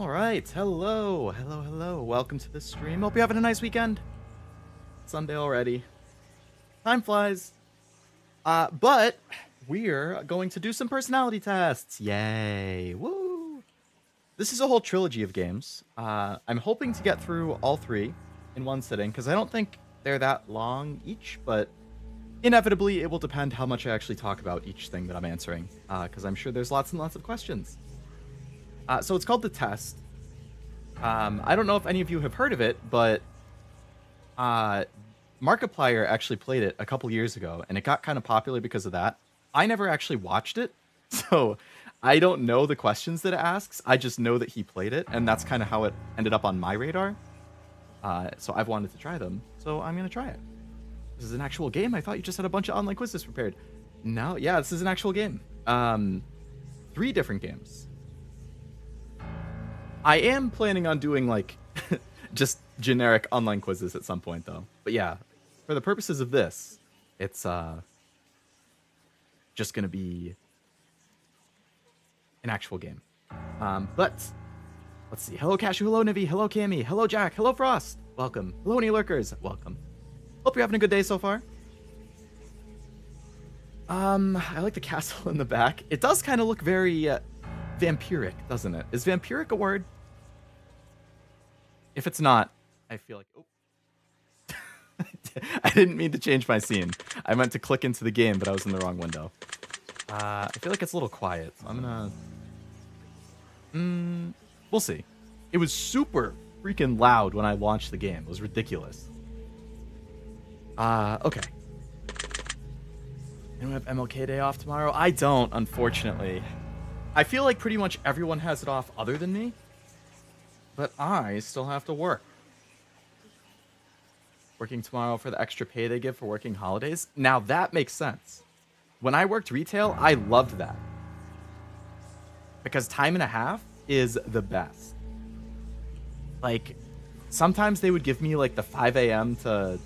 All right, hello. Welcome to the stream. Hope you're having a nice weekend. Sunday already. Time flies. But we're going to do some personality tests. Yay! Woo! This is a whole trilogy of games. I'm hoping to get through all three in one sitting because I don't think they're that long each, but inevitably it will depend how much I actually talk about each thing that I'm answering, because I'm sure there's lots and lots of questions. So it's called The Test. I don't know if any of you have heard of it, but Markiplier actually played it a couple years ago, and it got kind of popular because of that. I never actually watched it, so I don't know the questions that it asks. I just know that he played it, and that's kind of how it ended up on my radar. So I've wanted to try them, so I'm going to try it. This is an actual game? I thought you just had a bunch of online quizzes prepared. No, yeah, this is an actual game. 3 different games. I am planning on doing, like, just generic online quizzes at some point, though. But yeah, for the purposes of this, it's just going to be an actual game. But let's see. Hello, Cashew. Hello, Nivi. Hello, Cammy. Hello, Jack. Hello, Frost. Welcome. Hello, any lurkers. Welcome. Hope you're having a good day so far. I like the castle in the back. It does kind of look very vampiric, doesn't it? Is vampiric a word? If it's not, I feel like... Oh. I didn't mean to change my scene. I meant to click into the game, but I was in the wrong window. I feel like it's a little quiet, so I'm gonna... we'll see. It was super freaking loud when I launched the game. It was ridiculous. Okay. Anyone have MLK Day off tomorrow? I don't, unfortunately. I feel like pretty much everyone has it off other than me. But I still have to work. Working tomorrow for the extra pay they give for working holidays? Now that makes sense. When I worked retail, I loved that. Because time and a half is the best. Like, sometimes they would give me like the 5 a.m. to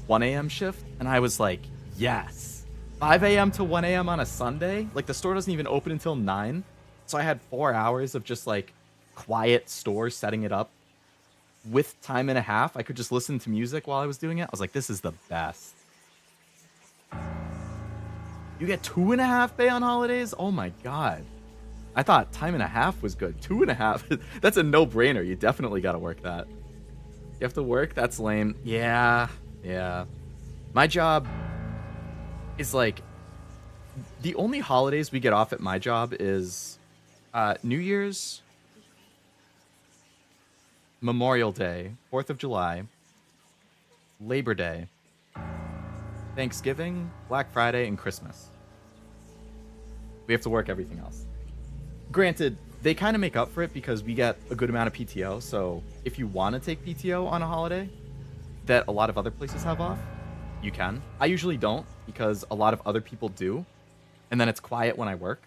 1 a.m. shift, and I was like, yes. 5 a.m. to 1 a.m. on a Sunday? Like, the store doesn't even open until 9. So I had 4 hours of just like quiet store setting it up with time and a half. I could just listen to music while I was doing it. I was like, this is the best. You get 2.5 pay on holidays? Oh my god. I thought time and a half was good. 2.5. That's a no-brainer. You definitely gotta work that. You have to work? That's lame. Yeah. My job is like... The only holidays we get off at my job is New Year's, Memorial Day, 4th of July, Labor Day, Thanksgiving, Black Friday, and Christmas. We have to work everything else. Granted, they kind of make up for it because we get a good amount of PTO, so if you want to take PTO on a holiday that a lot of other places have off, you can. I usually don't because a lot of other people do, and then it's quiet when I work,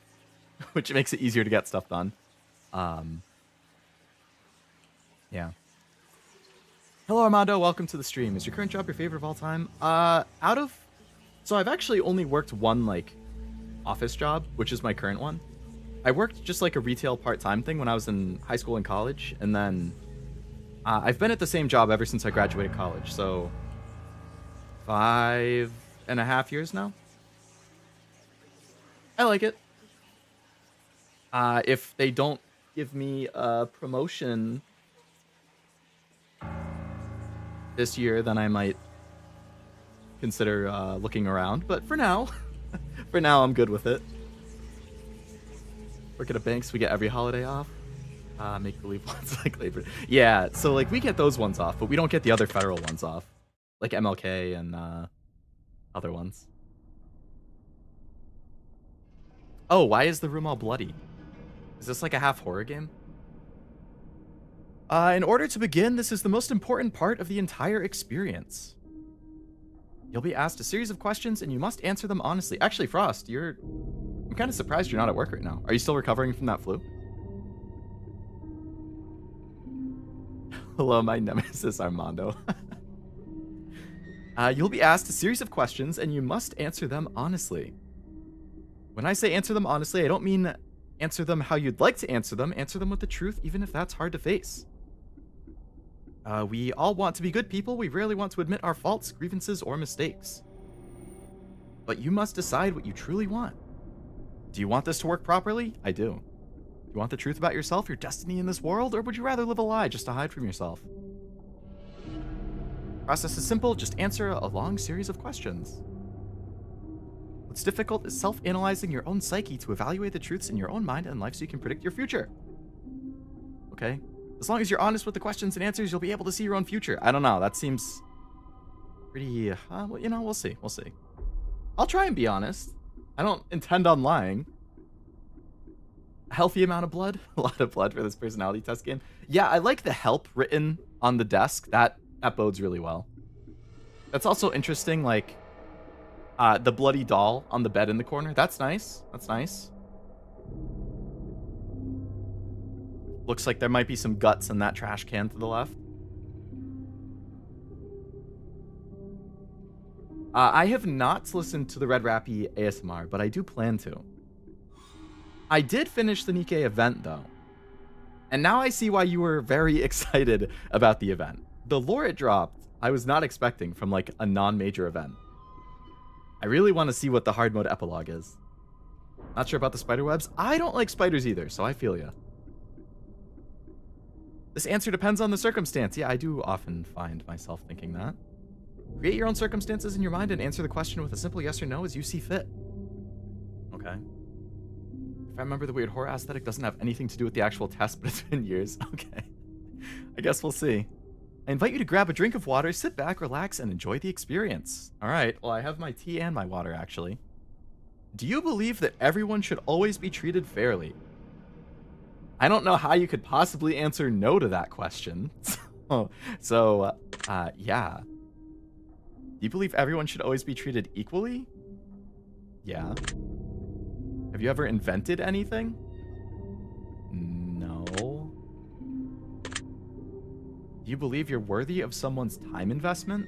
which makes it easier to get stuff done. Yeah. Hello, Armando. Welcome to the stream. Is your current job your favorite of all time? So I've actually only worked one, like, office job, which is my current one. I worked just, like, a retail part-time thing when I was in high school and college, and then I've been at the same job ever since I graduated college, so 5.5 years now. I like it. If they don't give me a promotion this year, then I might consider looking around. But for now, I'm good with it. Work at a bank, so we get every holiday off. Make believe ones like Labor. Yeah, so like we get those ones off, but we don't get the other federal ones off, like MLK and other ones. Oh, why is the room all bloody? Is this like a half horror game? In order to begin, this is the most important part of the entire experience. You'll be asked a series of questions, and you must answer them honestly. Actually, Frost, I'm kind of surprised you're not at work right now. Are you still recovering from that flu? Hello, my nemesis, Armando. You'll be asked a series of questions, and you must answer them honestly. When I say answer them honestly, I don't mean Answer them how you'd like to answer them. Answer them with the truth, even if that's hard to face. We all want to be good people. We rarely want to admit our faults, grievances, or mistakes. But you must decide what you truly want. Do you want this to work properly? I do. Do you want the truth about yourself, your destiny in this world, or would you rather live a lie just to hide from yourself? Process is simple. Just answer a long series of questions. What's difficult is self-analyzing your own psyche to evaluate the truths in your own mind and life so you can predict your future. Okay. As long as you're honest with the questions and answers, you'll be able to see your own future. I don't know. That seems pretty, well, you know, we'll see. We'll see. I'll try and be honest. I don't intend on lying. A healthy amount of blood. A lot of blood for this personality test game. Yeah, I like the help written on the desk. That bodes really well. That's also interesting, like, the bloody doll on the bed in the corner. That's nice. That's nice. Looks like there might be some guts in that trash can to the left. I have not listened to the Red Rappy ASMR, but I do plan to. I did finish the Nikkei event, though. And now I see why you were very excited about the event. The lore it dropped, I was not expecting from, like, a non-major event. I really want to see what the hard mode epilogue is. Not sure about the spider webs. I don't like spiders either, so I feel ya. This answer depends on the circumstance. Yeah, I do often find myself thinking that. Create your own circumstances in your mind and answer the question with a simple yes or no as you see fit. Okay. If I remember, the weird horror aesthetic doesn't have anything to do with the actual test, but it's been years. Okay. I guess we'll see. I invite you to grab a drink of water, sit back, relax, and enjoy the experience. All right. Well, I have my tea and my water, actually. Do you believe that everyone should always be treated fairly? I don't know how you could possibly answer no to that question. So, yeah. Do you believe everyone should always be treated equally? Yeah. Have you ever invented anything? No. Do you believe you're worthy of someone's time investment?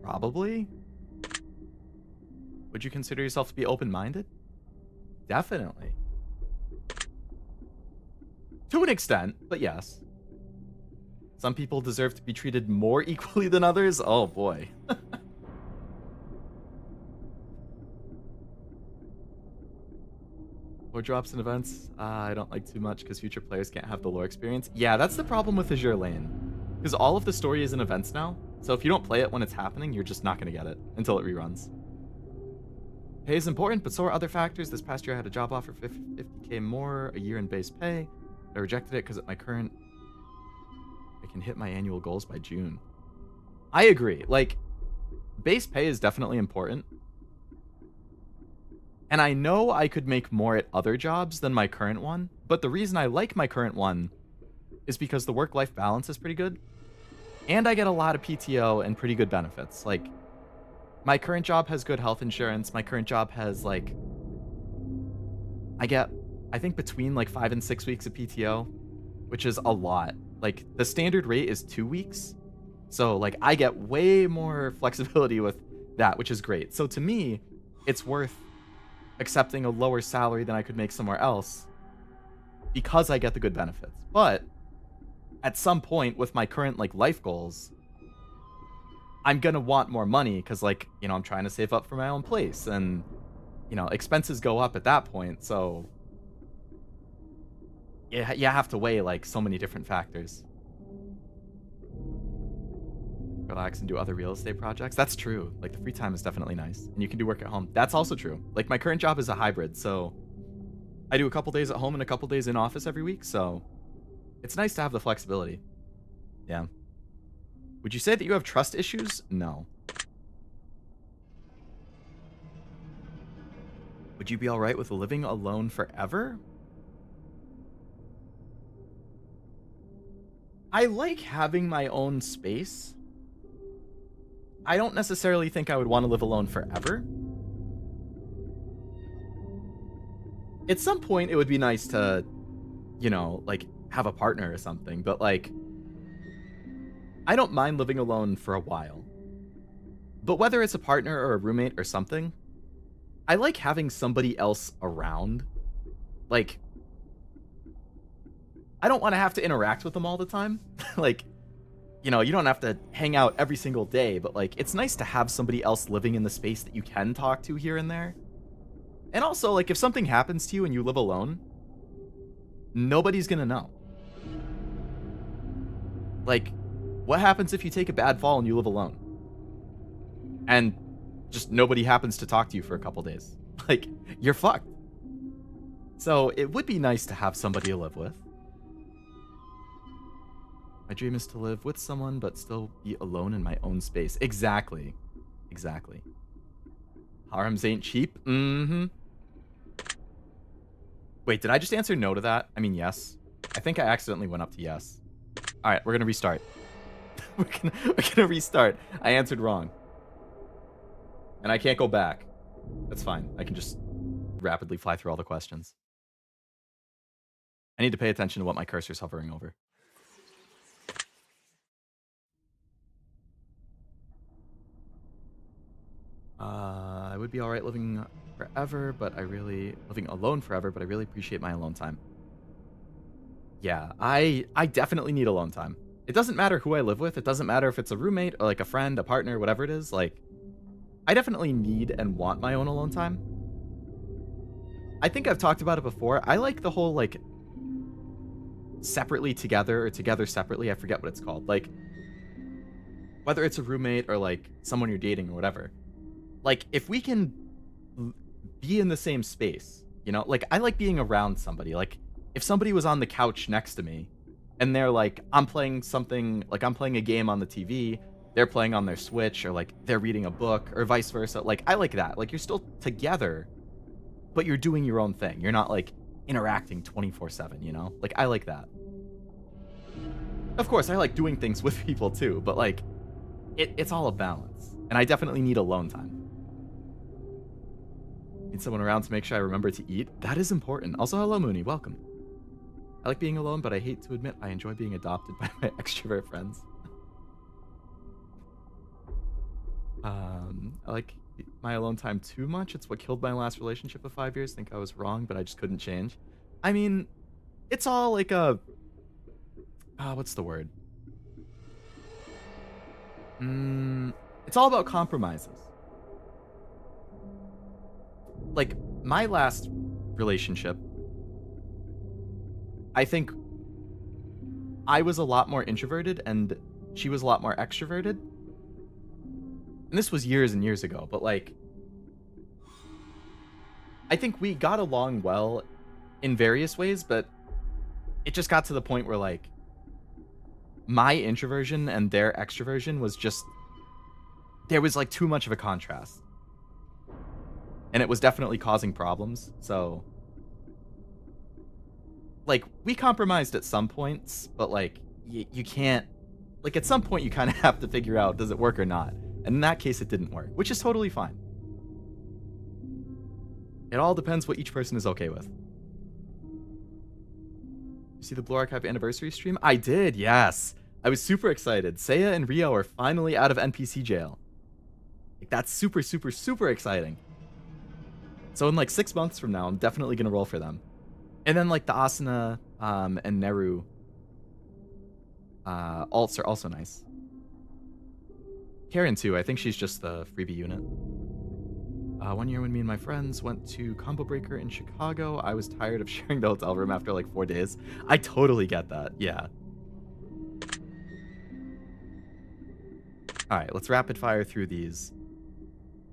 Probably. Would you consider yourself to be open-minded? Definitely. To an extent, but yes. Some people deserve to be treated more equally than others. Oh boy. Lore drops and events. I don't like too much because future players can't have the lore experience. Yeah, that's the problem with Azure Lane. Because all of the story is in events now. So if you don't play it when it's happening, you're just not going to get it until it reruns. Pay is important, but so are other factors. This past year I had a job offer for 50k more a year in base pay. I rejected it because at my current, I can hit my annual goals by June. I agree. Like, base pay is definitely important. And I know I could make more at other jobs than my current one. But the reason I like my current one is because the work-life balance is pretty good. And I get a lot of PTO and pretty good benefits. Like, my current job has good health insurance. My current job has, like, I get, I think, between like 5 and 6 weeks of PTO, which is a lot. Like, the standard rate is 2 weeks. So, like, I get way more flexibility with that, which is great. So, to me, it's worth accepting a lower salary than I could make somewhere else because I get the good benefits. But at some point with my current, like, life goals, I'm going to want more money because, like, you know, I'm trying to save up for my own place. And, you know, expenses go up at that point. So, yeah, you have to weigh, like, so many different factors. Relax and do other real estate projects. That's true. Like, the free time is definitely nice. And you can do work at home. That's also true. Like, my current job is a hybrid. So, I do a couple days at home and a couple days in office every week. So, it's nice to have the flexibility. Yeah. Would you say that you have trust issues? No. Would you be alright with living alone forever? I like having my own space. I don't necessarily think I would want to live alone forever. At some point, it would be nice to, you know, like, have a partner or something. But, like, I don't mind living alone for a while. But whether it's a partner or a roommate or something, I like having somebody else around. Like, I don't want to have to interact with them all the time. Like, you know, you don't have to hang out every single day, but like, it's nice to have somebody else living in the space that you can talk to here and there. And also, like, if something happens to you and you live alone, nobody's gonna know. Like, what happens if you take a bad fall and you live alone? And just nobody happens to talk to you for a couple days. Like, you're fucked. So it would be nice to have somebody to live with. My dream is to live with someone, but still be alone in my own space. Exactly. Exactly. Harems ain't cheap. Mm-hmm. Wait, did I just answer no to that? I mean, yes. I think I accidentally went up to yes. All right, we're going to restart. we're gonna restart. I answered wrong. And I can't go back. That's fine. I can just rapidly fly through all the questions. I need to pay attention to what my cursor's hovering over. I would be alright living forever, but living alone forever, but I really appreciate my alone time. Yeah, I definitely need alone time. It doesn't matter who I live with. It doesn't matter if it's a roommate or like a friend, a partner, whatever it is. Like, I definitely need and want my own alone time. I think I've talked about it before. I like the whole, like, separately together or together separately. I forget what it's called. Like, whether it's a roommate or, like, someone you're dating or whatever. Like, if we can be in the same space, you know? Like, I like being around somebody. Like, if somebody was on the couch next to me and they're like, I'm playing something, like, I'm playing a game on the TV, they're playing on their Switch, or, like, they're reading a book, or vice versa. Like, I like that. Like, you're still together, but you're doing your own thing. You're not, like, interacting 24/7, you know? Like, I like that. Of course, I like doing things with people, too, but, like, it's all a balance. And I definitely need alone time. Need someone around to make sure I remember to eat. That is important. Also, hello, Mooney. Welcome. I like being alone, but I hate to admit I enjoy being adopted by my extrovert friends. I like my alone time too much. It's what killed my last relationship of 5 years. Think I was wrong, but I just couldn't change. I mean, it's all like a... what's the word? It's all about compromises. Like, my last relationship, I think I was a lot more introverted and she was a lot more extroverted. And this was years and years ago, but, like, I think we got along well in various ways, but it just got to the point where, like, my introversion and their extroversion was just... There was, like, too much of a contrast. And it was definitely causing problems, so... Like, we compromised at some points, but, like, you can't... Like, at some point you kind of have to figure out, does it work or not? And in that case, it didn't work, which is totally fine. It all depends what each person is okay with. You see the Blue Archive anniversary stream? I did, yes! I was super excited. Seiya and Rio are finally out of NPC jail. Like, that's super, super, super exciting. So in, like, 6 months from now, I'm definitely gonna roll for them. And then, like, the Asuna and Neru alts are also nice. Karen, too. I think she's just the freebie unit. 1 year when me and my friends went to Combo Breaker in Chicago, I was tired of sharing the hotel room after, like, 4 days. I totally get that. Yeah. Alright, let's rapid fire through these.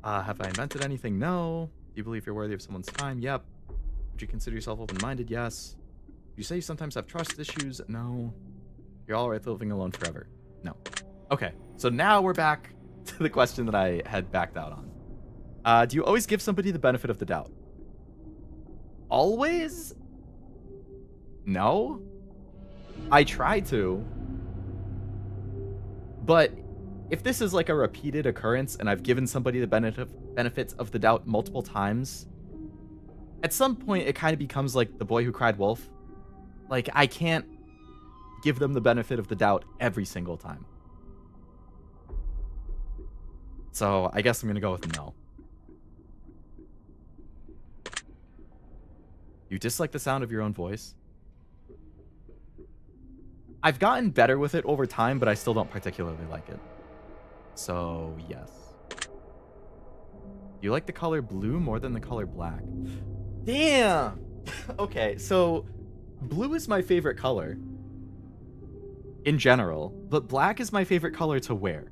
Have I invented anything? No. Do you believe you're worthy of someone's time? Yep. Would you consider yourself open-minded? Yes. You say you sometimes have trust issues? No. You're alright living alone forever? No. Okay, so now we're back to the question that I had backed out on. Do you always give somebody the benefit of the doubt? Always? No. I try to. But if this is like a repeated occurrence and I've given somebody the benefits of the doubt multiple times, at some point it kind of becomes like the boy who cried wolf. Like, I can't give them the benefit of the doubt every single time. So I guess I'm going to go with no. You dislike the sound of your own voice? I've gotten better with it over time, but I still don't particularly like it. So, yes. You like the color blue more than the color black? Damn! Okay, so blue is my favorite color in general, but black is my favorite color to wear.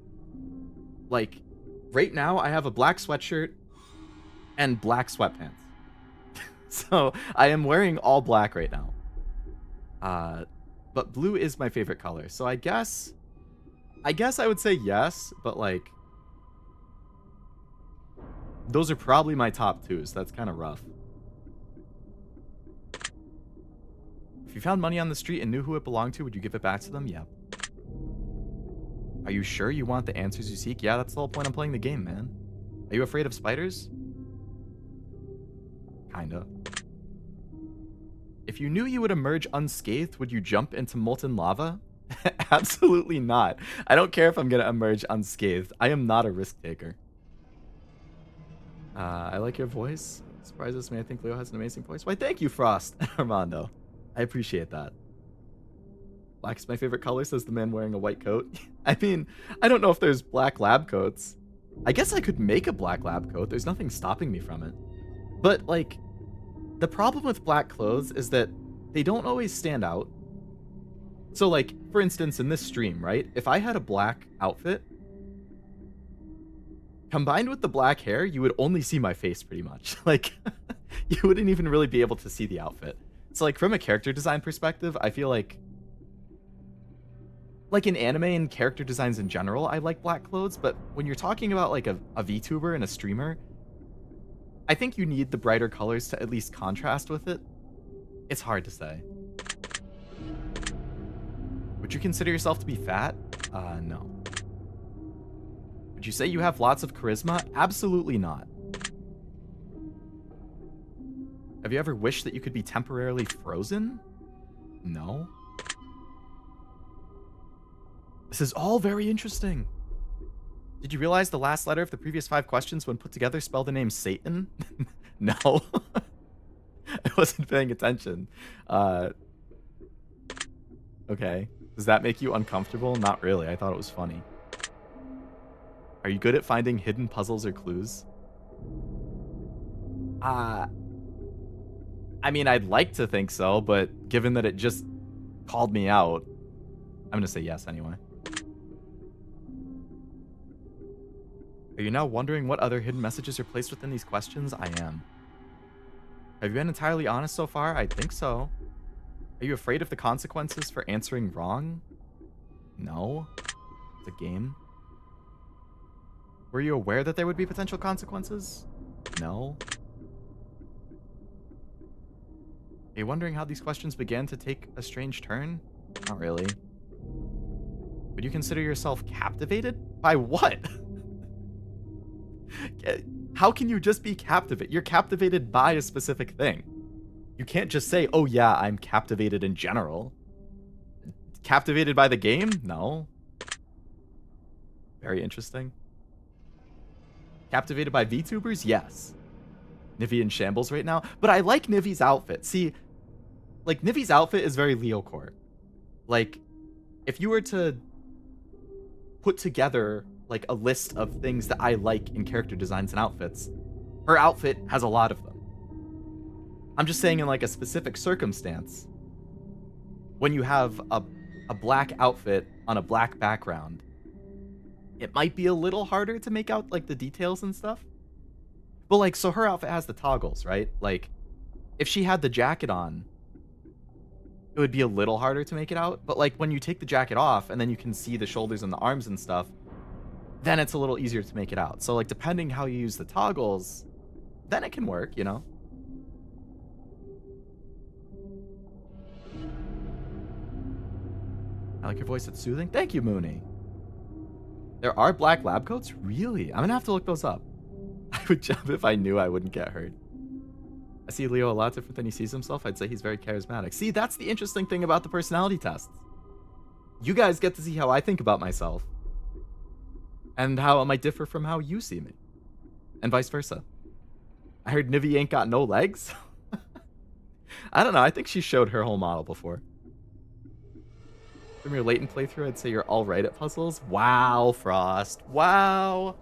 Like, right now I have a black sweatshirt and black sweatpants. So I am wearing all black right now. But blue is my favorite color. So I guess I would say yes, but like those are probably my top two, so that's kind of rough. If you found money on the street and knew who it belonged to, would you give it back to them? Yeah. Are you sure you want the answers you seek? Yeah, that's the whole point of playing the game, man. Are you afraid of spiders? Kinda. If you knew you would emerge unscathed, would you jump into molten lava? Absolutely not. I don't care if I'm gonna emerge unscathed. I am not a risk taker. I like your voice. Surprises me. I think Leo has an amazing voice. Why, thank you, Frost and Armando. I appreciate that. Black is my favorite color, says the man wearing a white coat. I mean, I don't know if there's black lab coats. I guess I could make a black lab coat. There's nothing stopping me from it. But, like, the problem with black clothes is that they don't always stand out. So, like, for instance, in this stream, right? If I had a black outfit, combined with the black hair, you would only see my face pretty much. Like, you wouldn't even really be able to see the outfit. So, like, from a character design perspective, I feel like in anime and character designs in general, I like black clothes, but when you're talking about, like, a VTuber and a streamer, I think you need the brighter colors to at least contrast with it. It's hard to say. Would you consider yourself to be fat? No. Would you say you have lots of charisma? Absolutely not. Have you ever wished that you could be temporarily frozen? No. This is all very interesting. Did you realize the last letter of the previous 5 questions, when put together, spell the name Satan? No. I wasn't paying attention. Okay. Does that make you uncomfortable? Not really. I thought it was funny. Are you good at finding hidden puzzles or clues? I mean, I'd like to think so, but given that it just called me out, I'm going to say yes anyway. Are you now wondering what other hidden messages are placed within these questions? I am. Have you been entirely honest so far? I think so. Are you afraid of the consequences for answering wrong? No. It's a game. Were you aware that there would be potential consequences? No. Are you wondering how these questions began to take a strange turn? Not really. Would you consider yourself captivated? By what? How can you just be captivated? You're captivated by a specific thing. You can't just say, oh yeah, I'm captivated in general. Captivated by the game? No. Very interesting. Captivated by VTubers? Yes. Nivi in shambles right now. But I like Nivi's outfit. See, like, Nivi's outfit is very Leo core. Like, if you were to put together, like, a list of things that I like in character designs and outfits, her outfit has a lot of them. I'm just saying in, like, a specific circumstance, when you have a black outfit on a black background, it might be a little harder to make out, like, the details and stuff. But, like, so her outfit has the toggles, right? Like, if she had the jacket on, it would be a little harder to make it out. But, like, when you take the jacket off and then you can see the shoulders and the arms and stuff, then it's a little easier to make it out. So, like, depending how you use the toggles, then it can work, you know? I like your voice, it's soothing. Thank you, Mooney. There are black lab coats? Really? I'm gonna have to look those up. I would jump if I knew I wouldn't get hurt. I see Leo a lot different than he sees himself. I'd say he's very charismatic. See, that's the interesting thing about the personality tests. You guys get to see how I think about myself. And how it might differ from how you see me. And vice versa. I heard Nivi ain't got no legs. I don't know. I think she showed her whole model before. From your latent playthrough, I'd say you're all right at puzzles. Wow, Frost. Wow.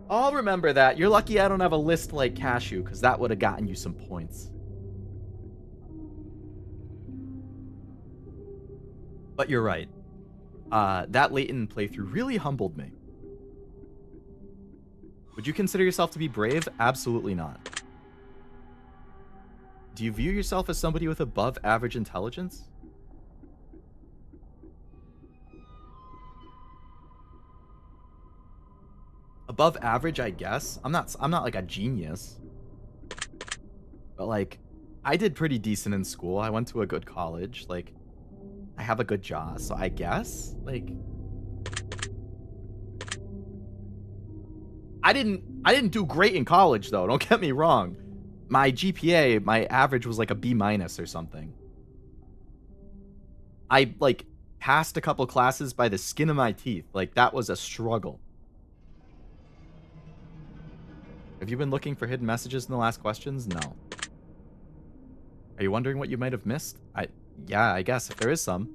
I'll remember that. You're lucky I don't have a list like Cashew, because that would have gotten you some points. But you're right. That latent playthrough really humbled me. Would you consider yourself to be brave? Absolutely not. Do you view yourself as somebody with above average intelligence? Above average, I guess. I'm not like a genius. But like, I did pretty decent in school. I went to a good college. Like, I have a good job, so I guess like I didn't do great in college though. Don't get me wrong. My GPA, my average was like a B- or something. I like passed a couple classes by the skin of my teeth. Like that was a struggle. Have you been looking for hidden messages in the last questions? No. Are you wondering what you might have missed? Yeah, I guess, if there is some.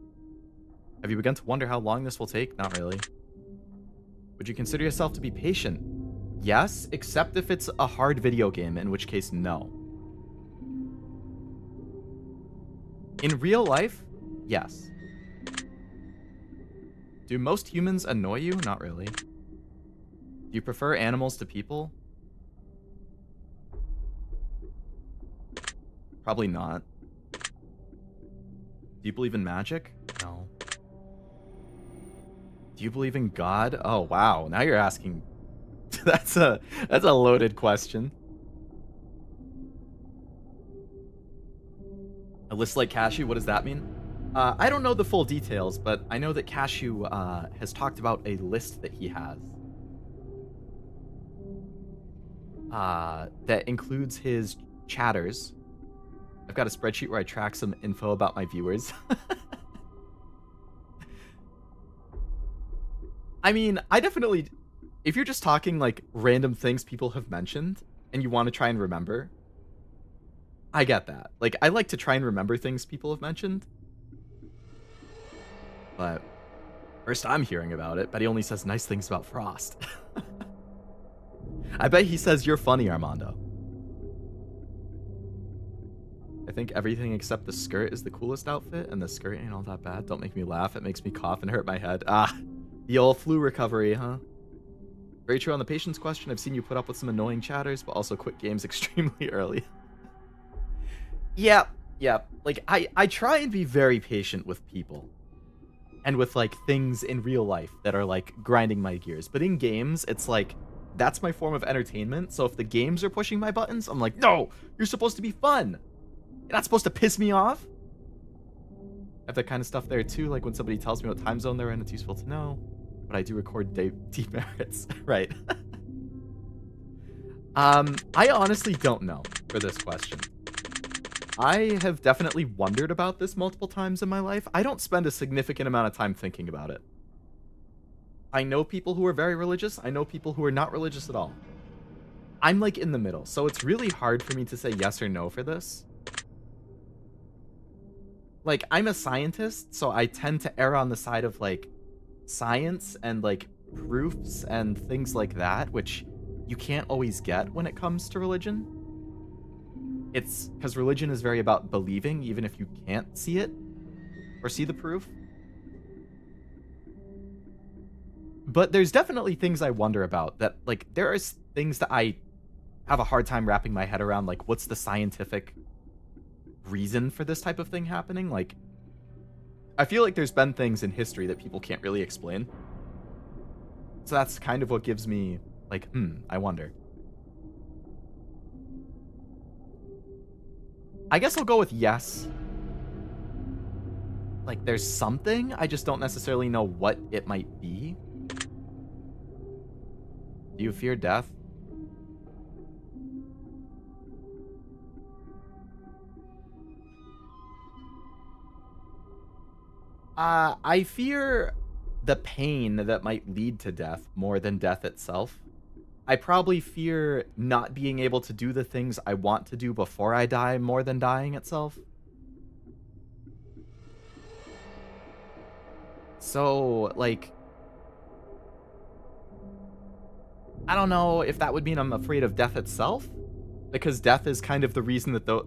Have you begun to wonder how long this will take? Not really. Would you consider yourself to be patient? Yes, except if it's a hard video game, in which case, no. In real life, yes. Do most humans annoy you? Not really. Do you prefer animals to people? Probably not. Do you believe in magic? No. Do you believe in God? Oh, wow. Now you're asking. That's a loaded question. A list like Cashew, what does that mean? I don't know the full details, but I know that Cashew has talked about a list that he has. That includes his chatters. I've got a spreadsheet where I track some info about my viewers. I mean, I definitely... If you're just talking, like, random things people have mentioned, and you want to try and remember, I get that. Like, I like to try and remember things people have mentioned. But, first I'm hearing about it, but he only says nice things about Frost. I bet he says you're funny, Armando. I think everything except the skirt is the coolest outfit, and the skirt ain't all that bad. Don't make me laugh. It makes me cough and hurt my head. Ah, the old flu recovery, huh? Very true on the patience question. I've seen you put up with some annoying chatters, but also quit games extremely early. Yeah. Like, I try and be very patient with people. And with, like, things in real life that are, like, grinding my gears. But in games, it's like, that's my form of entertainment. So if the games are pushing my buttons, I'm like, no, you're supposed to be fun. You're not supposed to piss me off. I have that kind of stuff there too, like when somebody tells me what time zone they're in, it's useful to know. But I do record demerits, right? I honestly don't know for this question. I have definitely wondered about this multiple times in my life. I don't spend a significant amount of time thinking about it. I know people who are very religious. I know people who are not religious at all. I'm like in the middle, so it's really hard for me to say yes or no for this. Like, I'm a scientist, so I tend to err on the side of, like, science and, like, proofs and things like that, which you can't always get when it comes to religion. It's because religion is very about believing, even if you can't see it or see the proof. But there's definitely things I wonder about that, like, there are things that I have a hard time wrapping my head around, like, what's the scientific reason for this type of thing happening? Like, I feel like there's been things in history that people can't really explain. So that's kind of what gives me, like, I wonder. I guess I'll go with yes. Like, there's something, I just don't necessarily know what it might be. Do you fear death? I fear the pain that might lead to death more than death itself. I probably fear not being able to do the things I want to do before I die more than dying itself. So, like, I don't know if that would mean I'm afraid of death itself, because death is kind of the reason that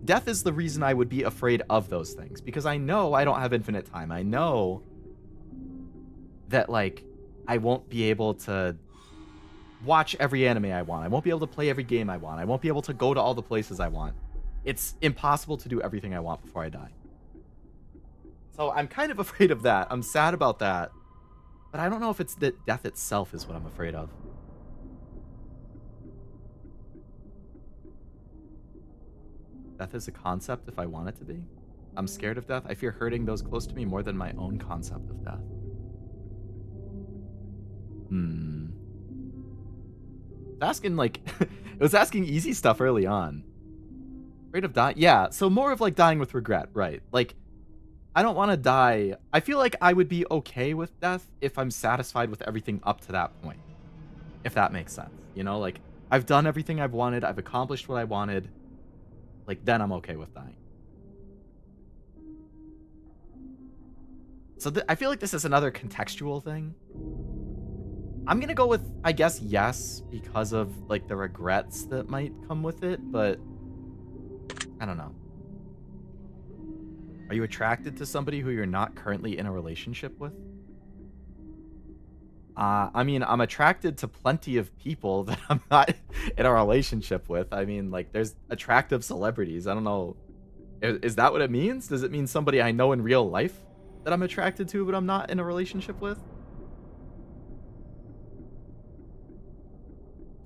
death is the reason I would be afraid of those things, because I know I don't have infinite time. I know that, like, I won't be able to watch every anime I want. I won't be able to play every game I want. I won't be able to go to all the places I want. It's impossible to do everything I want before I die. So I'm kind of afraid of that. I'm sad about that. But I don't know if it's that death itself is what I'm afraid of. Death is a concept if I want it to be. I'm scared of death. I fear hurting those close to me more than my own concept of death. Asking, like, it was asking easy stuff early on. Afraid of dying? Yeah, so more of, like, dying with regret, right? Like, I don't want to die. I feel like I would be okay with death if I'm satisfied with everything up to that point. If that makes sense. You know, like, I've done everything I've wanted. I've accomplished what I wanted. Like, then I'm okay with dying. So I feel like this is another contextual thing. I'm going to go with, I guess, yes, because of, like, the regrets that might come with it, but I don't know. Are you attracted to somebody who you're not currently in a relationship with? I mean, I'm attracted to plenty of people that I'm not in a relationship with. I mean, like, there's attractive celebrities. I don't know. Is that what it means? Does it mean somebody I know in real life that I'm attracted to, but I'm not in a relationship with?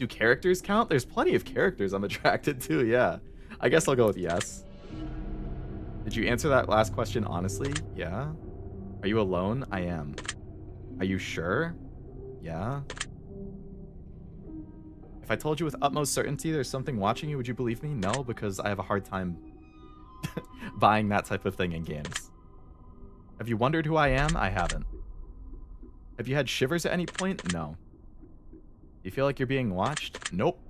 Do characters count? There's plenty of characters I'm attracted to, yeah. I guess I'll go with yes. Did you answer that last question honestly? Yeah. Are you alone? I am. Are you sure? Yeah. If I told you with utmost certainty there's something watching you, would you believe me? No, because I have a hard time buying that type of thing in games. Have you wondered who I am? I haven't. Have you had shivers at any point? No. Do you feel like you're being watched? Nope.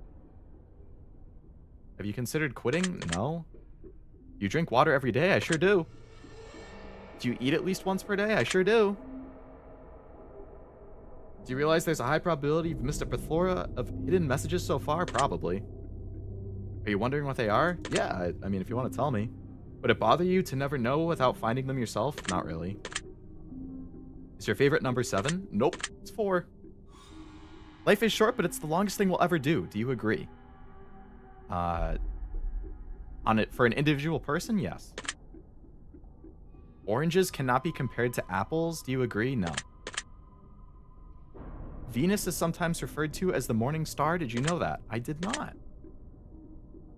Have you considered quitting? No. You drink water every day? I sure do. Do you eat at least once per day? I sure do. Do you realize there's a high probability you've missed a plethora of hidden messages so far? Probably. Are you wondering what they are? Yeah, I mean, if you want to tell me. Would it bother you to never know without finding them yourself? Not really. Is your favorite number 7? Nope, it's 4. Life is short, but it's the longest thing we'll ever do. Do you agree? On it for an individual person, yes. Oranges cannot be compared to apples. Do you agree? No. Venus is sometimes referred to as the morning star. Did you know that? I did not.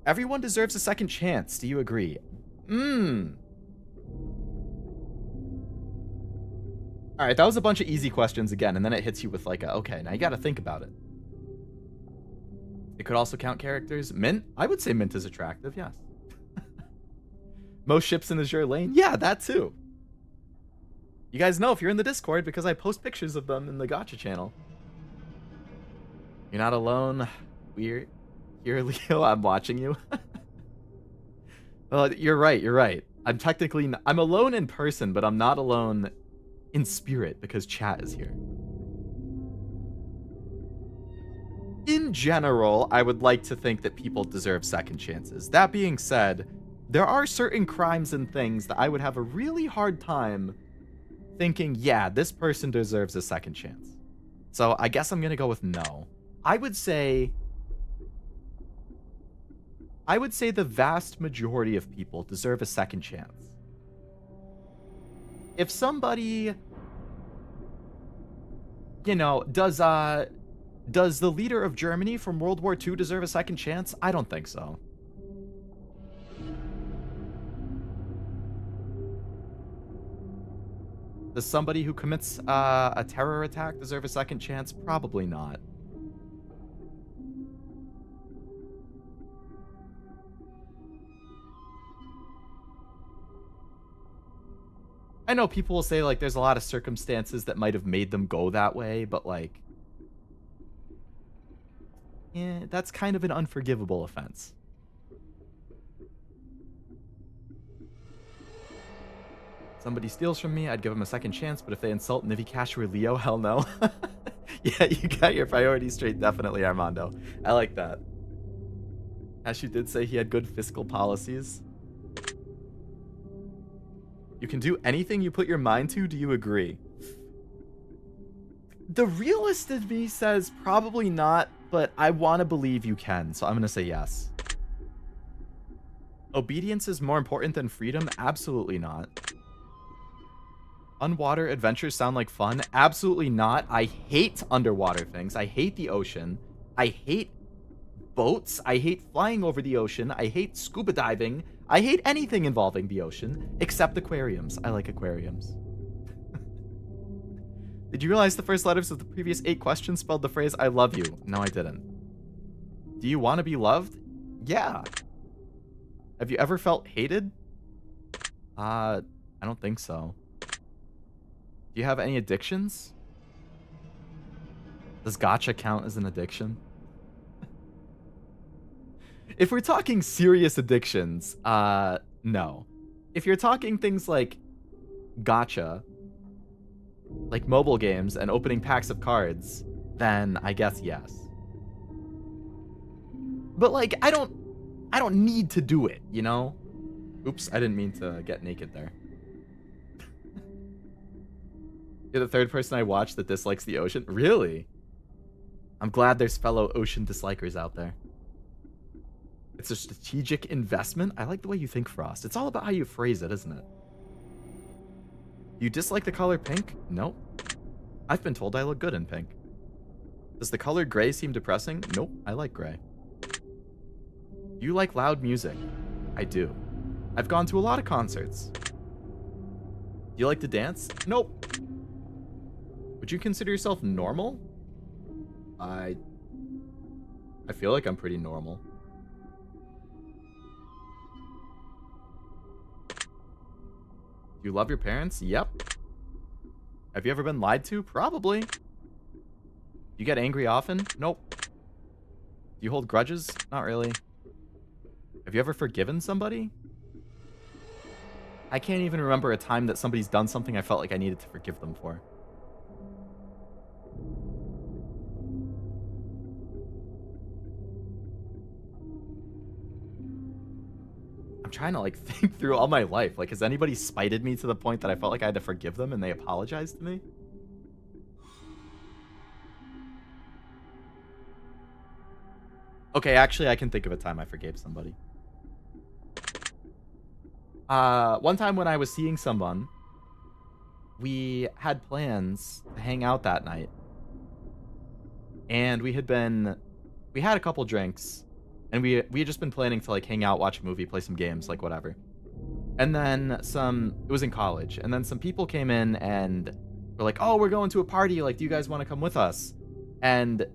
Everyone deserves a second chance. Do you agree? All right, that was a bunch of easy questions again, and then it hits you with like a, okay, now you got to think about it. It could also count characters. Mint? I would say Mint is attractive, yes. Most ships in Azure Lane? Yeah, that too. You guys know if you're in the Discord because I post pictures of them in the gacha channel. You're not alone. We're here, Leo. I'm watching you. Well, you're right. You're right. I'm technically I'm alone in person, but I'm not alone in spirit because chat is here. In general, I would like to think that people deserve second chances. That being said, there are certain crimes and things that I would have a really hard time thinking, yeah, this person deserves a second chance. So I guess I'm going to go with no. I would say the vast majority of people deserve a second chance. If somebody, you know, does the leader of Germany from World War II deserve a second chance? I don't think so. Does somebody who commits a terror attack deserve a second chance? Probably not. I know people will say, like, there's a lot of circumstances that might have made them go that way, but, like, yeah, that's kind of an unforgivable offense. Somebody steals from me, I'd give them a second chance, but if they insult Nivi Cash or Leo, hell no. Yeah, you got your priorities straight, definitely, Armando. I like that. Cashew did say he had good fiscal policies. You can do anything you put your mind to, do you agree? The realist in me says probably not, but I want to believe you can, so I'm going to say yes. Obedience is more important than freedom? Absolutely not. Underwater adventures sound like fun? Absolutely not. I hate underwater things. I hate the ocean. I hate boats. I hate flying over the ocean. I hate scuba diving. I hate anything involving the ocean, except aquariums. I like aquariums. Did you realize the first letters of the previous 8 questions spelled the phrase, I love you? No, I didn't. Do you want to be loved? Yeah. Have you ever felt hated? I don't think so. Do you have any addictions? Does gacha count as an addiction? If we're talking serious addictions, no. If you're talking things like gacha, like mobile games and opening packs of cards, then I guess yes. But like, I don't need to do it, you know? Oops, I didn't mean to get naked there. You're the third person I watched that dislikes the ocean? Really? I'm glad there's fellow ocean dislikers out there. It's a strategic investment? I like the way you think, Frost. It's all about how you phrase it, isn't it? You dislike the color pink? Nope. I've been told I look good in pink. Does the color gray seem depressing? Nope, I like gray. You like loud music? I do. I've gone to a lot of concerts. Do you like to dance? Nope. Would you consider yourself normal? I feel like I'm pretty normal. Do you love your parents? Yep. Have you ever been lied to? Probably. You get angry often? Nope. Do you hold grudges? Not really. Have you ever forgiven somebody? I can't even remember a time that somebody's done something I felt like I needed to forgive them for. I'm trying to like think through all my life. Like, has anybody spited me to the point that I felt like I had to forgive them and they apologized to me? Okay, actually, I can think of a time I forgave somebody. One time when I was seeing someone, we had plans to hang out that night. And we had a couple drinks. And we had just been planning to like hang out, watch a movie, play some games, like whatever. And then it was in college. And then some people came in and were like, oh, we're going to a party. Like, do you guys want to come with us? And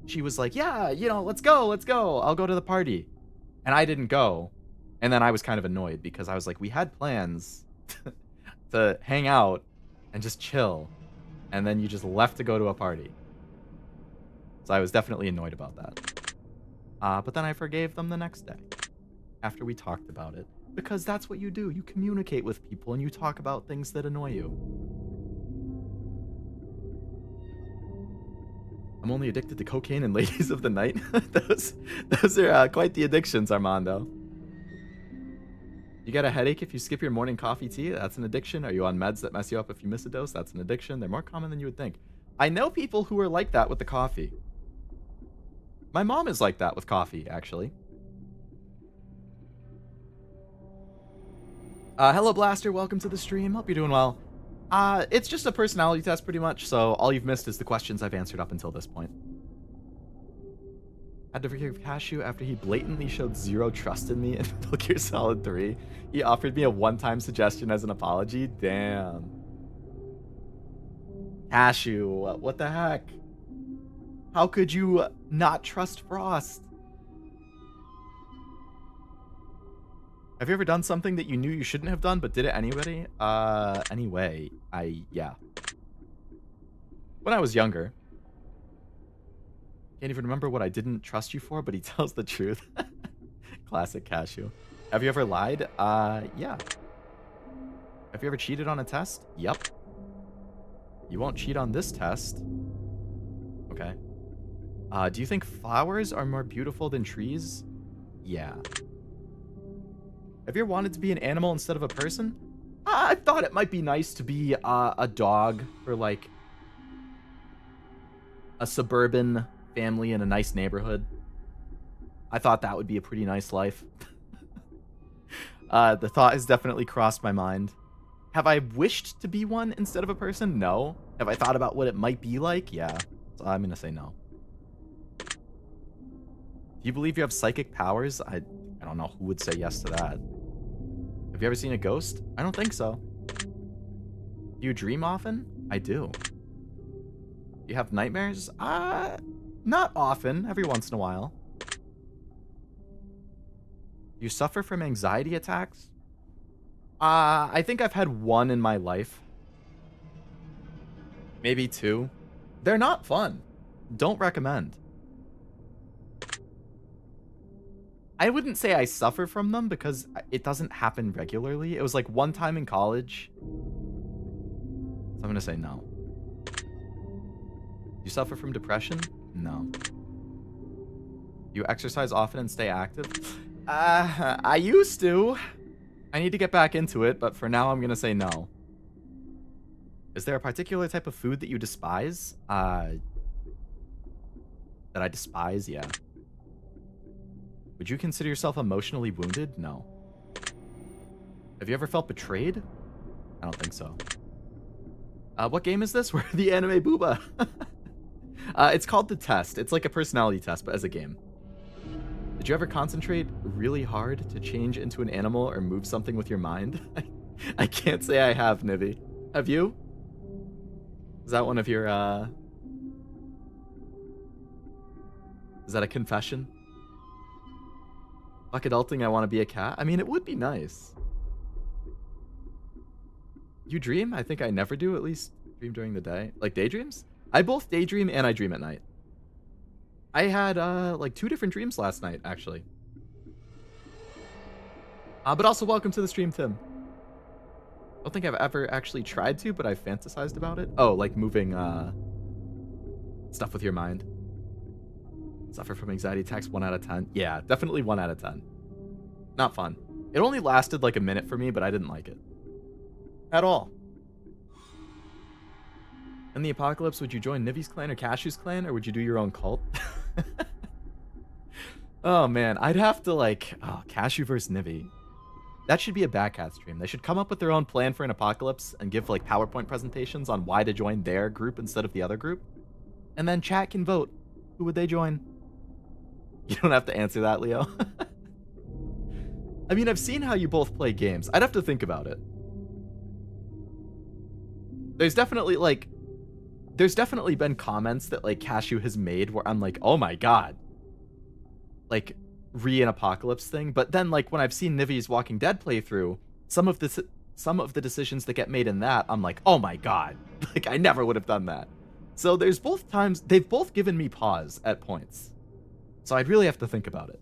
she was like, yeah, you know, let's go. I'll go to the party. And I didn't go. And then I was kind of annoyed because I was like, we had plans to hang out and just chill. And then you just left to go to a party. So I was definitely annoyed about that. But then I forgave them the next day after we talked about it. Because that's what you do. You communicate with people and you talk about things that annoy you. I'm only addicted to cocaine and ladies of the night. those are quite the addictions, Armando. You get a headache if you skip your morning coffee tea? That's an addiction. Are you on meds that mess you up if you miss a dose? That's an addiction. They're more common than you would think. I know people who are like that with the coffee. My mom is like that with coffee, actually. Hello, Blaster. Welcome to the stream. Hope you're doing well. It's just a personality test, pretty much, so all you've missed is the questions I've answered up until this point. Had to forgive Cashew after he blatantly showed zero trust in me in Metal Gear Solid 3. He offered me a one-time suggestion as an apology. Damn. Cashew, what the heck? How could you not trust Frost? Have you ever done something that you knew you shouldn't have done but did it anyway? Yeah. When I was younger. Can't even remember what I didn't trust you for, but he tells the truth. Classic Cashew. Have you ever lied? Yeah. Have you ever cheated on a test? Yep. You won't cheat on this test. Okay. Do you think flowers are more beautiful than trees? Yeah. Have you ever wanted to be an animal instead of a person? I thought it might be nice to be a dog for, like, a suburban family in a nice neighborhood. I thought that would be a pretty nice life. The thought has definitely crossed my mind. Have I wished to be one instead of a person? No. Have I thought about what it might be like? Yeah. So I'm going to say no. Do you believe you have psychic powers? I don't know who would say yes to that. Have you ever seen a ghost? I don't think so. Do you dream often? I do. Do you have nightmares? Not often. Every once in a while. Do you suffer from anxiety attacks? I think I've had one in my life. Maybe two. They're not fun. Don't recommend. I wouldn't say I suffer from them because it doesn't happen regularly. It was like one time in college. So I'm going to say no. You suffer from depression? No. You exercise often and stay active? I used to. I need to get back into it, but for now I'm going to say no. Is there a particular type of food that you despise? That I despise? Yeah. Would you consider yourself emotionally wounded? No. Have you ever felt betrayed? I don't think so. What game is this? We're the anime booba. It's called The Test. It's like a personality test, but as a game. Did you ever concentrate really hard to change into an animal or move something with your mind? I can't say I have, Nivi. Have you? Is that one of your, Is that a confession? Fuck adulting, I want to be a cat. I mean, it would be nice. You dream? I think I never do, at least dream during the day. Like daydreams? I both daydream and I dream at night. I had, like 2 different dreams last night, actually. But also welcome to the stream, Tim. I don't think I've ever actually tried to, but I've fantasized about it. Oh, like moving, stuff with your mind. Suffer from anxiety attacks, 1 out of 10. Yeah, definitely 1 out of 10. Not fun. It only lasted like a minute for me, but I didn't like it. At all. In the apocalypse, would you join Nivi's clan or Cashew's clan, or would you do your own cult? Oh man, I'd have to like, Cashew versus Nivi. That should be a Batcat stream. They should come up with their own plan for an apocalypse and give like PowerPoint presentations on why to join their group instead of the other group. And then chat can vote. Who would they join? You don't have to answer that, Leo. I mean, I've seen how you both play games. I'd have to think about it. There's definitely been comments that like Cashew has made where I'm like, oh my god. Like, an apocalypse thing. But then like when I've seen Nivi's Walking Dead playthrough, some of the decisions that get made in that, I'm like, oh my god. Like, I never would have done that. So there's both times, they've both given me pause at points. So I'd really have to think about it.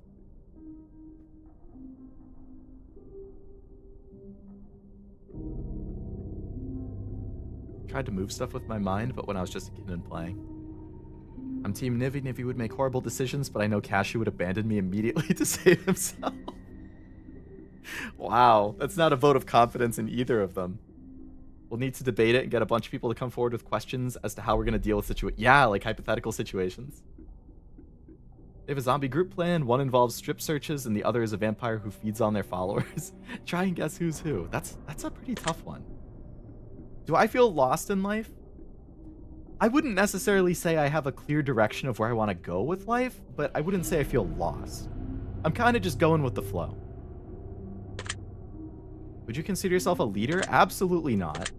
Tried to move stuff with my mind, but when I was just a kid and playing. I'm Team Nivi. Nivi would make horrible decisions, but I know Cashew would abandon me immediately to save himself. Wow, that's not a vote of confidence in either of them. We'll need to debate it and get a bunch of people to come forward with questions as to how we're going to deal with like hypothetical situations. They have a zombie group plan. One involves strip searches, and the other is a vampire who feeds on their followers. Try and guess who's who. That's a pretty tough one. Do I feel lost in life? I wouldn't necessarily say I have a clear direction of where I want to go with life, but I wouldn't say I feel lost. I'm kind of just going with the flow. Would you consider yourself a leader? Absolutely not.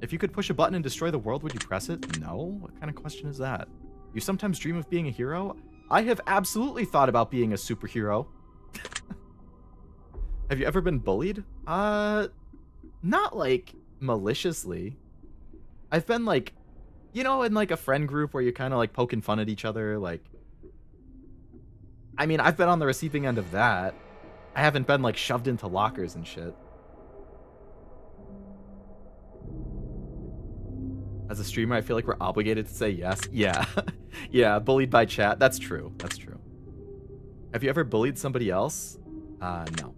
If you could push a button and destroy the world, would you press it? No? What kind of question is that? You sometimes dream of being a hero? I have absolutely thought about being a superhero. Have you ever been bullied? Not like maliciously. I've been like, you know, in like a friend group where you're kind of like poking fun at each other, like, I mean, I've been on the receiving end of that. I haven't been like shoved into lockers and shit. As a streamer, I feel like we're obligated to say yes. Yeah. Yeah, bullied by chat. That's true. That's true. Have you ever bullied somebody else? No.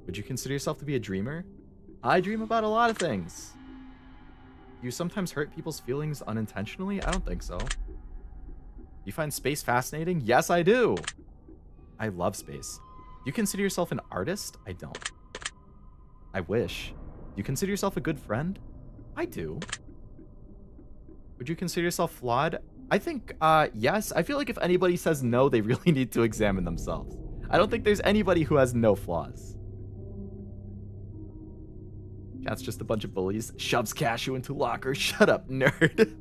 Would you consider yourself to be a dreamer? I dream about a lot of things. Do you sometimes hurt people's feelings unintentionally? I don't think so. Do you find space fascinating? Yes, I do. I love space. Do you consider yourself an artist? I don't. I wish. Do you consider yourself a good friend? I do. Would you consider yourself flawed? I think, yes. I feel like if anybody says no, they really need to examine themselves. I don't think there's anybody who has no flaws. Chat's just a bunch of bullies. Shoves cashew into locker. Shut up, nerd.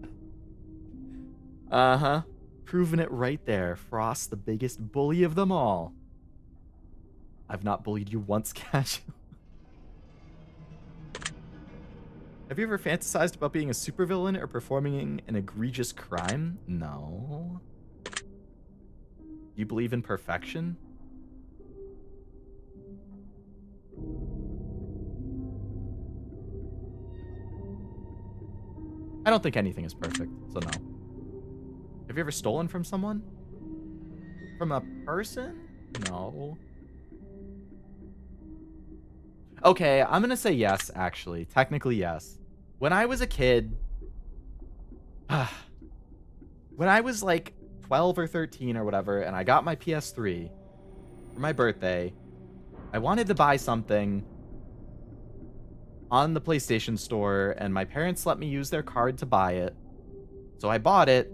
Uh-huh. Proving it right there. Frost, the biggest bully of them all. I've not bullied you once, Cashew. Have you ever fantasized about being a supervillain or performing an egregious crime? No. Do you believe in perfection? I don't think anything is perfect, so no. Have you ever stolen from someone? From a person? No. Okay, I'm gonna say yes, actually. Technically, yes. When I was a kid... when I was like 12 or 13 or whatever, and I got my PS3 for my birthday, I wanted to buy something on the PlayStation Store, and my parents let me use their card to buy it. So I bought it.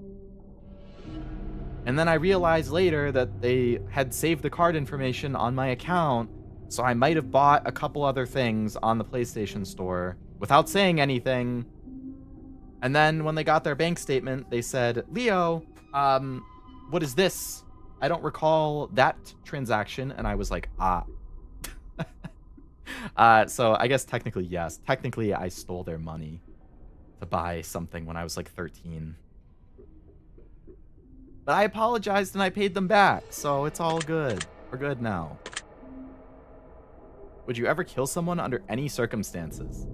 And then I realized later that they had saved the card information on my account, so I might have bought a couple other things on the PlayStation Store without saying anything. And then when they got their bank statement, they said, Leo, what is this? I don't recall that transaction. And I was like, ah. So I guess technically, yes. Technically, I stole their money to buy something when I was like 13. But I apologized and I paid them back, so it's all good. We're good now. Would you ever kill someone under any circumstances?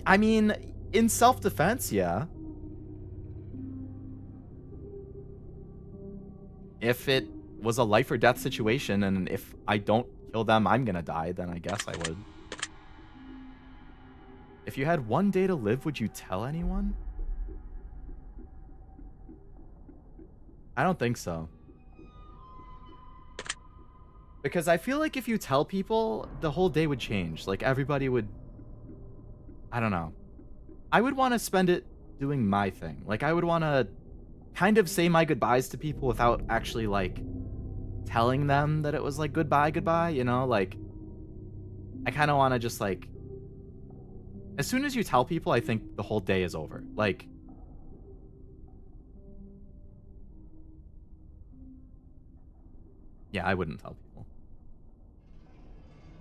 I mean, in self-defense, yeah. If it was a life or death situation, and if I don't kill them, I'm gonna die, then I guess I would. If you had one day to live, would you tell anyone? I don't think so. Because I feel like if you tell people, the whole day would change. Like, everybody would... I don't know. I would want to spend it doing my thing. Like, I would want to kind of say my goodbyes to people without actually, like, telling them that it was, like, goodbye, you know? Like, I kind of want to just, like... As soon as you tell people, I think the whole day is over. Like... Yeah, I wouldn't tell people.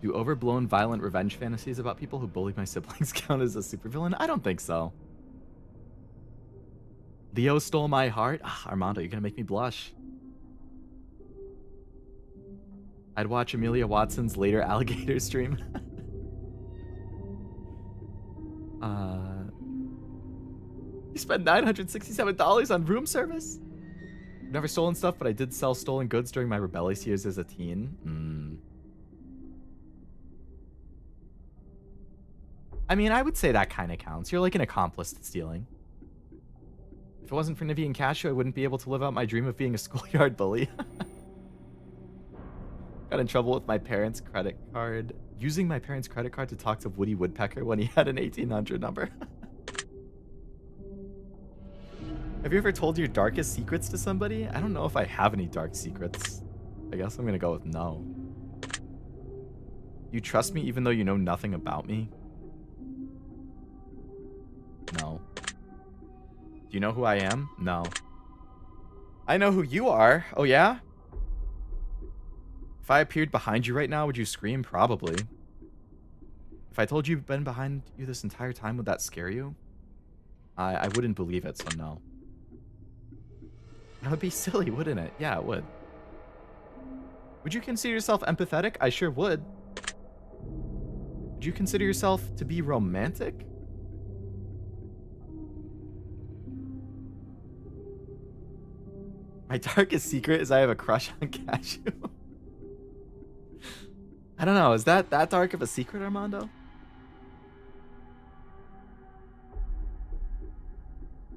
Do overblown violent revenge fantasies about people who bullied my siblings count as a supervillain? I don't think so. Leo stole my heart? Armando, you're gonna make me blush. I'd watch Amelia Watson's later alligator stream. You spent $967 on room service? I've never stolen stuff, but I did sell stolen goods during my rebellious years as a teen. I mean, I would say that kind of counts. You're like an accomplice to stealing. If it wasn't for Nivea and Cashew, I wouldn't be able to live out my dream of being a schoolyard bully. Got in trouble with my parents' credit card. Using my parents' credit card to talk to Woody Woodpecker when he had an 1800 number. Have you ever told your darkest secrets to somebody? I don't know if I have any dark secrets. I guess I'm gonna go with no. You trust me even though you know nothing about me? No. Do you know who I am? No. I know who you are. Oh yeah? If I appeared behind you right now, would you scream? Probably. If I told you I've been behind you this entire time, would that scare you? I wouldn't believe it, so no. That would be silly, wouldn't it? Yeah, it would. Would you consider yourself empathetic? I sure would. Would you consider yourself to be romantic? My darkest secret is I have a crush on Cashew. I don't know. Is that dark of a secret, Armando?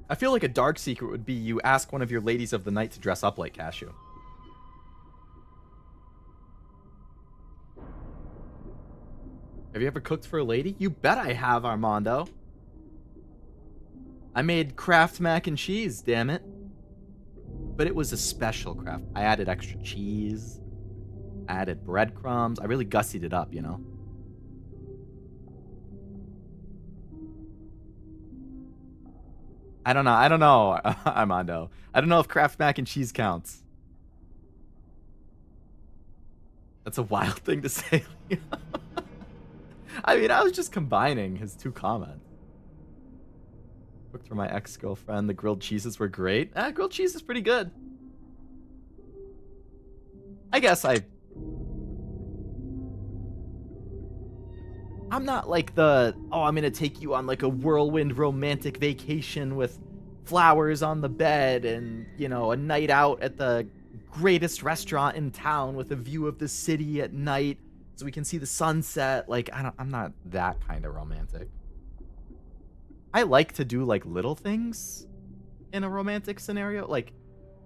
I feel like a dark secret would be you ask one of your ladies of the night to dress up like Cashew. Have you ever cooked for a lady? You bet I have, Armando. I made Kraft mac and cheese, damn it. But it was a special Kraft. I added extra cheese. I added breadcrumbs. I really gussied it up, you know? I don't know, Armando. I don't know if Kraft mac and cheese counts. That's a wild thing to say. I mean, I was just combining his two comments. Cooked for my ex-girlfriend. The grilled cheeses were great. Grilled cheese is pretty good. I guess I'm not like the, oh, I'm gonna take you on like a whirlwind romantic vacation with flowers on the bed and, you know, a night out at the greatest restaurant in town with a view of the city at night so we can see the sunset. Like, I'm not that kind of romantic. I like to do like little things in a romantic scenario. Like,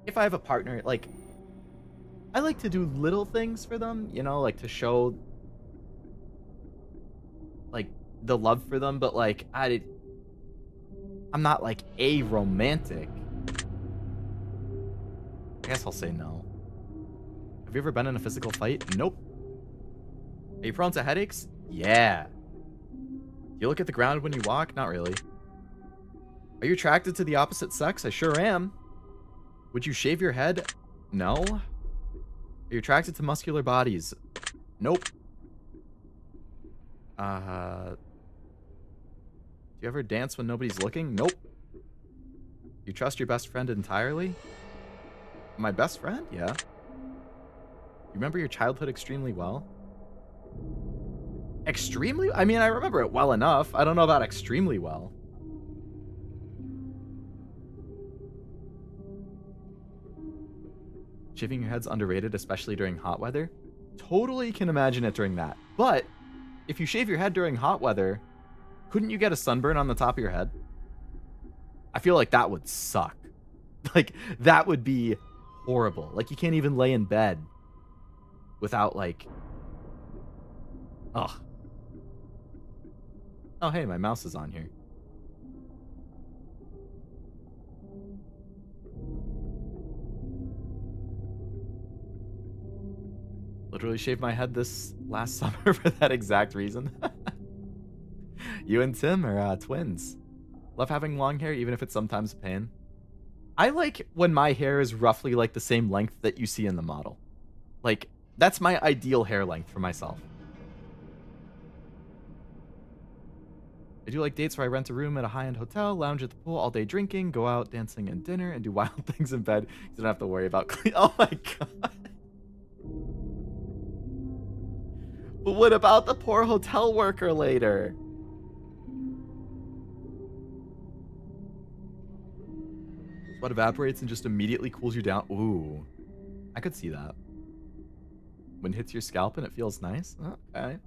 if I have a partner, like, I like to do little things for them, you know, like to show like the love for them, but like I'm not like a romantic. I guess I'll say no. Have you ever been in a physical fight? Nope. Are you prone to headaches? Yeah. Do you look at the ground when you walk? Not really. Are you attracted to the opposite sex? I sure am. Would you shave your head? No. Are you attracted to muscular bodies? Nope. Do you ever dance when nobody's looking? Nope. You trust your best friend entirely? My best friend? Yeah. You remember your childhood extremely well? Extremely? I mean, I remember it well enough. I don't know about extremely well. Shaving your head's underrated, especially during hot weather. Totally can imagine it during that. But if you shave your head during hot weather, couldn't you get a sunburn on the top of your head? I feel like that would suck. Like, that would be horrible. Like, you can't even lay in bed without, like... Ugh. Oh, hey, my mouse is on here. Literally shaved my head this last summer for that exact reason. You and Tim are twins. Love having long hair, even if it's sometimes a pain. I like when my hair is roughly like the same length that you see in the model. Like, that's my ideal hair length for myself. I do like dates where I rent a room at a high-end hotel, lounge at the pool all day drinking, go out dancing and dinner, and do wild things in bed. You don't have to worry about clean. Oh my god. But what about the poor hotel worker later? Sweat evaporates and just immediately cools you down. Ooh. I could see that. When it hits your scalp and it feels nice. Okay.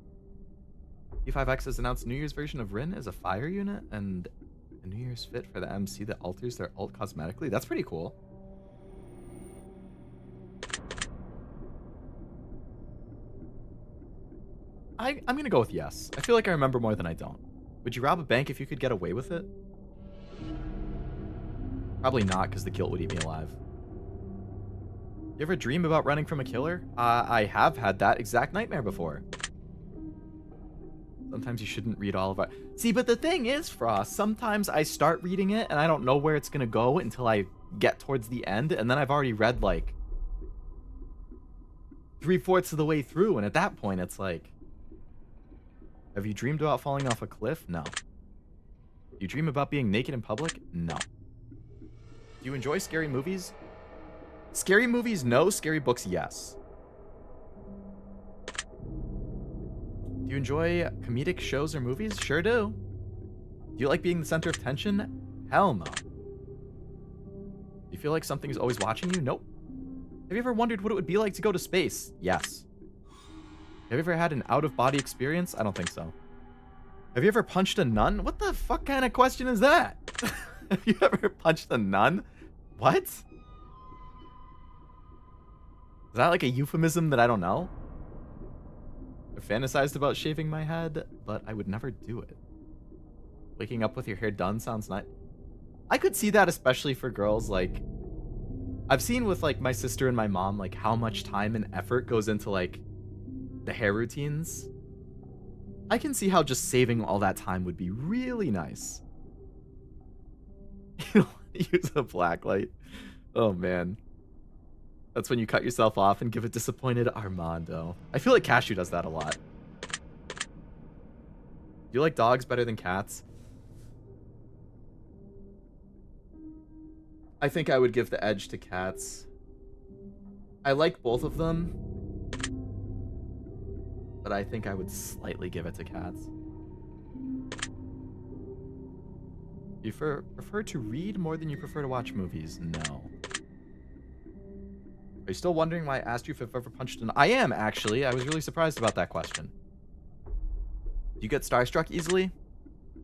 E5X has announced New Year's version of Rin as a fire unit and a New Year's fit for the MC that alters their ult cosmetically. That's pretty cool. I'm gonna go with yes. I feel like I remember more than I don't. Would you rob a bank if you could get away with it? Probably not, because the guilt would eat me alive. You ever dream about running from a killer? I have had that exact nightmare before. Sometimes you shouldn't read all of it. See, but the thing is, Frost, sometimes I start reading it and I don't know where it's gonna go until I get towards the end, and then I've already read like 3/4 of the way through, and at that point it's like, have you dreamed about falling off a cliff? No. Do you dream about being naked in public? No. Do you enjoy scary movies? Scary movies, no. Scary books, yes. Do you enjoy comedic shows or movies? Sure do. Do you like being the center of tension? Hell no. Do you feel like something's always watching you? Nope. Have you ever wondered what it would be like to go to space? Yes. Have you ever had an out-of-body experience? I don't think so. Have you ever punched a nun? What the fuck kind of question is that? Have you ever punched a nun? What? Is that like a euphemism that I don't know? I fantasized about shaving my head, but I would never do it. Waking up with your hair done sounds nice. I could see that, especially for girls. Like, I've seen with like my sister and my mom, like how much time and effort goes into like the hair routines. I can see how just saving all that time would be really nice. You use a black light. Oh man. That's when you cut yourself off and give a disappointed Armando. I feel like Cashew does that a lot. Do you like dogs better than cats? I think I would give the edge to cats. I like both of them, but I think I would slightly give it to cats. You prefer to read more than you prefer to watch movies? No. Are you still wondering why I asked you if I've ever punched an... I am, actually. I was really surprised about that question. Do you get starstruck easily?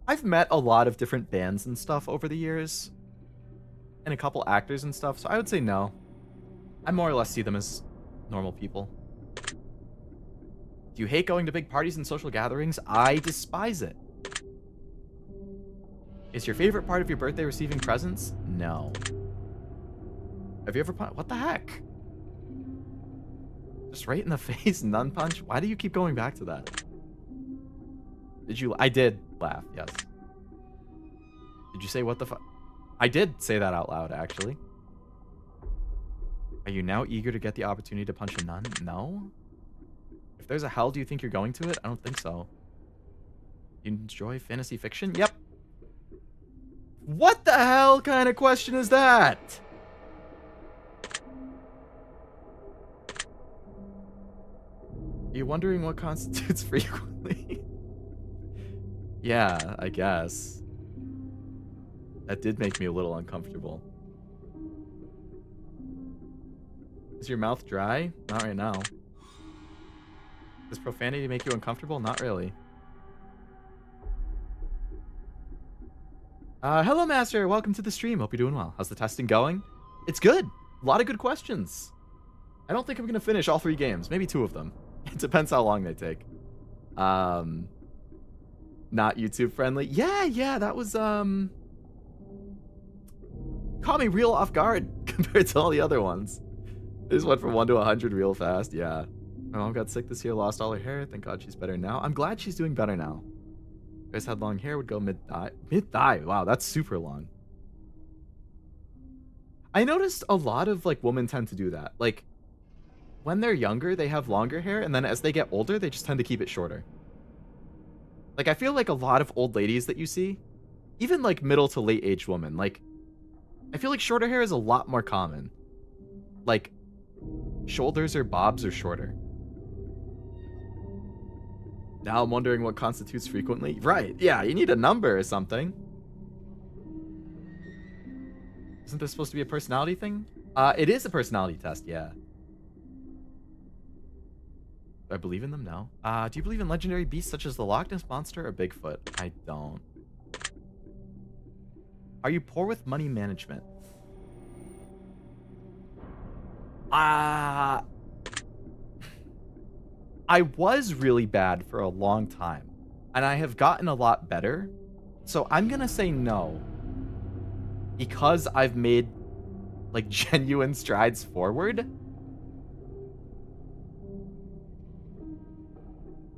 I've met a lot of different bands and stuff over the years. And a couple actors and stuff, so I would say no. I more or less see them as normal people. Do you hate going to big parties and social gatherings? I despise it. Is your favorite part of your birthday receiving presents? No. Have you ever what the heck? Just right in the face, nun punch? Why do you keep going back to that? Did you... I did laugh, yes. Did you say what the fuck? I did say that out loud, actually. Are you now eager to get the opportunity to punch a nun? No. If there's a hell, do you think you're going to it? I don't think so. You enjoy fantasy fiction? Yep. What the hell kind of question is that? Are you wondering what constitutes frequently? Yeah, I guess. That did make me a little uncomfortable. Is your mouth dry? Not right now. Does profanity make you uncomfortable? Not really. Hello, Master. Welcome to the stream. Hope you're doing well. How's the testing going? It's good. A lot of good questions. I don't think I'm going to finish all 3 games. Maybe 2 of them. It depends how long they take. Not YouTube friendly. Yeah, that was, caught me real off guard compared to all the other ones. This went from 1 to 100 real fast. Yeah. My mom got sick this year, lost all her hair. Thank God she's better now. I'm glad she's doing better now. If I had long hair, would go mid-thigh. Mid-thigh? Wow, that's super long. I noticed a lot of, like, women tend to do that. Like, when they're younger, they have longer hair, and then as they get older, they just tend to keep it shorter. Like, I feel like a lot of old ladies that you see, even, like, middle to late-aged women, like, I feel like shorter hair is a lot more common. Like, shoulders or bobs are shorter. Now I'm wondering what constitutes frequently. Right, yeah, you need a number or something. Isn't this supposed to be a personality thing? It is a personality test, yeah. Do I believe in them? No. Do you believe in legendary beasts such as the Loch Ness Monster or Bigfoot? I don't. Are you poor with money management? I was really bad for a long time, and I have gotten a lot better. So I'm gonna say no, because I've made like genuine strides forward.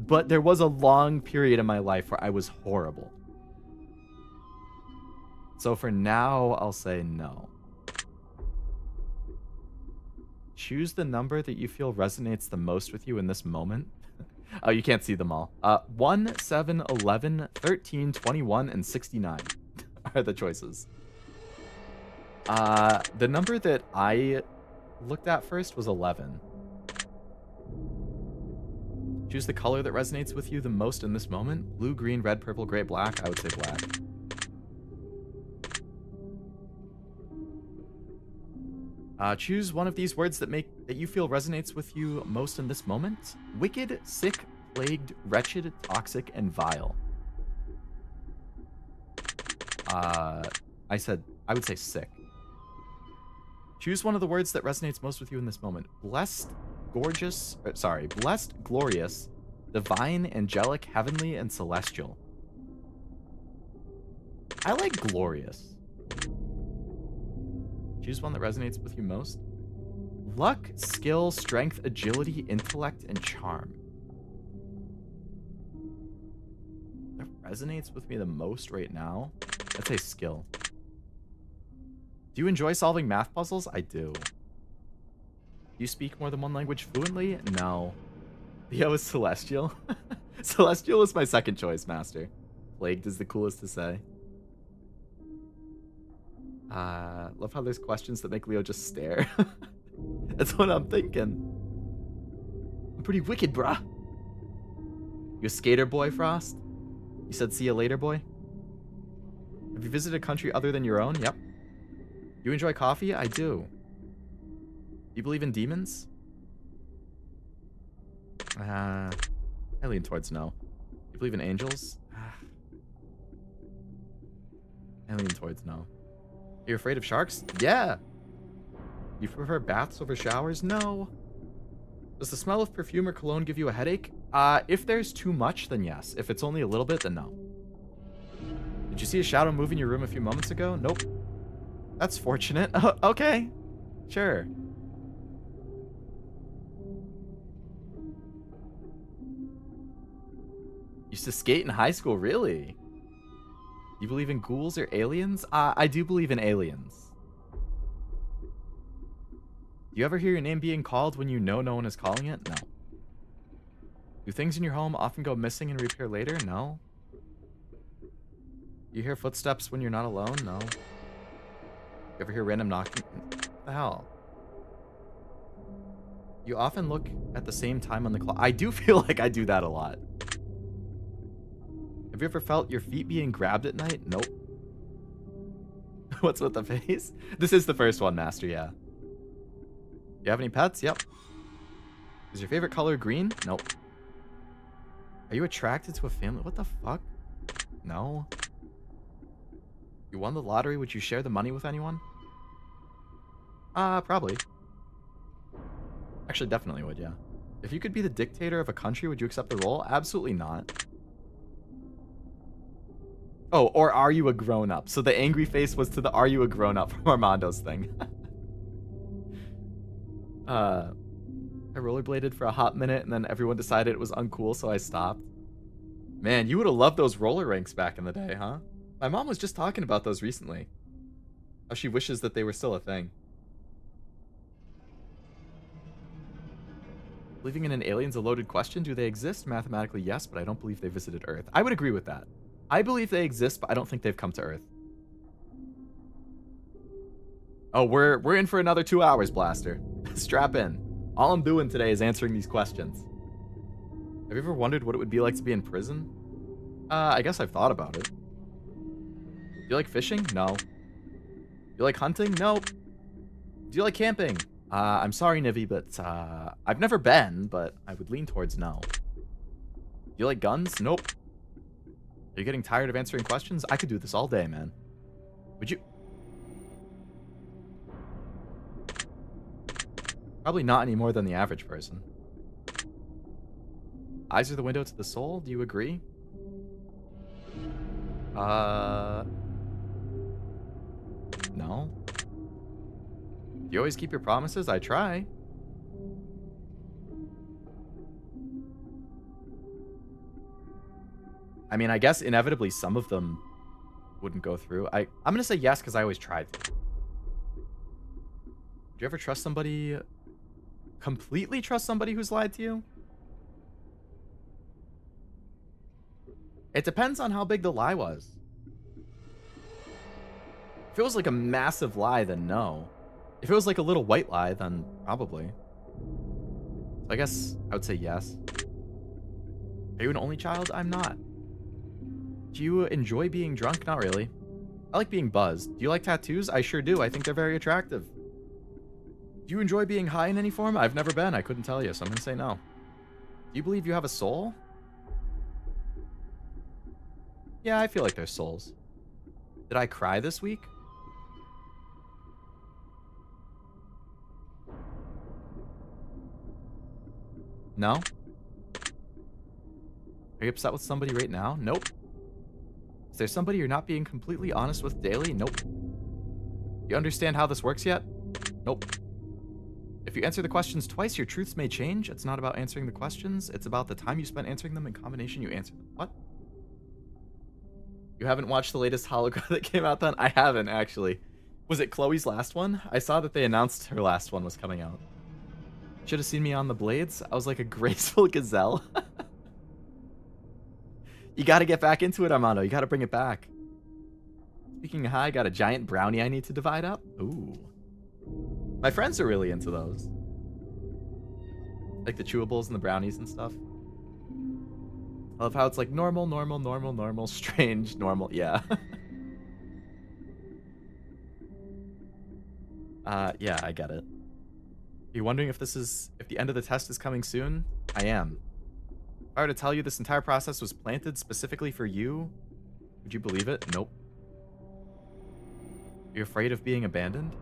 But there was a long period in my life where I was horrible. So for now, I'll say no. Choose the number that you feel resonates the most with you in this moment. Oh, you can't see them all. 1, 7, 11, 13, 21, and 69 are the choices. The number that I looked at first was 11. Choose the color that resonates with you the most in this moment. Blue, green, red, purple, gray, black. I would say black. Choose one of these words that you feel resonates with you most in this moment. Wicked, sick, plagued, wretched, toxic, and vile. I would say sick. Choose one of the words that resonates most with you in this moment. Blessed, blessed, glorious, divine, angelic, heavenly, and celestial. I like glorious. Choose one that resonates with you most. Luck, skill, strength, agility, intellect, and charm. That resonates with me the most right now. I'd say skill. Do you enjoy solving math puzzles? I do. Do you speak more than one language fluently? No. Leo is celestial. Celestial is my second choice, Master. Plagued is the coolest to say. Love how there's questions that make Leo just stare. That's what I'm thinking. I'm pretty wicked, bruh. You a skater boy, Frost? You said see you later, boy? Have you visited a country other than your own? Yep. You enjoy coffee? I do. You believe in demons? I lean towards no. You believe in angels? I lean towards no. You're afraid of sharks? Yeah. You prefer baths over showers? No. Does the smell of perfume or cologne give you a headache? If there's too much, then yes. If it's only a little bit, then no. Did you see a shadow move in your room a few moments ago? Nope. That's fortunate. Okay. Sure. Used to skate in high school, really? You believe in ghouls or aliens? I do believe in aliens. Do you ever hear your name being called when you know no one is calling it? No. Do things in your home often go missing and reappear later? No. You hear footsteps when you're not alone? No. You ever hear random knocking? What the hell? You often look at the same time on the clock. I do feel like I do that a lot. Have you ever felt your feet being grabbed at night? Nope. What's with the face? This is the first one, Master, yeah. You have any pets? Yep. Is your favorite color green? Nope. Are you attracted to a family? What the fuck? No. You won the lottery, would you share the money with anyone? Probably. Actually, definitely would, yeah. If you could be the dictator of a country, would you accept the role? Absolutely not. Oh, or are you a grown-up? So the angry face was to the are you a grown-up from Armando's thing. I rollerbladed for a hot minute and then everyone decided it was uncool, so I stopped. Man, you would have loved those roller rinks back in the day, huh? My mom was just talking about those recently. How she wishes that they were still a thing. Believing in an alien's a loaded question. Do they exist? Mathematically, yes, but I don't believe they visited Earth. I would agree with that. I believe they exist, but I don't think they've come to Earth. Oh, we're in for another 2 hours, Blaster. Strap in. All I'm doing today is answering these questions. Have you ever wondered what it would be like to be in prison? I guess I've thought about it. Do you like fishing? No. Do you like hunting? Nope. Do you like camping? I'm sorry, Nivi, but I've never been, but I would lean towards no. Do you like guns? Nope. Are you getting tired of answering questions? I could do this all day, man. Would you? Probably not any more than the average person. Eyes are the window to the soul. Do you agree? No. Do you always keep your promises? I try. I mean, I guess inevitably some of them wouldn't go through. I'm gonna say yes because I always tried to. Do you ever trust somebody? Completely trust somebody who's lied to you? It depends on how big the lie was. If it was like a massive lie, then no. If it was like a little white lie, then probably. So I guess I would say yes. Are you an only child? I'm not. Do you enjoy being drunk? Not really. I like being buzzed. Do you like tattoos? I sure do. I think they're very attractive. Do you enjoy being high in any form? I've never been. I couldn't tell you, so I'm gonna say no. Do you believe you have a soul? Yeah, I feel like there's souls. Did I cry this week? No? Are you upset with somebody right now? Nope. Is there somebody you're not being completely honest with daily? Nope. You understand how this works yet? Nope. If you answer the questions twice, your truths may change. It's not about answering the questions. It's about the time you spent answering them in combination you answered them. What? You haven't watched the latest hologram that came out then? I haven't, actually. Was it Chloe's last one? I saw that they announced her last one was coming out. Should have seen me on the blades. I was like a graceful gazelle. You gotta get back into it, Armando. You gotta bring it back. Speaking of high, I got a giant brownie I need to divide up. Ooh. My friends are really into those. Like the chewables and the brownies and stuff. I love how it's like normal, normal, normal, normal, strange, normal. Yeah. Yeah, I get it. Are you wondering if the end of the test is coming soon? I am. If I were to tell you this entire process was planted specifically for you, would you believe it? Nope. You're afraid of being abandoned?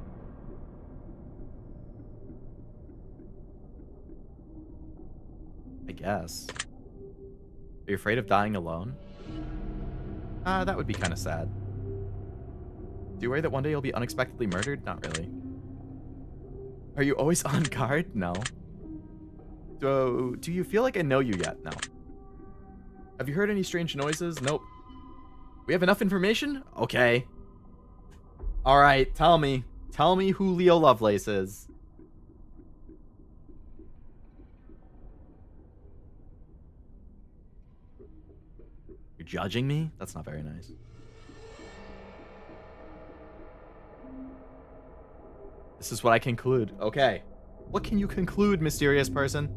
I guess. Are you afraid of dying alone? That would be kind of sad. Do you worry that one day you'll be unexpectedly murdered? Not really. Are you always on guard? No. Do you feel like I know you yet? No. Have you heard any strange noises? Nope. We have enough information? Okay. Alright, tell me. Tell me who Leo Lovelace is. You're judging me? That's not very nice. This is what I conclude. Okay. What can you conclude, mysterious person?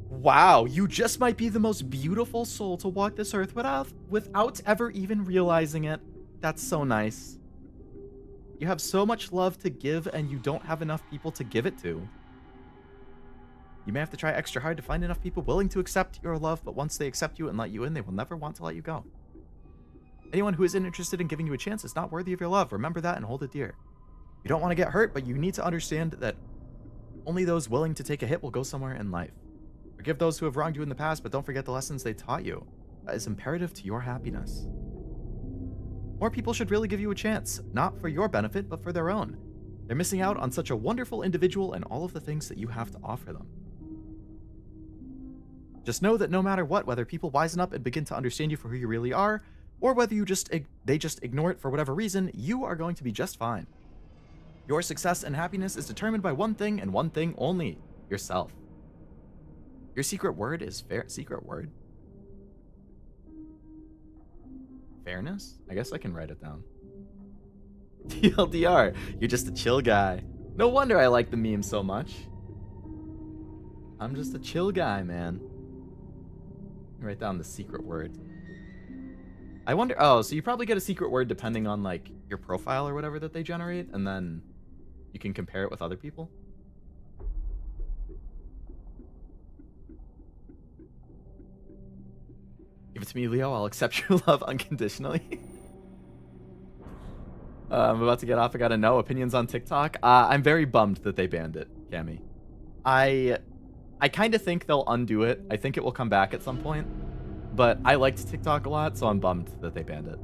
Wow, you just might be the most beautiful soul to walk this earth without ever even realizing it. That's so nice. You have so much love to give, and you don't have enough people to give it to. You may have to try extra hard to find enough people willing to accept your love, but once they accept you and let you in, they will never want to let you go. Anyone who isn't interested in giving you a chance is not worthy of your love. Remember that and hold it dear. You don't want to get hurt, but you need to understand that only those willing to take a hit will go somewhere in life. Forgive those who have wronged you in the past, but don't forget the lessons they taught you. That is imperative to your happiness. More people should really give you a chance, not for your benefit, but for their own. They're missing out on such a wonderful individual and all of the things that you have to offer them. Just know that no matter what, whether people wisen up and begin to understand you for who you really are, or whether they just ignore it for whatever reason, you are going to be just fine. Your success and happiness is determined by one thing and one thing only: yourself. Your secret word is secret word? Fairness? I guess I can write it down. TLDR, you're just a chill guy. No wonder I like the meme so much. I'm just a chill guy, man. Write down the secret word. I wonder, oh, so you probably get a secret word depending on like your profile or whatever that they generate, and then you can compare it with other people. Give it to me, Leo. I'll accept your love unconditionally. I'm about to get off. I gotta know. Opinions on TikTok. I'm very bummed that they banned it, Cammy. I kind of think they'll undo it. I think it will come back at some point. But I liked TikTok a lot, so I'm bummed that they banned it.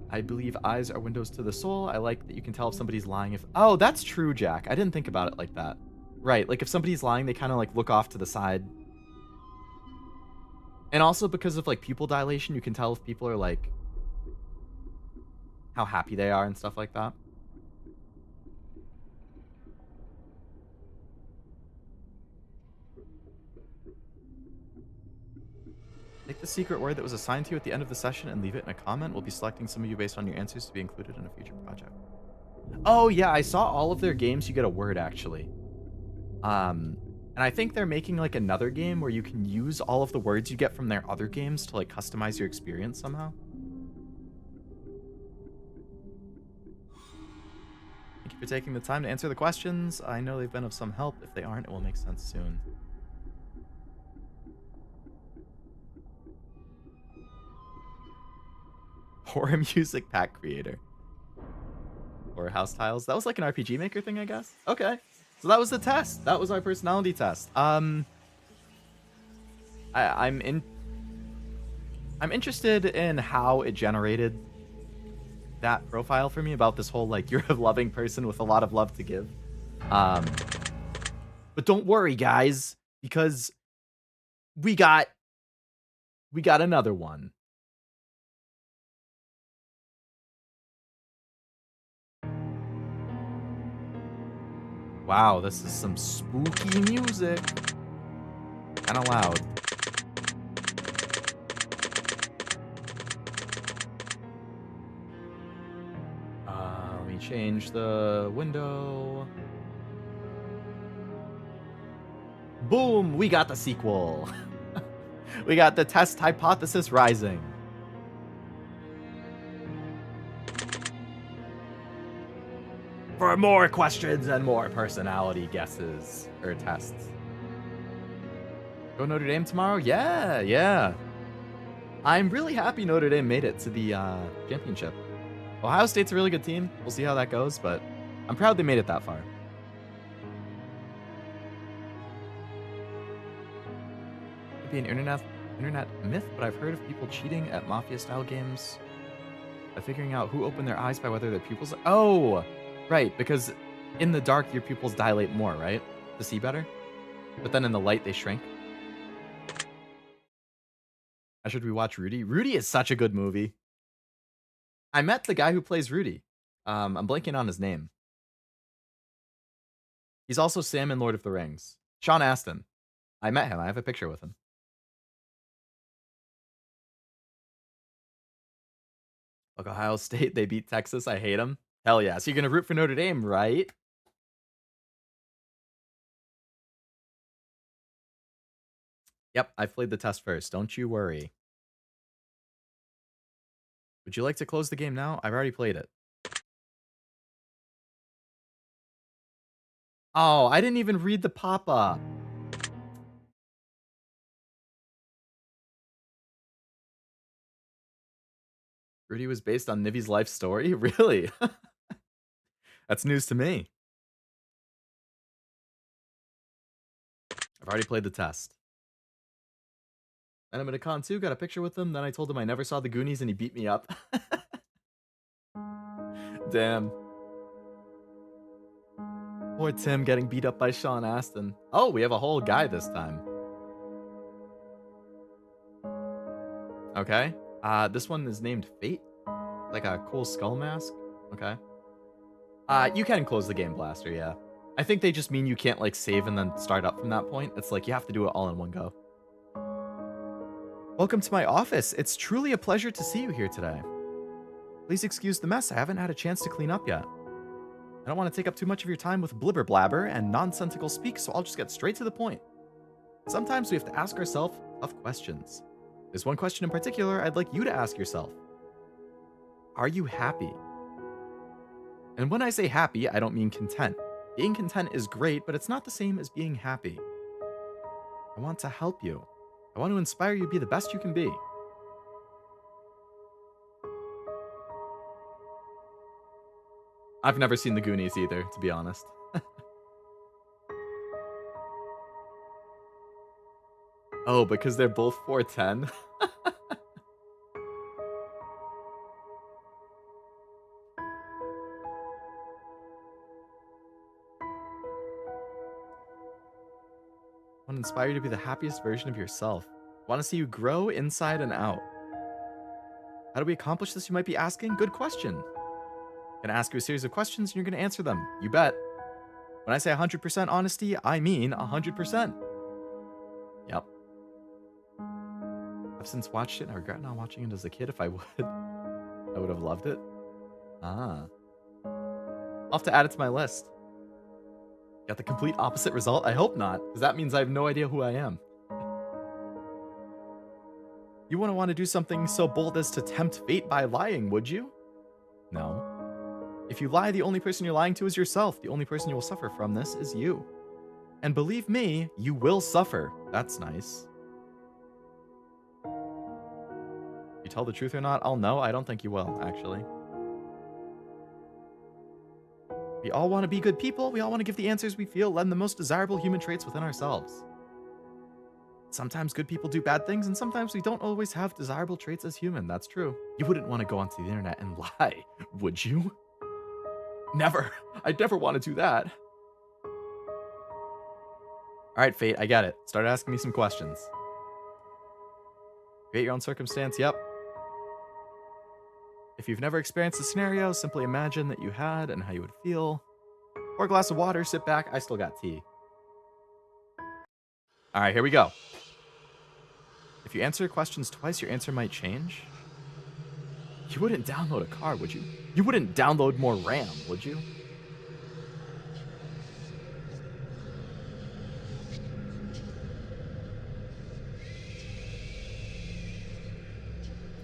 I believe eyes are windows to the soul. I like that you can tell if somebody's lying if... Oh, that's true, Jack. I didn't think about it like that. Right, like if somebody's lying, they kind of like look off to the side. And also because of like pupil dilation, you can tell if people are like... how happy they are and stuff like that. Take the secret word that was assigned to you at the end of the session and leave it in a comment. We'll be selecting some of you based on your answers to be included in a future project. Oh yeah, I saw all of their games. You get a word actually. And I think they're making like another game where you can use all of the words you get from their other games to like customize your experience somehow. for taking the time to answer the questions. I know they've been of some help. If they aren't, it will make sense soon. Horror music pack creator. Or house tiles. That was like an RPG Maker thing, I guess. Okay. So that was the test. That was our personality test. I'm interested in how it generated that profile for me about this whole, like, you're a loving person with a lot of love to give. But don't worry, guys, because we got another one. Wow, this is some spooky music. Kinda loud. Let me change the window. Boom! We got the sequel. We got the test hypothesis rising. For more questions and more personality guesses or tests. Go Notre Dame tomorrow? Yeah. I'm really happy Notre Dame made it to the championship. Ohio State's a really good team. We'll see how that goes, but I'm proud they made it that far. Could be an internet myth, but I've heard of people cheating at Mafia-style games by figuring out who opened their eyes by whether their pupils... Oh! Right, because in the dark, your pupils dilate more, right? To see better? But then in the light, they shrink. I should rewatch Rudy. Rudy is such a good movie. I met the guy who plays Rudy. I'm blanking on his name. He's also Sam in Lord of the Rings. Sean Astin. I met him. I have a picture with him. Look, Ohio State, they beat Texas. I hate them. Hell yeah. So you're going to root for Notre Dame, right? Yep, I played the test first. Don't you worry. Would you like to close the game now? I've already played it. Oh, I didn't even read the pop-up. Rudy was based on Nivi's life story? Really? That's news to me. I've already played the test. And I'm at a con too, got a picture with him. Then I told him I never saw the Goonies and he beat me up. Damn. Poor Tim getting beat up by Sean Astin. Oh, we have a whole guy this time. Okay. This one is named Fate. Like a cool skull mask. Okay. You can close the game, Blaster, yeah. I think they just mean you can't, like, save and then start up from that point. It's like you have to do it all in one go. Welcome to my office. It's truly a pleasure to see you here today. Please excuse the mess. I haven't had a chance to clean up yet. I don't want to take up too much of your time with blibber blabber and nonsensical speak, so I'll just get straight to the point. Sometimes we have to ask ourselves tough questions. There's one question in particular I'd like you to ask yourself. Are you happy? And when I say happy, I don't mean content. Being content is great, but it's not the same as being happy. I want to help you. I want to inspire you to be the best you can be. I've never seen the Goonies either, to be honest. Oh, because they're both 4'10"? I want to inspire you to be the happiest version of yourself. I want to see you grow inside and out. How do we accomplish this, you might be asking? Good question. I'm going to ask you a series of questions and you're going to answer them. You bet. When I say 100% honesty, I mean 100%. Yep. I've since watched it and I regret not watching it as a kid. If I would, I would have loved it. I'll have to add it to my list. Got the complete opposite result? I hope not, because that means I have no idea who I am. You wouldn't want to do something so bold as to tempt fate by lying, would you? No. If you lie, the only person you're lying to is yourself. The only person you will suffer from this is you. And believe me, you will suffer. That's nice. You tell the truth or not, I'll know. I don't think you will, actually. We all want to be good people. We all want to give the answers we feel, lend the most desirable human traits within ourselves. Sometimes good people do bad things, and sometimes we don't always have desirable traits as human. That's true. You wouldn't want to go onto the internet and lie, would you? Never. I'd never want to do that. All right, Fate, I get it. Start asking me some questions. Create your own circumstance, yep. If you've never experienced a scenario, simply imagine that you had and how you would feel. Pour a glass of water, sit back. I still got tea. All right, here we go. If you answer questions twice, your answer might change. You wouldn't download a car, would you? You wouldn't download more RAM, would you?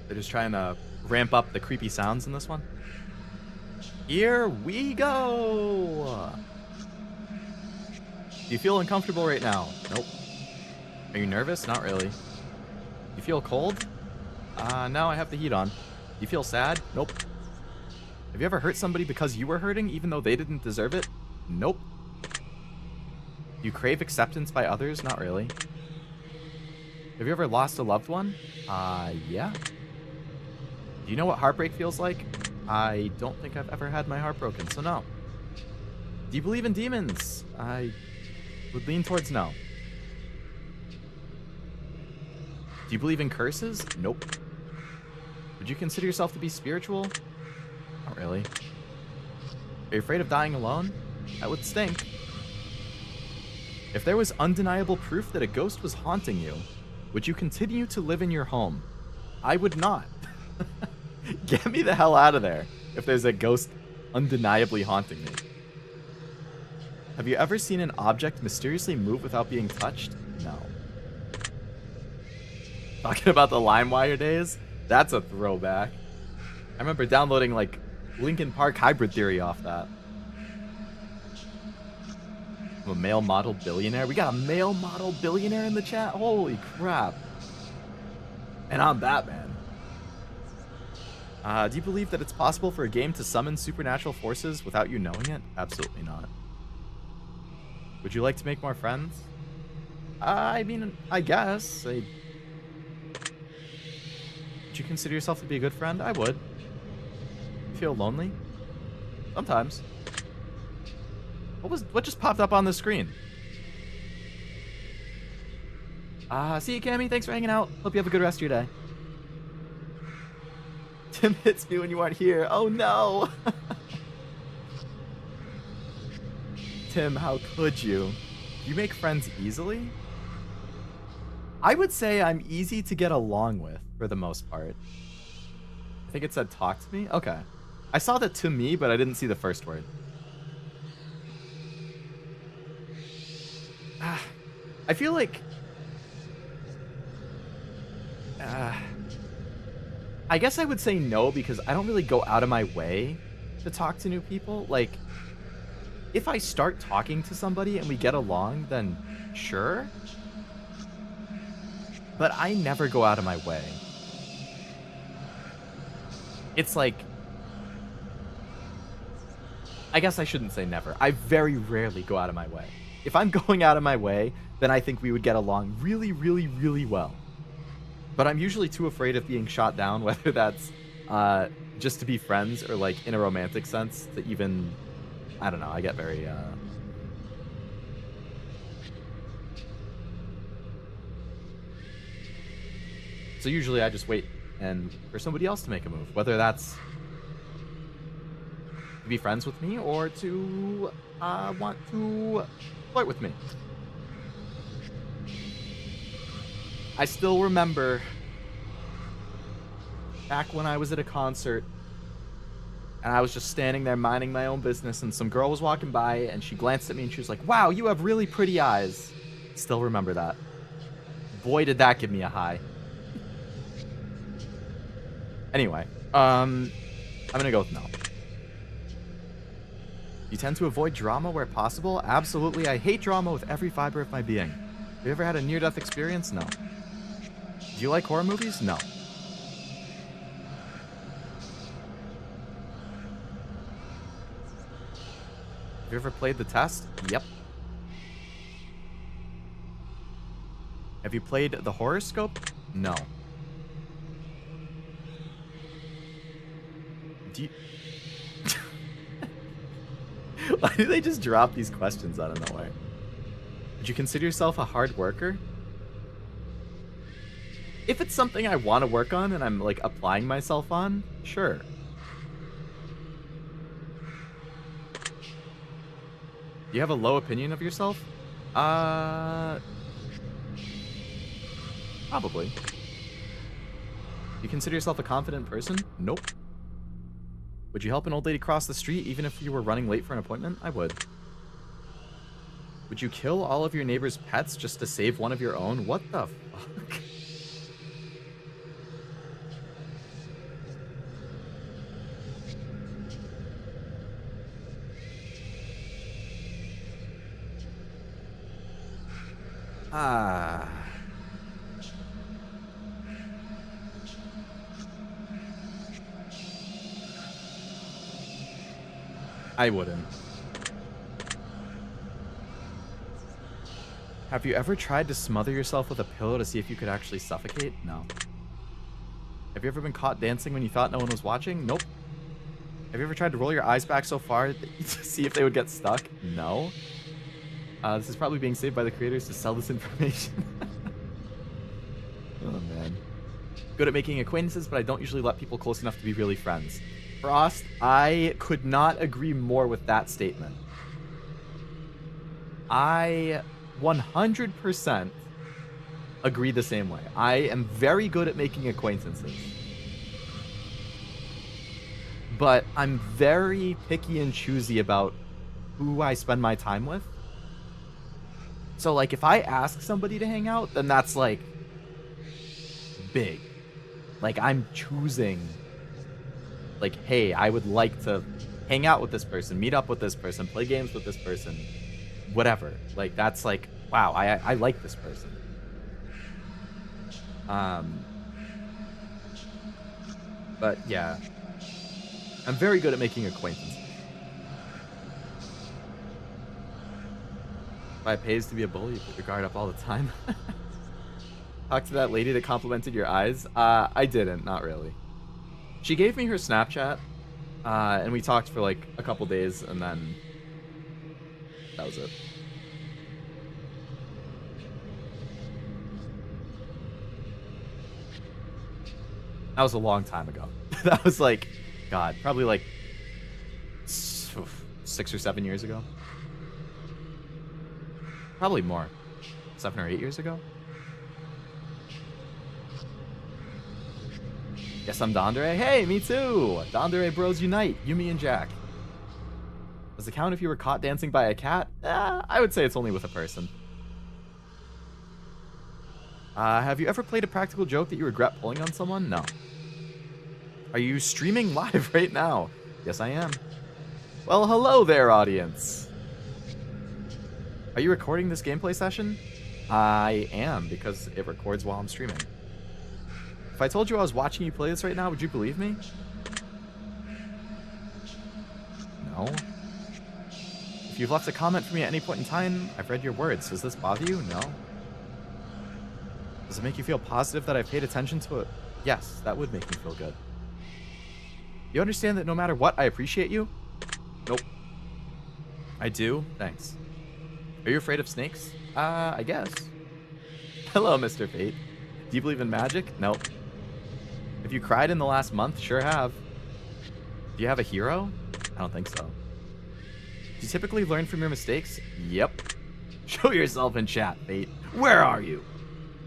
They're just trying to ramp up the creepy sounds in this one. Here we go! Do you feel uncomfortable right now? Nope. Are you nervous? Not really. You feel cold? No, I have the heat on. You feel sad? Nope. Have you ever hurt somebody because you were hurting, even though they didn't deserve it? Nope. Do you crave acceptance by others? Not really. Have you ever lost a loved one? Yeah. Do you know what heartbreak feels like? I don't think I've ever had my heart broken, so no. Do you believe in demons? I would lean towards no. Do you believe in curses? Nope. Would you consider yourself to be spiritual? Not really. Are you afraid of dying alone? That would stink. If there was undeniable proof that a ghost was haunting you, would you continue to live in your home? I would not. Get me the hell out of there if there's a ghost undeniably haunting me. Have you ever seen an object mysteriously move without being touched? No. Talking about the LimeWire days? That's a throwback. I remember downloading, like, Linkin Park Hybrid Theory off that. I'm a male model billionaire? We got a male model billionaire in the chat? Holy crap. And I'm Batman. Do you believe that it's possible for a game to summon supernatural forces without you knowing it? Absolutely not. Would you like to make more friends? I mean, I guess. Would you consider yourself to be a good friend? I would. Feel lonely? Sometimes. What just popped up on the screen? See you, Cammy. Thanks for hanging out. Hope you have a good rest of your day. Tim hits me when you aren't here. Oh no! Tim, how could you? You make friends easily? I would say I'm easy to get along with, for the most part. I think it said talk to me? Okay. I saw that to me, but I didn't see the first word. I feel like... I guess I would say no, because I don't really go out of my way to talk to new people. Like, if I start talking to somebody and we get along, then sure. But I never go out of my way. It's like... I guess I shouldn't say never. I very rarely go out of my way. If I'm going out of my way, then I think we would get along really, really, really well. But I'm usually too afraid of being shot down, whether that's just to be friends or, like, in a romantic sense, to even... I don't know, I get very... So usually I just wait and for somebody else to make a move, whether that's to be friends with me or to want to flirt with me. I still remember back when I was at a concert and I was just standing there minding my own business and some girl was walking by and she glanced at me and she was like, "Wow, you have really pretty eyes." Still remember that. Boy, did that give me a high. Anyway, I'm gonna go with no. You tend to avoid drama where possible? Absolutely. I hate drama with every fiber of my being. Have you ever had a near-death experience? No. Do you like horror movies? No. Have you ever played the test? Yep. Have you played the horoscope? No. Do you... Why do they just drop these questions out of nowhere? Would you consider yourself a hard worker? If it's something I want to work on and I'm like applying myself on, sure. Do you have a low opinion of yourself? Probably. You consider yourself a confident person? Nope. Would you help an old lady cross the street even if you were running late for an appointment? I would. Would you kill all of your neighbor's pets just to save one of your own? What the fuck? I wouldn't. Have you ever tried to smother yourself with a pillow to see if you could actually suffocate? No. Have you ever been caught dancing when you thought no one was watching? Nope. Have you ever tried to roll your eyes back so far to see if they would get stuck? No. This is probably being saved by the creators to sell this information. Oh, man. Good at making acquaintances, but I don't usually let people close enough to be really friends. Frost, I could not agree more with that statement. I 100% agree the same way. I am very good at making acquaintances. But I'm very picky and choosy about who I spend my time with. So, like, if I ask somebody to hang out, then that's, like, big. Like, I'm choosing, like, hey, I would like to hang out with this person, meet up with this person, play games with this person, whatever. Like, that's, like, wow, I like this person. But, yeah. I'm very good at making acquaintances. If I pays to be a bully, you put your guard up all the time. Talk to that lady that complimented your eyes. I didn't, not really. She gave me her Snapchat, and we talked for like a couple days, and then that was it. That was a long time ago. That was like, God, probably like 6 or 7 years ago. Probably more. 7 or 8 years ago. Yes, I'm Dondere. Hey, me too! Dondere Bros Unite. Yumi and Jack. Does it count if you were caught dancing by a cat? I would say it's only with a person. Have you ever played a practical joke that you regret pulling on someone? No. Are you streaming live right now? Yes, I am. Well, hello there, audience. Are you recording this gameplay session? I am, because it records while I'm streaming. If I told you I was watching you play this right now, would you believe me? No. If you've left a comment for me at any point in time, I've read your words. Does this bother you? No. Does it make you feel positive that I paid attention to it? Yes, that would make me feel good. You understand that no matter what, I appreciate you? Nope. I do? Thanks. Are you afraid of snakes? I guess. Hello, Mr. Fate. Do you believe in magic? Nope. Have you cried in the last month? Sure have. Do you have a hero? I don't think so. Do you typically learn from your mistakes? Yep. Show yourself in chat, Fate. Where are you?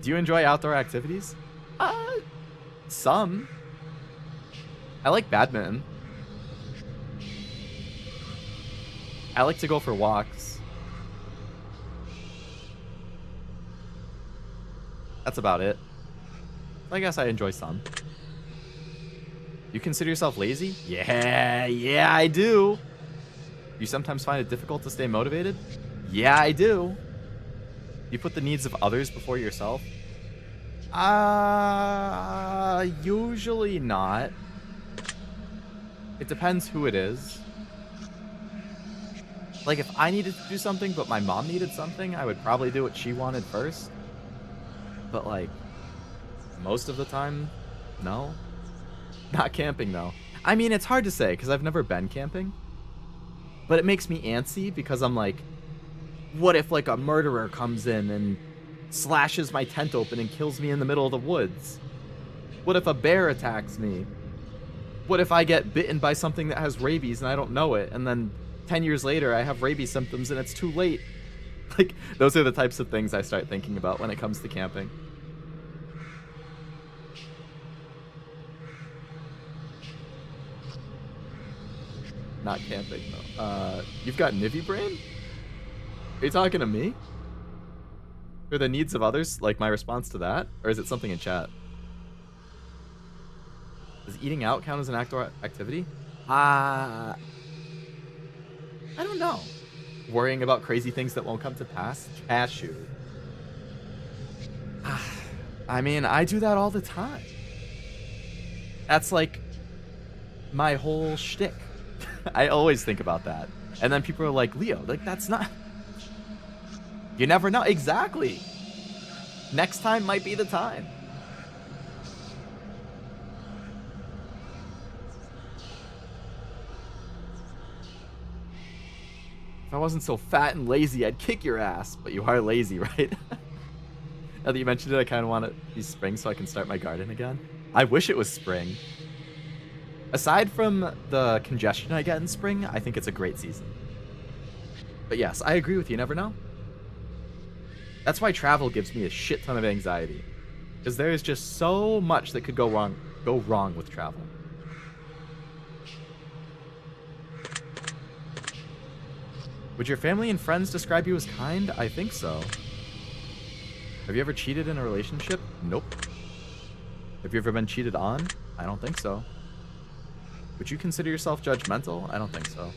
Do you enjoy outdoor activities? Some. I like badminton. I like to go for walks. That's about it. I guess I enjoy some. You consider yourself lazy? Yeah, I do. You sometimes find it difficult to stay motivated? Yeah, I do. You put the needs of others before yourself? Usually not. It depends who it is. Like, if I needed to do something, but my mom needed something, I would probably do what she wanted first. But, like, most of the time, no. Not camping, though. I mean, it's hard to say, because I've never been camping. But it makes me antsy, because I'm like, what if, like, a murderer comes in and slashes my tent open and kills me in the middle of the woods? What if a bear attacks me? What if I get bitten by something that has rabies and I don't know it, and then 10 years later I have rabies symptoms and it's too late? Like, those are the types of things I start thinking about when it comes to camping. Not camping, though. You've got Nivy brain? Are you talking to me? For the needs of others, like my response to that? Or is it something in chat? Does eating out count as an outdoor activity? I don't know. Worrying about crazy things that won't come to pass? Cashew. I mean, I do that all the time. That's like my whole shtick. I always think about that. And then people are like, Leo, like, that's not... You never know. Exactly. Next time might be the time. If I wasn't so fat and lazy, I'd kick your ass. But you are lazy, right? Now that you mentioned it, I kind of want it to be spring so I can start my garden again. I wish it was spring. Aside from the congestion I get in spring, I think it's a great season. But yes, I agree with you. You never know. That's why travel gives me a shit ton of anxiety. Because there is just so much that could go wrong with travel. Would your family and friends describe you as kind? I think so. Have you ever cheated in a relationship? Nope. Have you ever been cheated on? I don't think so. Would you consider yourself judgmental? I don't think so.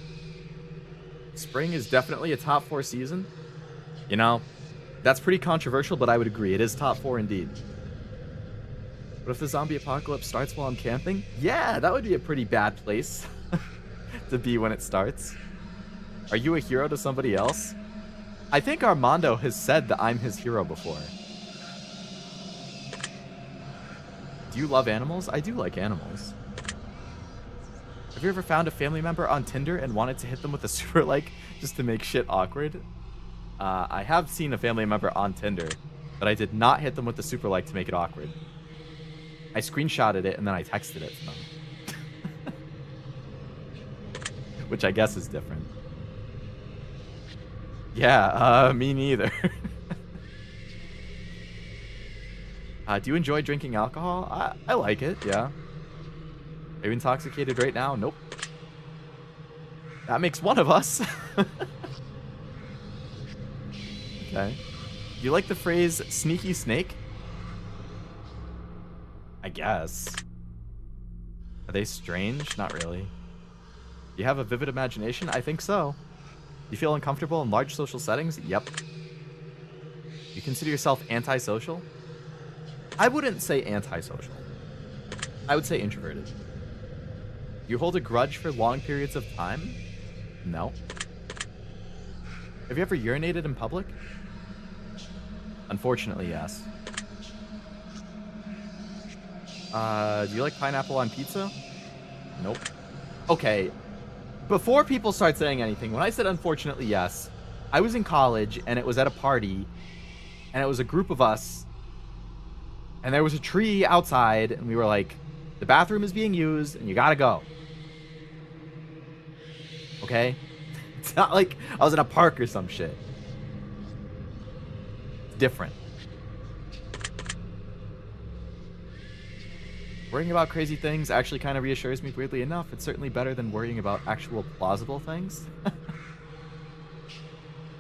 Spring is definitely a top 4 season. You know, that's pretty controversial, but I would agree. It is top 4 indeed. What if the zombie apocalypse starts while I'm camping? Yeah, that would be a pretty bad place to be when it starts. Are you a hero to somebody else? I think Armando has said that I'm his hero before. Do you love animals? I do like animals. Have you ever found a family member on Tinder and wanted to hit them with a super like just to make shit awkward? I have seen a family member on Tinder, but I did not hit them with the super like to make it awkward. I screenshotted it and then I texted it to them. Which I guess is different. Yeah, me neither. Do you enjoy drinking alcohol? I like it, yeah. Are you intoxicated right now? Nope. That makes one of us. Okay. Do you like the phrase sneaky snake? I guess. Are they strange? Not really. You have a vivid imagination? I think so. You feel uncomfortable in large social settings? Yep. You consider yourself antisocial? I wouldn't say antisocial. I would say introverted. You hold a grudge for long periods of time? No. Have you ever urinated in public? Unfortunately, yes. Do you like pineapple on pizza? Nope. Okay. Before people start saying anything, when I said unfortunately yes, I was in college and it was at a party and it was a group of us and there was a tree outside and we were like, the bathroom is being used and you gotta go. Okay? It's not like I was in a park or some shit. It's different. Worrying about crazy things actually kind of reassures me, weirdly enough. It's certainly better than worrying about actual plausible things. You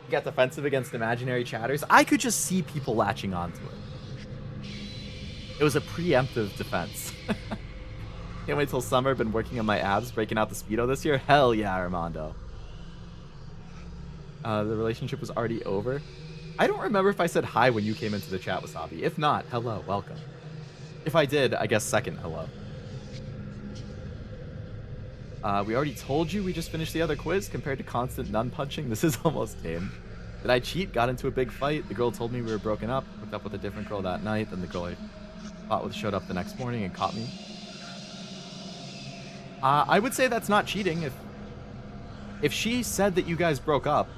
got defensive against imaginary chatters. I could just see people latching onto it. It was a preemptive defense. Can't wait till summer. Been working on my abs, breaking out the Speedo this year. Hell yeah, Armando. The relationship was already over. I don't remember if I said hi when you came into the chat, Wasabi. If not, hello, welcome. If I did, I guess second hello. We already told you we just finished the other quiz. Compared to constant nun punching, this is almost tame. Did I cheat? Got into a big fight. The girl told me we were broken up. Hooked up with a different girl that night. Then the girl I fought with showed up the next morning and caught me. I would say that's not cheating. If she said that you guys broke up,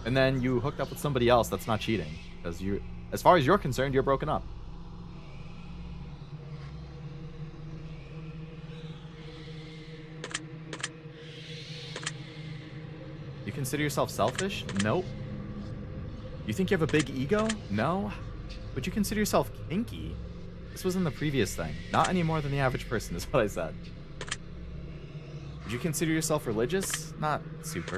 and then you hooked up with somebody else, that's not cheating. Because you, as far as you're concerned, you're broken up. You consider yourself selfish? Nope. You think you have a big ego? No. Would you consider yourself kinky? This was in the previous thing. Not any more than the average person is what I said. Would you consider yourself religious? Not super.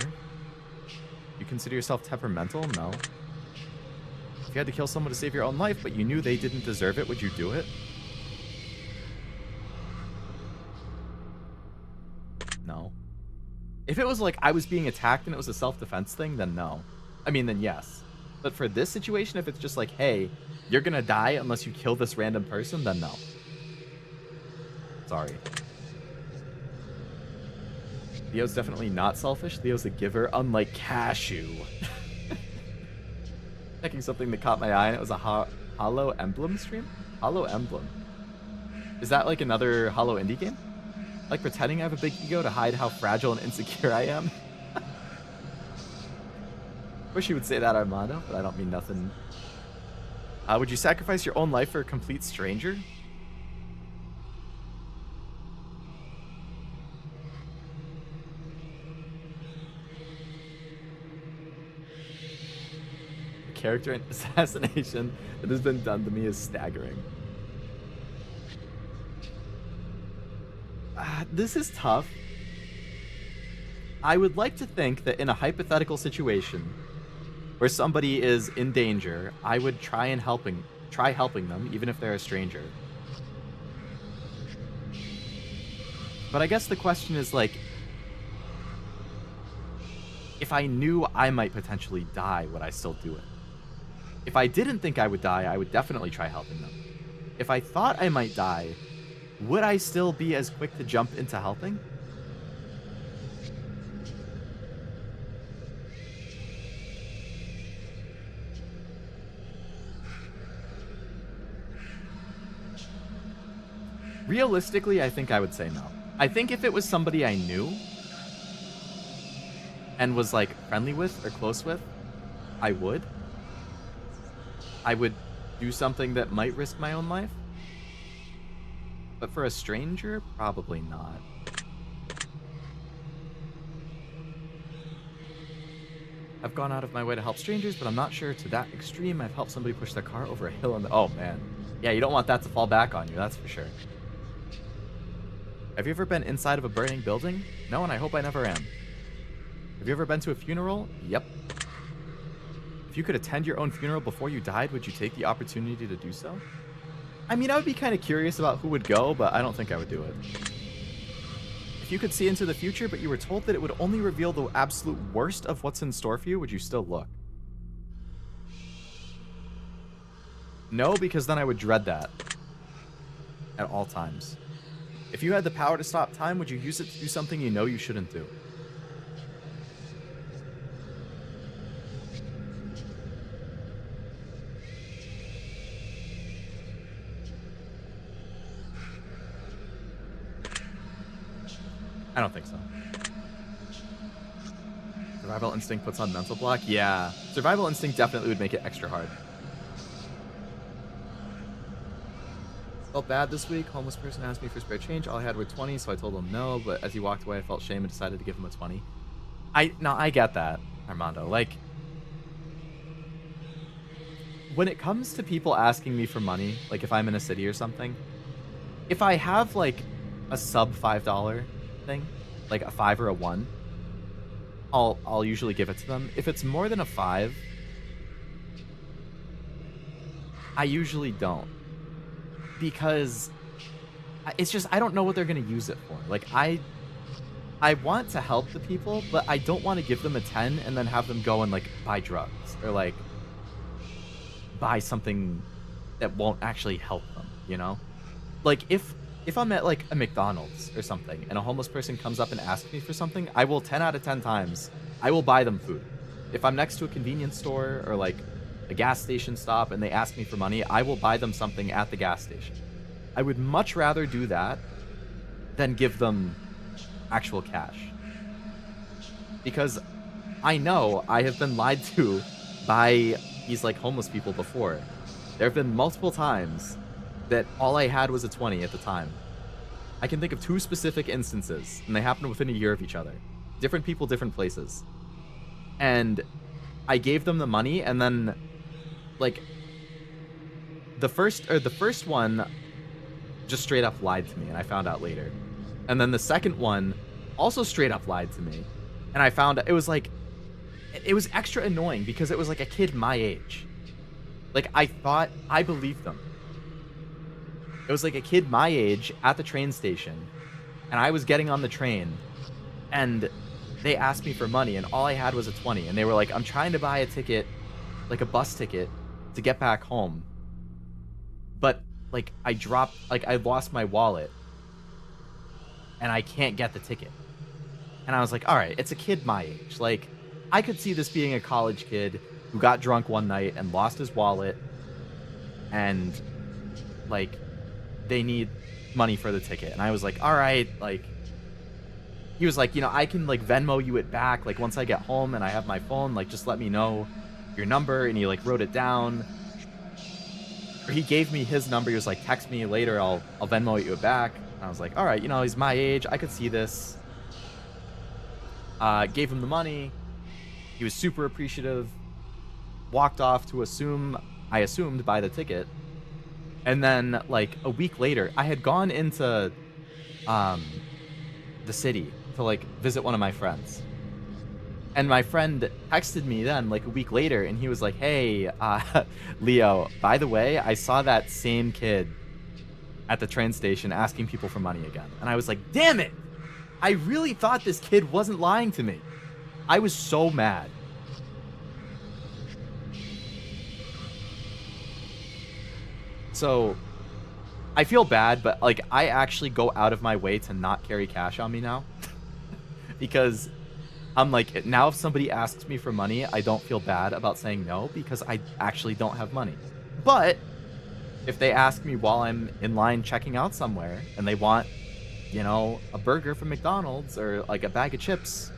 You consider yourself temperamental? No. If you had to kill someone to save your own life, but you knew they didn't deserve it, would you do it? No. If it was like I was being attacked and it was a self-defense thing, then no. I mean, then yes. But for this situation, if it's just like, hey, you're gonna die unless you kill this random person, then no. Sorry. Leo's definitely not selfish. Leo's a giver, unlike Cashew. Checking something that caught my eye, and it was a Hollow Emblem stream? Hollow Emblem. Is that like another Hollow indie game? Like pretending I have a big ego to hide how fragile and insecure I am? Wish you would say that, Armando, but I don't mean nothing. Would you sacrifice your own life for a complete stranger? The character assassination that has been done to me is staggering. This is tough. I would like to think that in a hypothetical situation where somebody is in danger, I would try helping them, even if they're a stranger. But I guess the question is, like, if I knew I might potentially die, would I still do it? If I didn't think I would die, I would definitely try helping them. If I thought I might die, would I still be as quick to jump into helping? Realistically, I think I would say no. I think if it was somebody I knew and was like friendly with or close with, I would. I would do something that might risk my own life. But for a stranger, probably not. I've gone out of my way to help strangers, but I'm not sure to that extreme. I've helped somebody push their car over a hill and oh man. Yeah, you don't want that to fall back on you, that's for sure. Have you ever been inside of a burning building? No, and I hope I never am. Have you ever been to a funeral? Yep. If you could attend your own funeral before you died, would you take the opportunity to do so? I mean, I would be kind of curious about who would go, but I don't think I would do it. If you could see into the future, but you were told that it would only reveal the absolute worst of what's in store for you, would you still look? No, because then I would dread that at all times. If you had the power to stop time, would you use it to do something you know you shouldn't do? I don't think so. Survival instinct puts on mental block? Yeah. Survival instinct definitely would make it extra hard. Felt bad this week. Homeless person asked me for spare change. All I had were 20, so I told him no, but as he walked away, I felt shame and decided to give him a 20. I get that, Armando. Like, when it comes to people asking me for money, like if I'm in a city or something, if I have like a sub $5 thing, like a 5 or a 1, I'll usually give it to them. If it's more than a 5, I usually don't, because it's just I don't know what they're gonna use it for. Like I want to help the people, but I don't want to give them a 10 and then have them go and like buy drugs or like buy something that won't actually help them, you know? Like if I'm at like a McDonald's or something and a homeless person comes up and asks me for something, I will 10 out of 10 times I will buy them food. If I'm next to a convenience store or like a gas station stop and they ask me for money, I will buy them something at the gas station. I would much rather do that than give them actual cash. Because I know I have been lied to by these like homeless people before. There have been multiple times that all I had was a 20 at the time. I can think of 2 specific instances, and they happened within a year of each other. Different people, different places. And I gave them the money, and then like the first one just straight up lied to me, and I found out later. And then the second one also straight up lied to me, and I found it was like it was extra annoying because it was like a kid my age. Like I believed them. It was like a kid my age at the train station, and I was getting on the train, and they asked me for money, and all I had was a 20, and they were like, I'm trying to buy a ticket, like a bus ticket, to get back home. But, like, I lost my wallet, and I can't get the ticket. And I was like, alright, it's a kid my age. Like, I could see this being a college kid who got drunk one night and lost his wallet, and, like, they need money for the ticket. And I was like, alright, like, he was like, you know, I can, like, Venmo you it back, like, once I get home and I have my phone, like, just let me know your number. And he, like, wrote it down. Or he gave me his number. He was like, text me later, I'll Venmo you it back. And I was like, alright, you know, he's my age, I could see this. Gave him the money. He was super appreciative. Walked off to I assumed, buy the ticket. And then, like, a week later, I had gone into the city to, like, visit one of my friends. And my friend texted me then, like, a week later, and he was like, hey, Leo, by the way, I saw that same kid at the train station asking people for money again. And I was like, damn it! I really thought this kid wasn't lying to me. I was so mad. So, I feel bad, but, like, I actually go out of my way to not carry cash on me now. Because I'm like, now if somebody asks me for money, I don't feel bad about saying no because I actually don't have money. But if they ask me while I'm in line checking out somewhere and they want, you know, a burger from McDonald's or like a bag of chips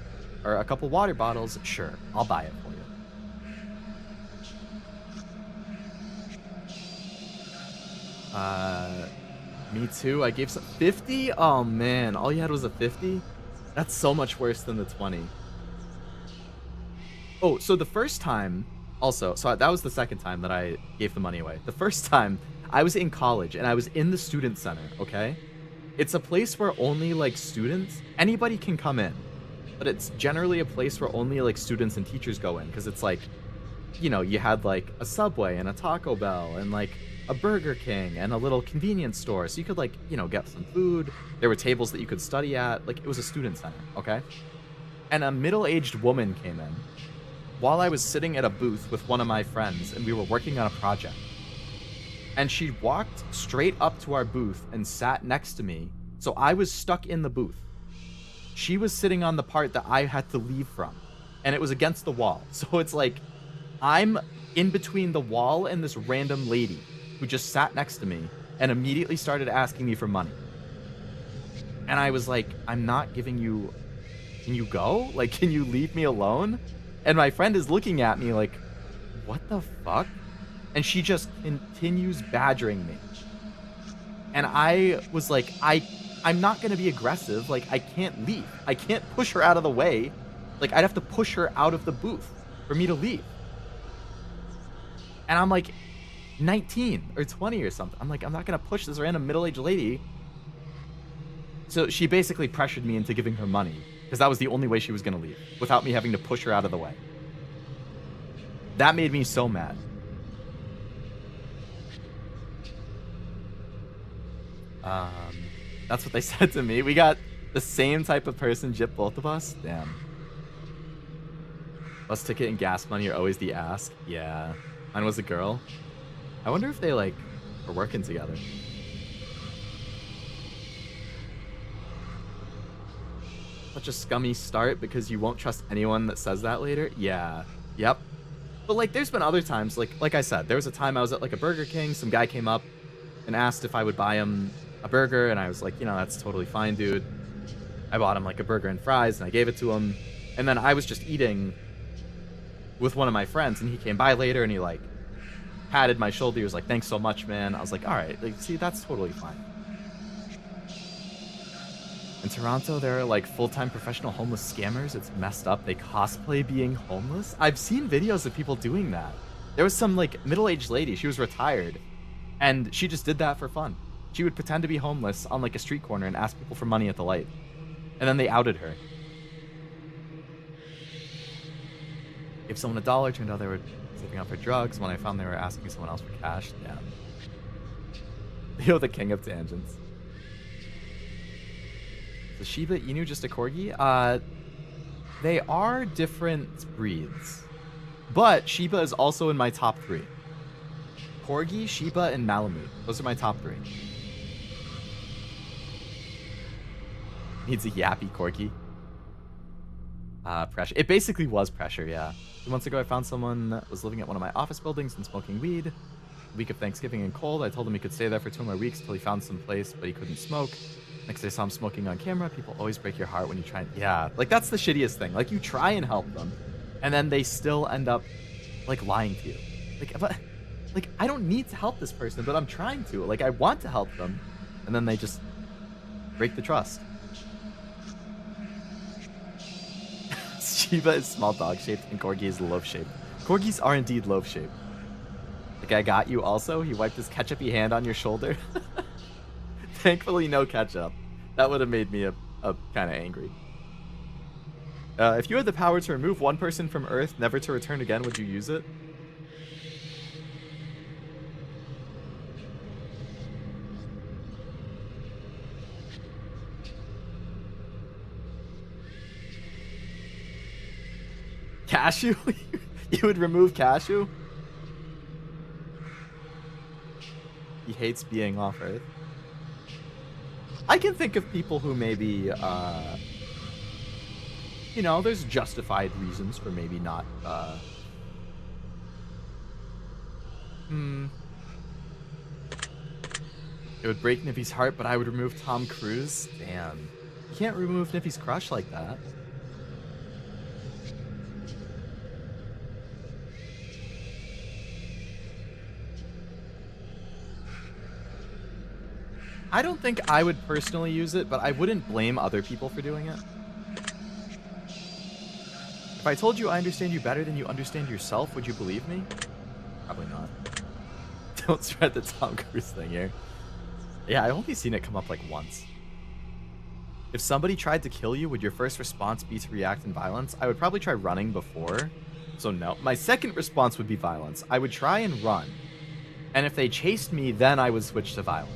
or a couple water bottles, sure, I'll buy it for you. Me too. I gave some 50. Oh man, all you had was a 50. That's so much worse than the 20. Oh, so the first time, also, so that was the second time that I gave the money away. The first time, I was in college and I was in the student center. Okay, it's a place where only like students, anybody can come in, but it's generally a place where only like students and teachers go in because it's like, you know, you had like a Subway and a Taco Bell and like a Burger King and a little convenience store, so you could like, you know, get some food. There were tables that you could study at. Like, it was a student center. Okay, and a middle-aged woman came in while I was sitting at a booth with one of my friends and we were working on a project. And she walked straight up to our booth and sat next to me. So I was stuck in the booth. She was sitting on the part that I had to leave from. And it was against the wall. So it's like, I'm in between the wall and this random lady who just sat next to me and immediately started asking me for money. And I was like, I'm not giving you... Can you go? Like, can you leave me alone? And my friend is looking at me like, what the fuck? And she just continues badgering me. And I was like, I'm not going to be aggressive. Like, I can't leave. I can't push her out of the way. Like, I'd have to push her out of the booth for me to leave. And I'm like 19 or 20 or something. I'm like, I'm not going to push this random middle-aged lady. So she basically pressured me into giving her money because that was the only way she was going to leave without me having to push her out of the way. That made me so mad. That's what they said to me. We got The same type of person gypped both of us? Damn. Bus ticket and gas money are always the ask. Yeah. Mine was a girl. I wonder if they, like, are working together. Such a scummy start because you won't trust anyone that says that later? Yeah. Yep. But, like, there's been other times, like I said, there was a time I was at, like, a Burger King. Some guy came up and asked if I would buy him a burger, and I was like, you know, that's totally fine, dude. I bought him, like, a burger and fries, and I gave it to him. And then I was just eating with one of my friends, and he came by later, and he, like, patted my shoulder. He was like, thanks so much, man. I was like, all right, like, see, that's totally fine. In Toronto, there are, like, full-time professional homeless scammers. It's messed up. They cosplay being homeless. I've seen videos of people doing that. There was some, like, middle-aged lady. She was retired, and she just did that for fun. She would pretend to be homeless on, like, a street corner and ask people for money at the light. And then they outed her. Gave someone $1, turned out they were saving up for drugs. When I found they were asking someone else for cash, yeah. Leo, the king of tangents. The Shiba Inu just a corgi? They are different breeds. But Shiba is also in my top 3. Corgi, Shiba, and Malamute. Those are my top 3. Needs a yappy corgi. Pressure. It basically was pressure, yeah. 2 months ago, I found someone that was living at one of my office buildings and smoking weed. The week of Thanksgiving and cold, I told him he could stay there for 2 more weeks till he found some place, but he couldn't smoke. Next day, I saw him smoking on camera. People always break your heart when you try and... Yeah, like, that's the shittiest thing. Like, you try and help them, and then they still end up, like, lying to you. Like, I don't need to help this person, but I'm trying to. Like, I want to help them, and then they just break the trust. Shiba is small dog shaped and Corgi is loaf shaped. Corgis are indeed loaf shaped. The guy got you also? He wiped his ketchupy hand on your shoulder? Thankfully, no ketchup. That would have made me a kind of angry. If you had the power to remove one person from Earth, never to return again, would you use it? Cashew? You would remove Cashew? He hates being off Earth. I can think of people who maybe, you know, there's justified reasons for maybe not, It would break Nippy's heart, but I would remove Tom Cruise? Damn. You can't remove Nippy's crush like that. I don't think I would personally use it, but I wouldn't blame other people for doing it. If I told you I understand you better than you understand yourself, would you believe me? Probably not. Don't spread the Tom Cruise thing here. Yeah, I've only seen it come up like once. If somebody tried to kill you, would your first response be to react in violence? I would probably try running before. So no. My second response would be violence. I would try and run. And if they chased me, then I would switch to violence.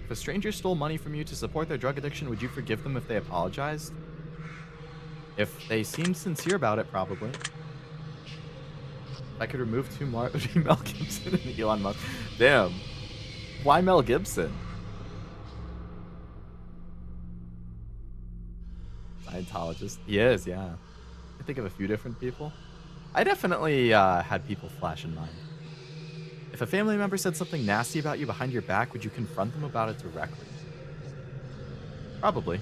If a stranger stole money from you to support their drug addiction, would you forgive them if they apologized? If they seemed sincere about it, probably. If I could remove 2 more, it would be Mel Gibson and Elon Musk. Damn. Why Mel Gibson? Scientologist. He is, yeah. I can think of a few different people. I definitely had people flash in mind. If a family member said something nasty about you behind your back, would you confront them about it directly? Probably.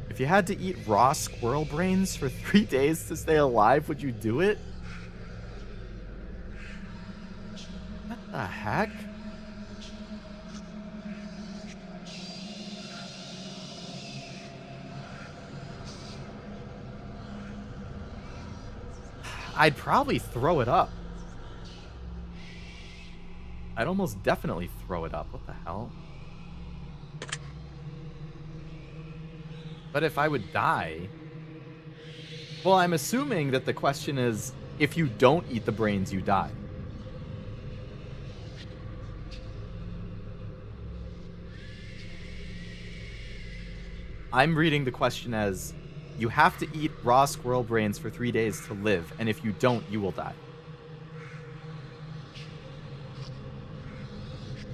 If you had to eat raw squirrel brains for 3 days to stay alive, would you do it? What the heck? I'd probably throw it up. I'd almost definitely throw it up. What the hell? But if I would die... Well, I'm assuming that the question is, if you don't eat the brains, you die. I'm reading the question as, you have to eat raw squirrel brains for 3 days to live, and if you don't, you will die.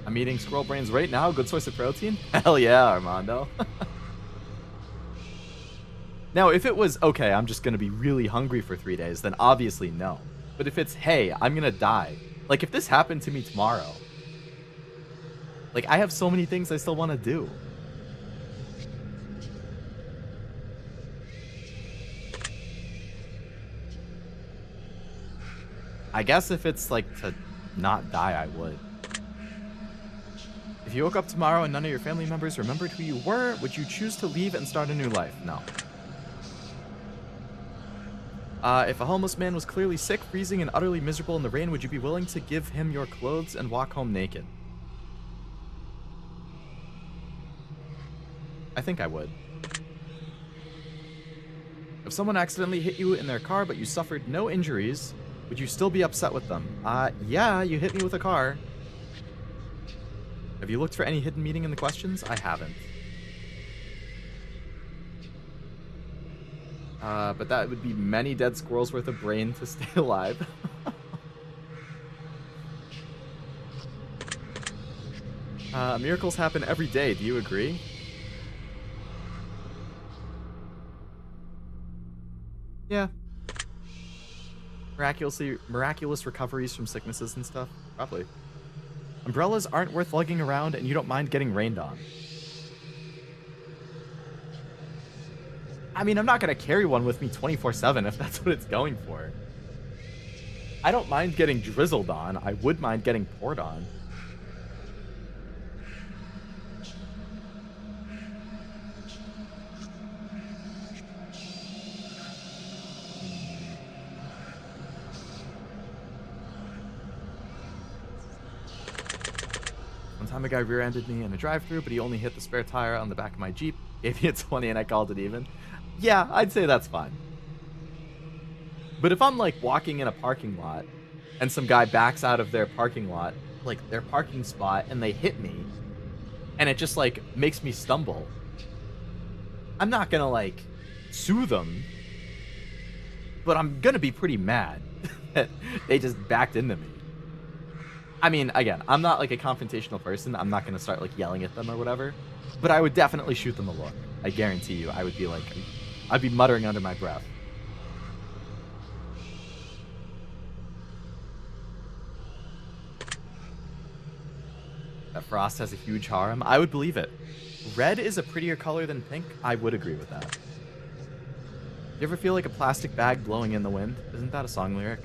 I'm eating squirrel brains right now. Good source of protein? Hell yeah, Armando. Now, if it was, okay, I'm just going to be really hungry for 3 days, then obviously no. But if it's, hey, I'm going to die. Like, if this happened to me tomorrow, like, I have so many things I still want to do. I guess if it's, like, to not die, I would. If you woke up tomorrow and none of your family members remembered who you were, would you choose to leave and start a new life? No. If a homeless man was clearly sick, freezing, and utterly miserable in the rain, would you be willing to give him your clothes and walk home naked? I think I would. If someone accidentally hit you in their car but you suffered no injuries, would you still be upset with them? Yeah, you hit me with a car. Have you looked for any hidden meaning in the questions? I haven't. But that would be many dead squirrels worth of brain to stay alive. Miracles happen every day. Do you agree? Yeah. Miraculous recoveries from sicknesses and stuff? Probably. Umbrellas aren't worth lugging around and you don't mind getting rained on. I mean, I'm not going to carry one with me 24/7 if that's what it's going for. I don't mind getting drizzled on. I would mind getting poured on. One time a guy rear-ended me in a drive-thru, but he only hit the spare tire on the back of my Jeep, gave me a 20 and I called it even. Yeah, I'd say that's fine. But if I'm like walking in a parking lot and some guy backs out of their parking lot, like their parking spot, and they hit me and it just like makes me stumble, I'm not gonna like sue them, but I'm gonna be pretty mad that they just backed into me. I mean, again, I'm not like a confrontational person. I'm not gonna start like yelling at them or whatever, but I would definitely shoot them a look. I guarantee you, I would be like, I'd be muttering under my breath. That Frost has a huge harem. I would believe it. Red is a prettier color than pink. I would agree with that. You ever feel like a plastic bag blowing in the wind? Isn't that a song lyric?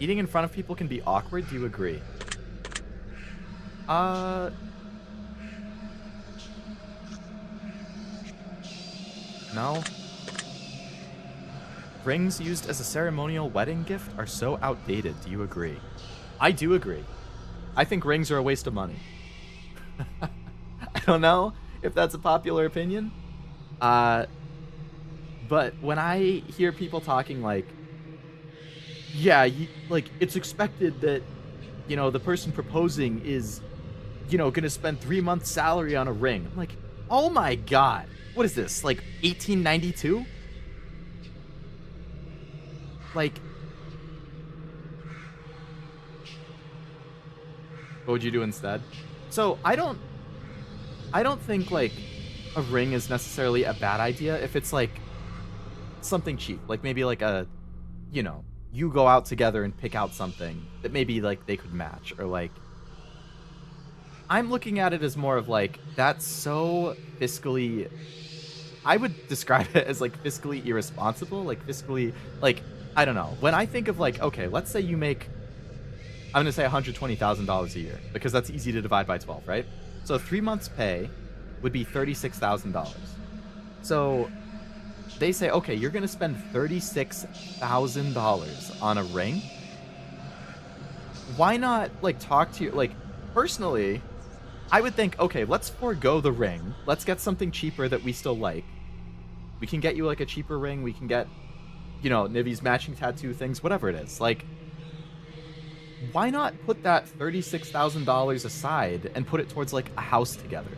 Eating in front of people can be awkward. Do you agree? No. Rings used as a ceremonial wedding gift are so outdated. Do you agree? I do agree. I think rings are a waste of money. I don't know if that's a popular opinion. But when I hear people talking like, yeah, like it's expected that, you know, the person proposing is, you know, gonna spend 3 months' salary on a ring. I'm like, oh my god. What is this, like 1892? Like, what would you do instead? So I don't think like a ring is necessarily a bad idea if it's like something cheap, like maybe like a, you know, you go out together and pick out something that maybe like they could match, or like, I'm looking at it as more of like, that's so fiscally, I would describe it as like fiscally irresponsible, like fiscally, like, I don't know. When I think of like, okay, let's say you make, I'm going to say $120,000 a year, because that's easy to divide by 12, right? So 3 months pay would be $36,000. So they say, okay, you're going to spend $36,000 on a ring. Why not like talk to you? Like, personally, I would think, okay, let's forego the ring. Let's get something cheaper that we still like. We can get you like a cheaper ring. We can get, you know, Nivi's matching tattoo things, whatever it is. Like, why not put that $36,000 aside and put it towards, like, a house together?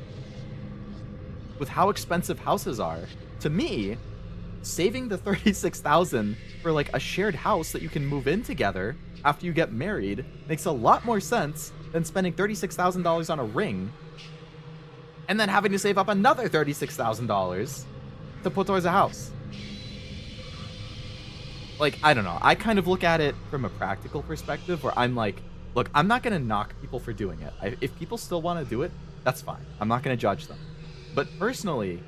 With how expensive houses are, to me, saving the $36,000 for, like, a shared house that you can move in together after you get married makes a lot more sense than spending $36,000 on a ring and then having to save up another $36,000 to put towards a house. Like, I don't know. I kind of look at it from a practical perspective where I'm like, look, I'm not going to knock people for doing it. If people still want to do it, that's fine. I'm not going to judge them. But personally,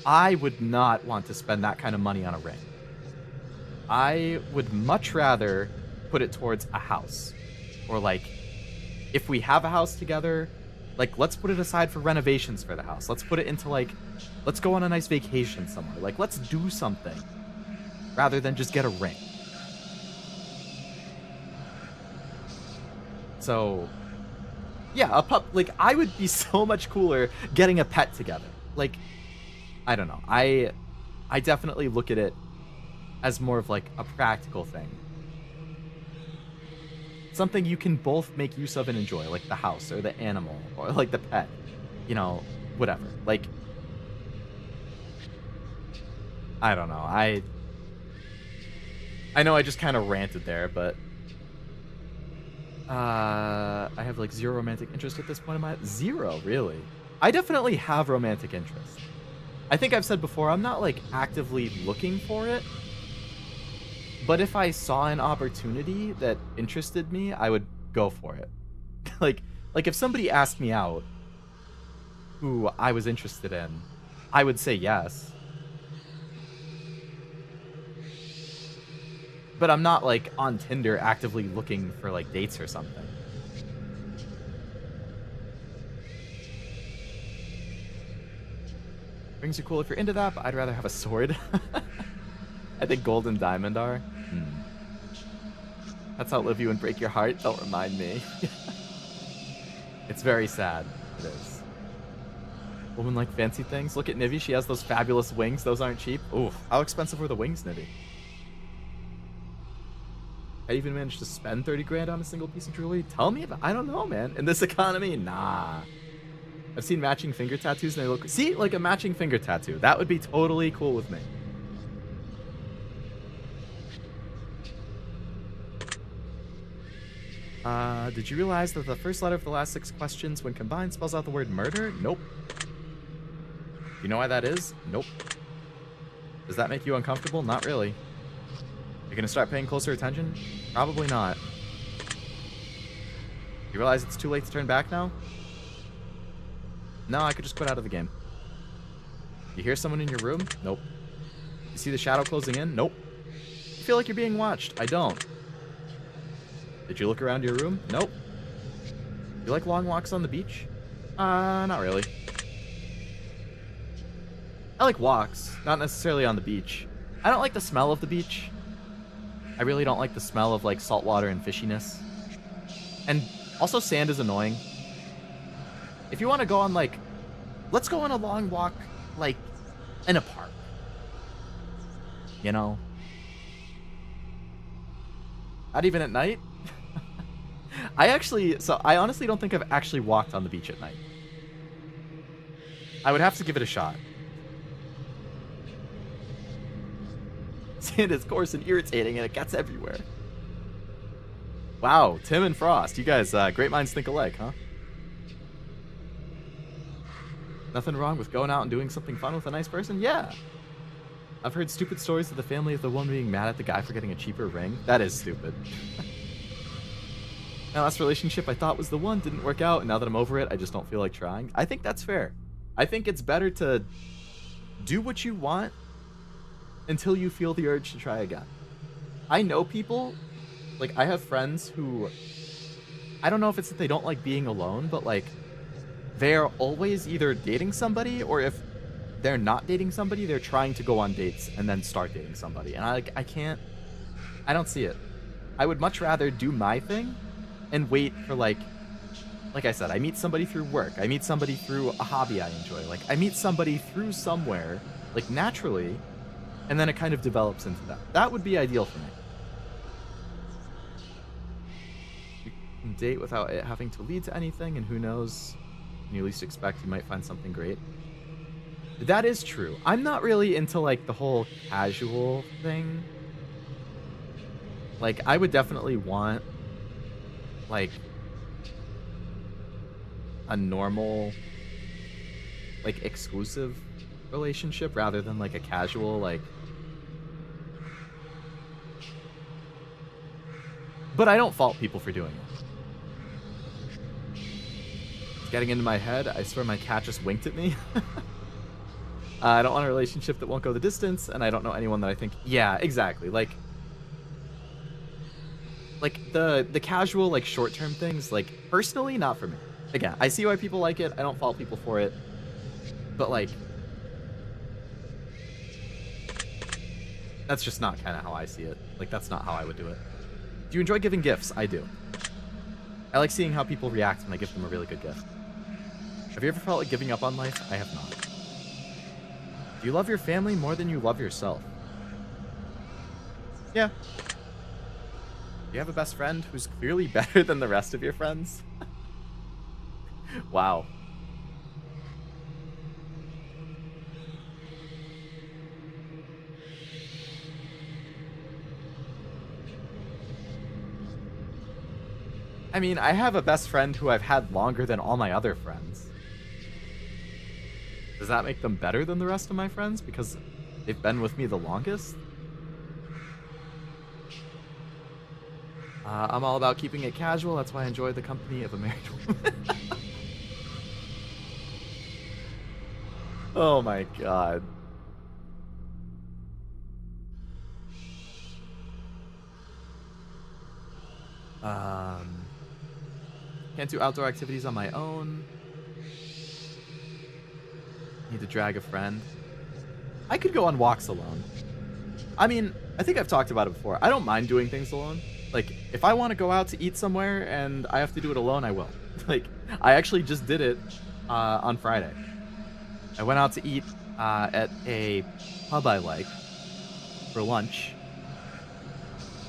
I would not want to spend that kind of money on a ring. I would much rather put it towards a house. Or, like, if we have a house together, like, let's put it aside for renovations for the house. Let's put it into, like, let's go on a nice vacation somewhere. Like, let's do something rather than just get a ring. So, yeah, like, I would be so much cooler getting a pet together. Like, I don't know. I definitely look at it as more of, like, a practical thing. Something you can both make use of and enjoy, like the house or the animal or, like, the pet. You know, whatever. Like, I don't know. I know I just kind of ranted there, but I have, like, zero romantic interest at this point in my... Zero, really? I definitely have romantic interest. I think I've said before, I'm not, like, actively looking for it. But if I saw an opportunity that interested me, I would go for it. like if somebody asked me out who I was interested in, I would say yes. But I'm not, like, on Tinder actively looking for, like, dates or something. Rings are cool if you're into that, but I'd rather have a sword. I think gold and diamond are. That's outlive you and break your heart. Don't remind me. It's very sad. It is. Women like fancy things. Look at Nivi. She has those fabulous wings. Those aren't cheap. Ooh, how expensive were the wings, Nivi? I even managed to spend 30 grand on a single piece of jewelry. Tell me about... I don't know, man. In this economy, nah. I've seen matching finger tattoos and they look... See, like a matching finger tattoo. That would be totally cool with me. Did you realize that the first letter of the last 6 questions, when combined, spells out the word murder? Nope. You know why that is? Nope. Does that make you uncomfortable? Not really. You're gonna start paying closer attention? Probably not. You realize it's too late to turn back now? No, I could just quit out of the game. You hear someone in your room? Nope. You see the shadow closing in? Nope. You feel like you're being watched? I don't. Did you look around your room? Nope. You like long walks on the beach? Not really. I like walks, not necessarily on the beach. I don't like the smell of the beach. I really don't like the smell of, like, salt water and fishiness. And also sand is annoying. If you want to go on, like, let's go on a long walk, like, in a park. You know? Not even at night? I honestly don't think I've actually walked on the beach at night. I would have to give it a shot. Sand is coarse and irritating, and it gets everywhere. Wow, Tim and Frost, you guys, great minds think alike, huh? Nothing wrong with going out and doing something fun with a nice person? Yeah. I've heard stupid stories of the family of the one being mad at the guy for getting a cheaper ring. That is stupid. My last relationship I thought was the one didn't work out, and now that I'm over it, I just don't feel like trying. I think that's fair. I think it's better to do what you want until you feel the urge to try again. I know people, like, I have friends who, I don't know if it's that they don't like being alone, but, like, they're always either dating somebody, or if they're not dating somebody, they're trying to go on dates and then start dating somebody. And I don't see it. I would much rather do my thing and wait for, like I said, I meet somebody through work. I meet somebody through a hobby I enjoy. Like, I meet somebody through somewhere, like, naturally, And then it kind of develops into that. That would be ideal for me. You can date without it having to lead to anything, and who knows, when you least expect, you might find something great. That is true. I'm not really into, like, the whole casual thing. Like, I would definitely want, like, a normal, like, exclusive relationship rather than, like, a casual, like... But I don't fault people for doing it. It's getting into my head. I swear my cat just winked at me. I don't want a relationship that won't go the distance, and I don't know anyone that I think... Yeah, exactly. Like the casual, like, short-term things, like, personally, not for me. Again, I see why people like it. I don't fault people for it. But, like... That's just not kind of how I see it. Like, that's not how I would do it. Do you enjoy giving gifts? I do. I like seeing how people react when I give them a really good gift. Have you ever felt like giving up on life? I have not. Do you love your family more than you love yourself? Yeah. Do you have a best friend who's clearly better than the rest of your friends? Wow. I mean, I have a best friend who I've had longer than all my other friends. Does that make them better than the rest of my friends because they've been with me the longest? I'm all about keeping it casual. That's why I enjoy the company of a married woman. Oh my god. Can't do outdoor activities on my own. Need to drag a friend. I could go on walks alone. I mean, I think I've talked about it before. I don't mind doing things alone. Like, if I want to go out to eat somewhere and I have to do it alone, I will. Like, I actually just did it on Friday. I went out to eat at a pub I like for lunch.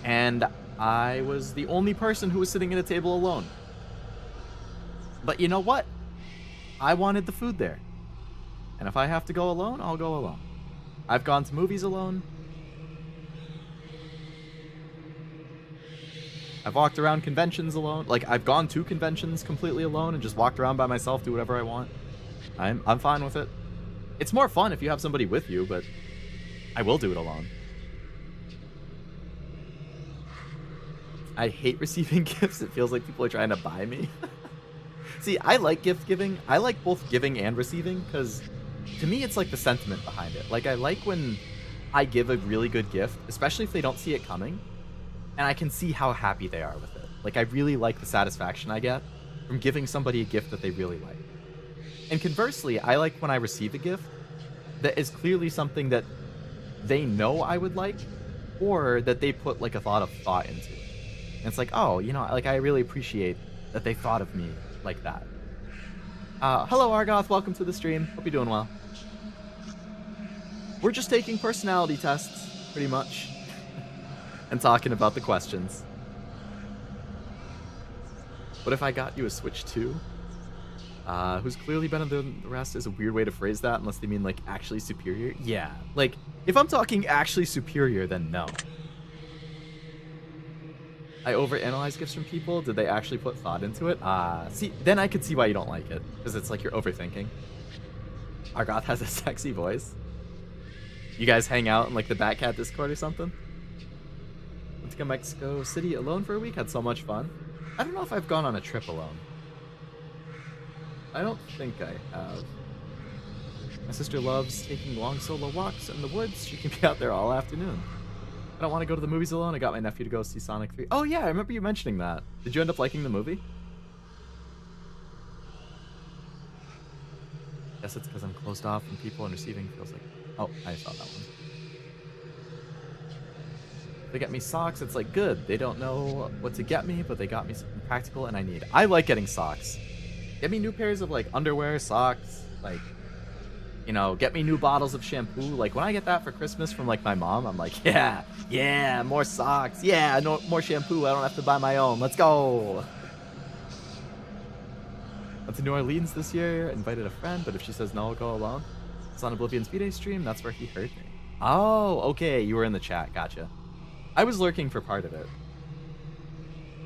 And I was the only person who was sitting at a table alone. But you know what? I wanted the food there. And if I have to go alone, I'll go alone. I've gone to movies alone. I've walked around conventions alone. Like, I've gone to conventions completely alone and just walked around by myself, do whatever I want. I'm fine with it. It's more fun if you have somebody with you, but I will do it alone. I hate receiving gifts. It feels like people are trying to buy me. See, I like gift giving. I like both giving and receiving because to me it's like the sentiment behind it. Like, I like when I give a really good gift, especially if they don't see it coming, and I can see how happy they are with it. Like, I really like the satisfaction I get from giving somebody a gift that they really like. And conversely, I like when I receive a gift that is clearly something that they know I would like, or that they put like a lot of thought into. And it's like, oh, you know, like, I really appreciate that they thought of me like that. Hello, Argoth. Welcome to the stream. Hope you're doing well. We're just taking personality tests, pretty much, and talking about the questions. What if I got you a Switch 2? Who's clearly better than the rest is a weird way to phrase that, unless they mean, like, actually superior. Yeah, like, if I'm talking actually superior, then no. I overanalyze gifts from people. Did they actually put thought into it? See, then I could see why you don't like it, because it's like you're overthinking. Argoth has a sexy voice. You guys hang out in, like, the Batcat Discord or something? Went to go Mexico City alone for a week. Had so much fun. I don't know if I've gone on a trip alone. I don't think I have. My sister loves taking long solo walks in the woods. She can be out there all afternoon. I don't want to go to the movies alone. I got my nephew to go see Sonic 3. Oh yeah, I remember you mentioning that. Did you end up liking the movie? Guess it's because I'm closed off from people and receiving feels like... Oh, I saw that one. They get me socks, it's like, good. They don't know what to get me, but they got me something practical and I need. I like getting socks. Get me new pairs of, like, underwear, socks, like... you know, get me new bottles of shampoo. Like, when I get that for Christmas from, like, my mom, I'm like, yeah, more socks. Yeah, no, more shampoo. I don't have to buy my own. Let's go. Went to New Orleans this year, invited a friend, but if she says no, I'll go alone. It's on Oblivion's V-Day stream. That's where he heard me. Oh, okay. You were in the chat. Gotcha. I was lurking for part of it.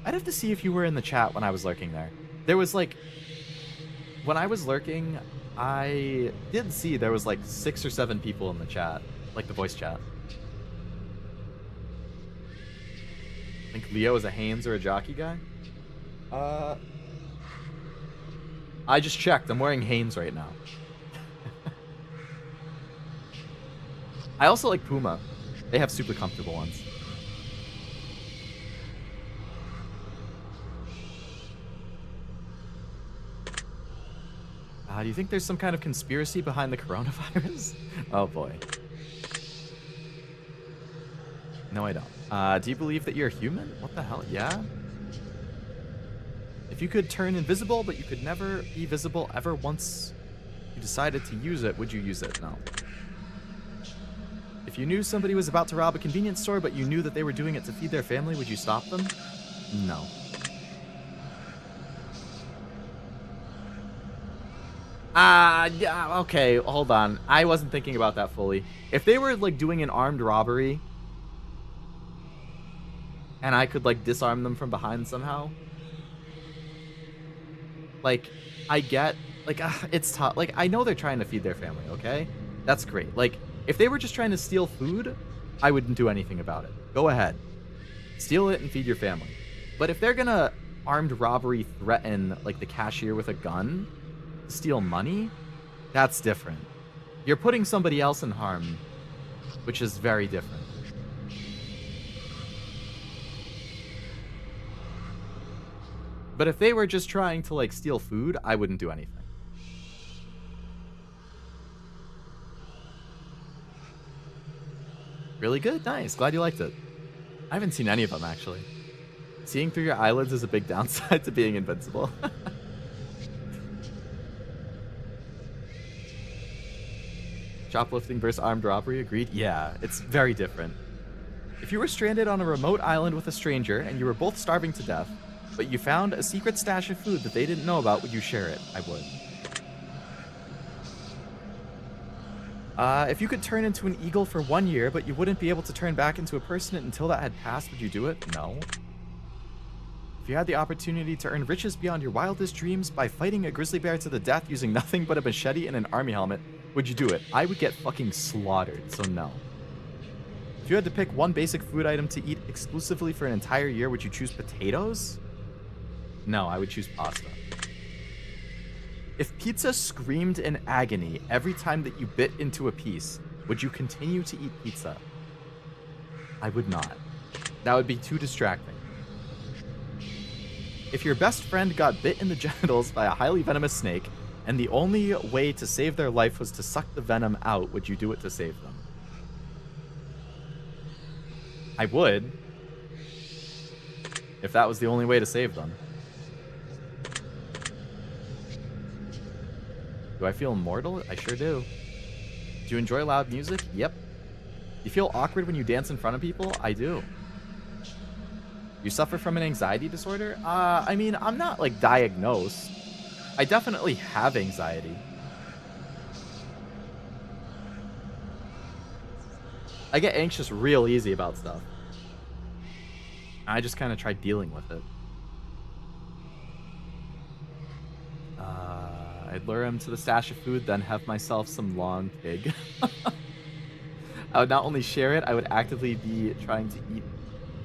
I'd have to see if you were in the chat when I was lurking there. There was, like... When I was lurking, I did see there was, like, 6 or 7 people in the chat. Like, the voice chat. I think Leo is a Hanes or a Jockey guy. I just checked. I'm wearing Hanes right now. I also like Puma. They have super comfortable ones. Do you think there's some kind of conspiracy behind the coronavirus? Oh boy. No, I don't. Do you believe that you're human? What the hell? Yeah? If you could turn invisible, but you could never be visible ever once you decided to use it, would you use it? No. If you knew somebody was about to rob a convenience store, but you knew that they were doing it to feed their family, would you stop them? No. Yeah, okay, hold on. I wasn't thinking about that fully. If they were, like, doing an armed robbery, and I could, like, disarm them from behind somehow, like, I get, like, it's tough. Like, I know they're trying to feed their family, okay? That's great. Like, if they were just trying to steal food, I wouldn't do anything about it. Go ahead. Steal it and feed your family. But if they're gonna armed robbery threaten, like, the cashier with a gun to steal money, that's different. You're putting somebody else in harm, which is very different. But if they were just trying to, like, steal food, I wouldn't do anything. Really good? Nice. Glad you liked it. I haven't seen any of them, actually. Seeing through your eyelids is a big downside to being invincible. Shoplifting versus armed robbery, agreed? Yeah, it's very different. If you were stranded on a remote island with a stranger and you were both starving to death, but you found a secret stash of food that they didn't know about, would you share it? I would. If you could turn into an eagle for 1 year, but you wouldn't be able to turn back into a person until that had passed, would you do it? No. If you had the opportunity to earn riches beyond your wildest dreams by fighting a grizzly bear to the death using nothing but a machete and an army helmet, would you do it? I would get fucking slaughtered, so no. If you had to pick one basic food item to eat exclusively for an entire year, would you choose potatoes? No, I would choose pasta. If pizza screamed in agony every time that you bit into a piece, would you continue to eat pizza? I would not. That would be too distracting. If your best friend got bit in the genitals by a highly venomous snake, and the only way to save their life was to suck the venom out, would you do it to save them? I would. If that was the only way to save them. Do I feel immortal? I sure do. Do you enjoy loud music? Yep. You feel awkward when you dance in front of people? I do. You suffer from an anxiety disorder? I mean, I'm not, like, diagnosed. I definitely have anxiety. I get anxious real easy about stuff. I just kind of try dealing with it. I'd lure him to the stash of food, then have myself some long pig. I would not only share it, I would actively be trying to eat.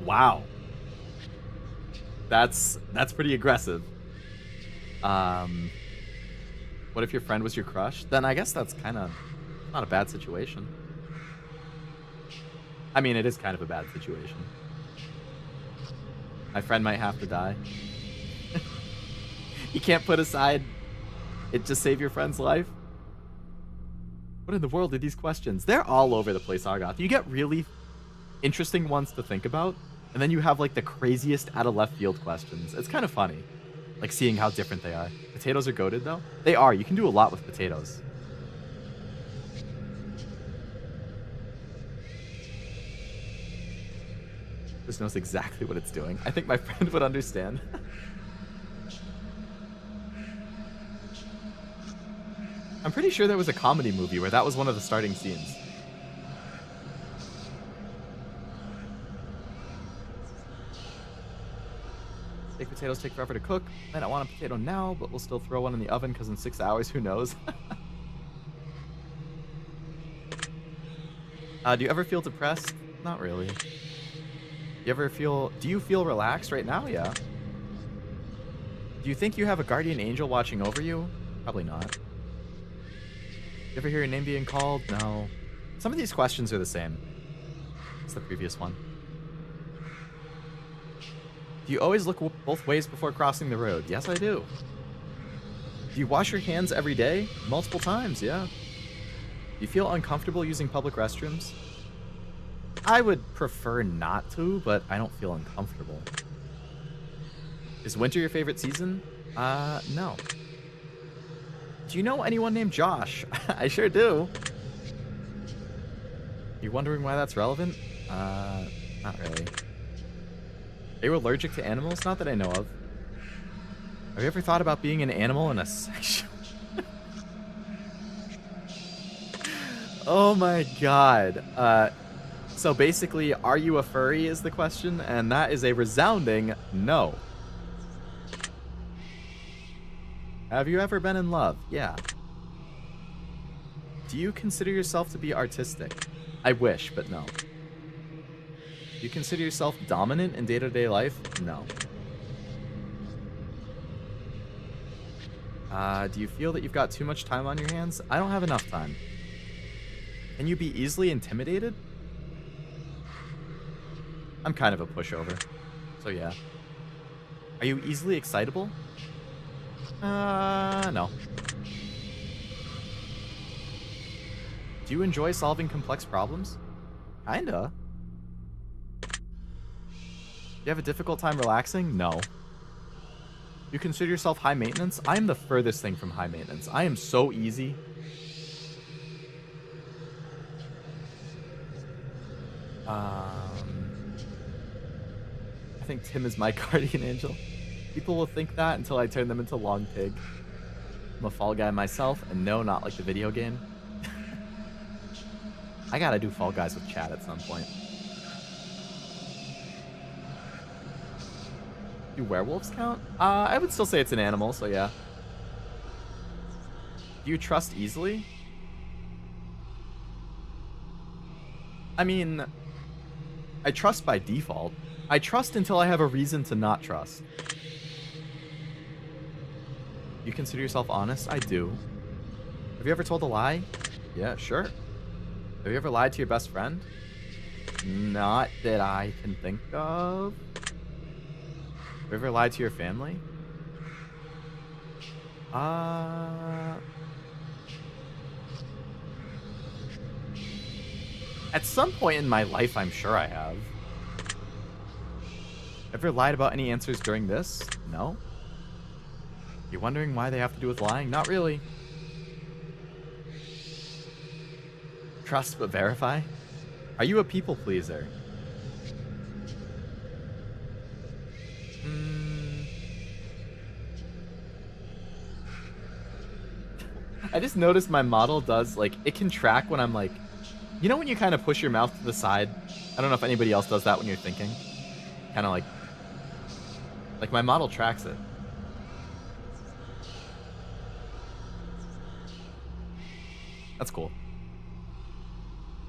Wow. That's pretty aggressive. What if your friend was your crush? Then I guess that's kind of not a bad situation. I mean, it is kind of a bad situation. My friend might have to die. You can't put aside it to save your friend's life? What in the world are these questions? They're all over the place, Argoth. You get really interesting ones to think about, and then you have, like, the craziest out of left field questions. It's kind of funny, like, seeing how different they are. Potatoes are goated, though. They are. You can do a lot with potatoes. This knows exactly what it's doing. I think my friend would understand. I'm pretty sure there was a comedy movie where that was one of the starting scenes. Baked potatoes take forever to cook. I don't want a potato now, but we'll still throw one in the oven because in 6 hours, who knows? Do you ever feel depressed? Not really. Do you feel relaxed right now? Yeah. Do you think you have a guardian angel watching over you? Probably not. You ever hear your name being called? No. Some of these questions are the same. It's the previous one. Do you always look both ways before crossing the road? Yes, I do. Do you wash your hands every day? Multiple times, yeah. Do you feel uncomfortable using public restrooms? I would prefer not to, but I don't feel uncomfortable. Is winter your favorite season? No. Do you know anyone named Josh? I sure do. You wondering why that's relevant? Not really. Are you allergic to animals? Not that I know of. Have you ever thought about being an animal in a sexual... Oh my god. So basically, are you a furry is the question, and that is a resounding no. Have you ever been in love? Yeah. Do you consider yourself to be artistic? I wish, but no. Do you consider yourself dominant in day-to-day life? No. Do you feel that you've got too much time on your hands? I don't have enough time. Can you be easily intimidated? I'm kind of a pushover, so yeah. Are you easily excitable? No. Do you enjoy solving complex problems? Kinda. Do you have a difficult time relaxing? No. You consider yourself high maintenance? I am the furthest thing from high maintenance. I am so easy. I think Tim is my guardian angel. People will think that until I turn them into Long Pig. I'm a Fall Guy myself, and no, not like the video game. I gotta do Fall Guys with chat at some point. Do werewolves count? I would still say it's an animal, so yeah. Do you trust easily? I mean, I trust by default. I trust until I have a reason to not trust. You consider yourself honest? I do. Have you ever told a lie? Yeah, sure. Have you ever lied to your best friend? Not that I can think of. Have you ever lied to your family? At some point in my life, I'm sure I have. Ever lied about any answers during this? No. You wondering why they have to do with lying? Not really. Trust but verify? Are you a people pleaser? I just noticed my model does, like, it can track when I'm like, you know when you kind of push your mouth to the side? I don't know if anybody else does that when you're thinking. Kind of like my model tracks it. That's cool.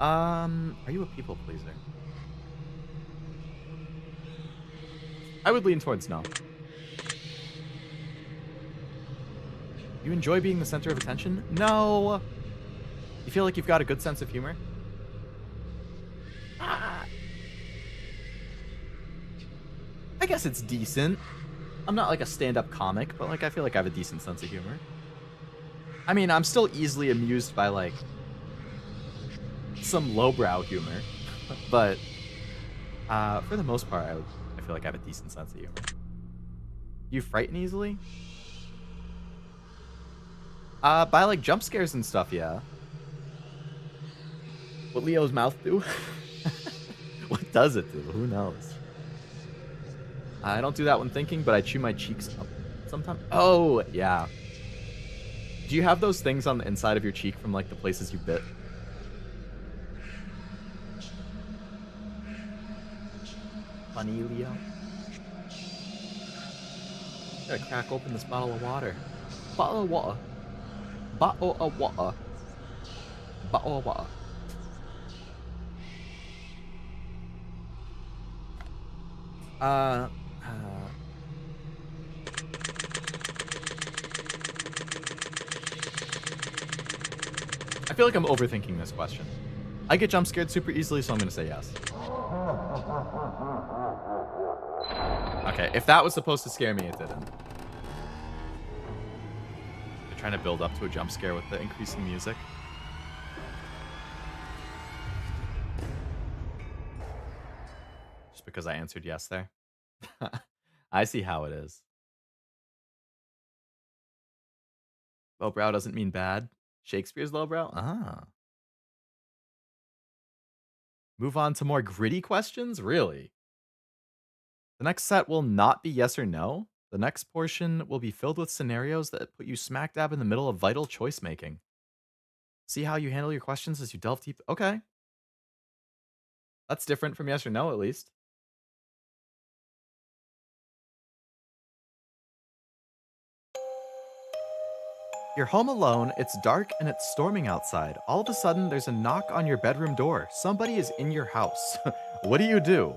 Are you a people pleaser? I would lean towards no. You enjoy being the center of attention? No. You feel like you've got a good sense of humor? I guess it's decent. I'm not like a stand-up comic, but like I feel like I have a decent sense of humor. I mean, I'm still easily amused by like some lowbrow humor, but for the most part, I feel like I have a decent sense of humor. You frighten easily? By like jump scares and stuff, yeah. What Leo's mouth do? What does it do? Who knows? I don't do that when thinking, but I chew my cheeks up sometimes. Oh, yeah. Do you have those things on the inside of your cheek from, like, the places you bit? Funny, Leo. Gotta crack open this bottle of water. Bottle of water. Bottle of water. Bottle of water. I feel like I'm overthinking this question. I get jump scared super easily, so I'm gonna say yes. Okay, if that was supposed to scare me, it didn't. They're trying to build up to a jump scare with the increasing music. Just because I answered yes there. I see how it is. Lowbrow doesn't mean bad. Shakespeare's lowbrow? Ah. Move on to more gritty questions? Really? The next set will not be yes or no. The next portion will be filled with scenarios that put you smack dab in the middle of vital choice making. See how you handle your questions as you delve deep. Okay. That's different from yes or no, at least. You're home alone, it's dark, and it's storming outside. All of a sudden, there's a knock on your bedroom door. Somebody is in your house. What do you do?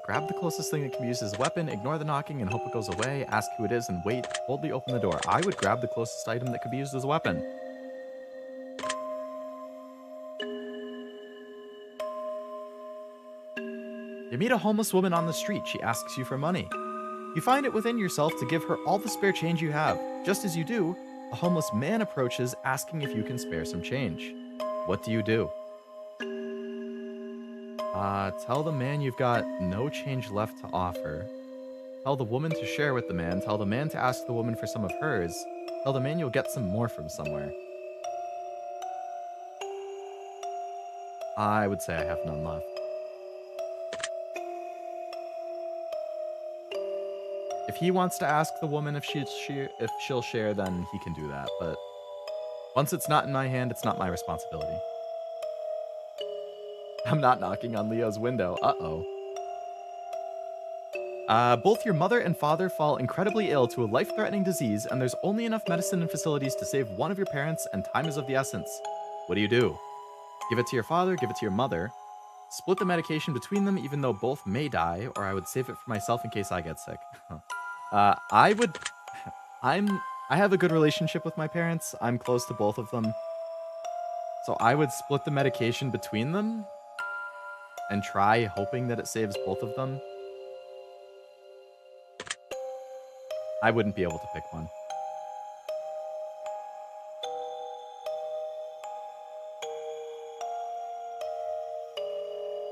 Grab the closest thing that can be used as a weapon, ignore the knocking and hope it goes away, ask who it is, and wait, boldly open the door. I would grab the closest item that could be used as a weapon. You meet a homeless woman on the street. She asks you for money. You find it within yourself to give her all the spare change you have. Just as you do, a homeless man approaches asking if you can spare some change. What do you do? Tell the man you've got no change left to offer. Tell the woman to share with the man. Tell the man to ask the woman for some of hers. Tell the man you'll get some more from somewhere. I would say I have none left. If he wants to ask the woman if she'll share, then he can do that. But once it's not in my hand, it's not my responsibility. I'm not knocking on Leo's window. Uh-oh. Both your mother and father fall incredibly ill to a life-threatening disease, and there's only enough medicine and facilities to save one of your parents, and time is of the essence. What do you do? Give it to your father, give it to your mother. Split the medication between them, even though both may die, or I would save it for myself in case I get sick. I have a good relationship with my parents. I'm close to both of them. So I would split the medication between them and try hoping that it saves both of them. I wouldn't be able to pick one.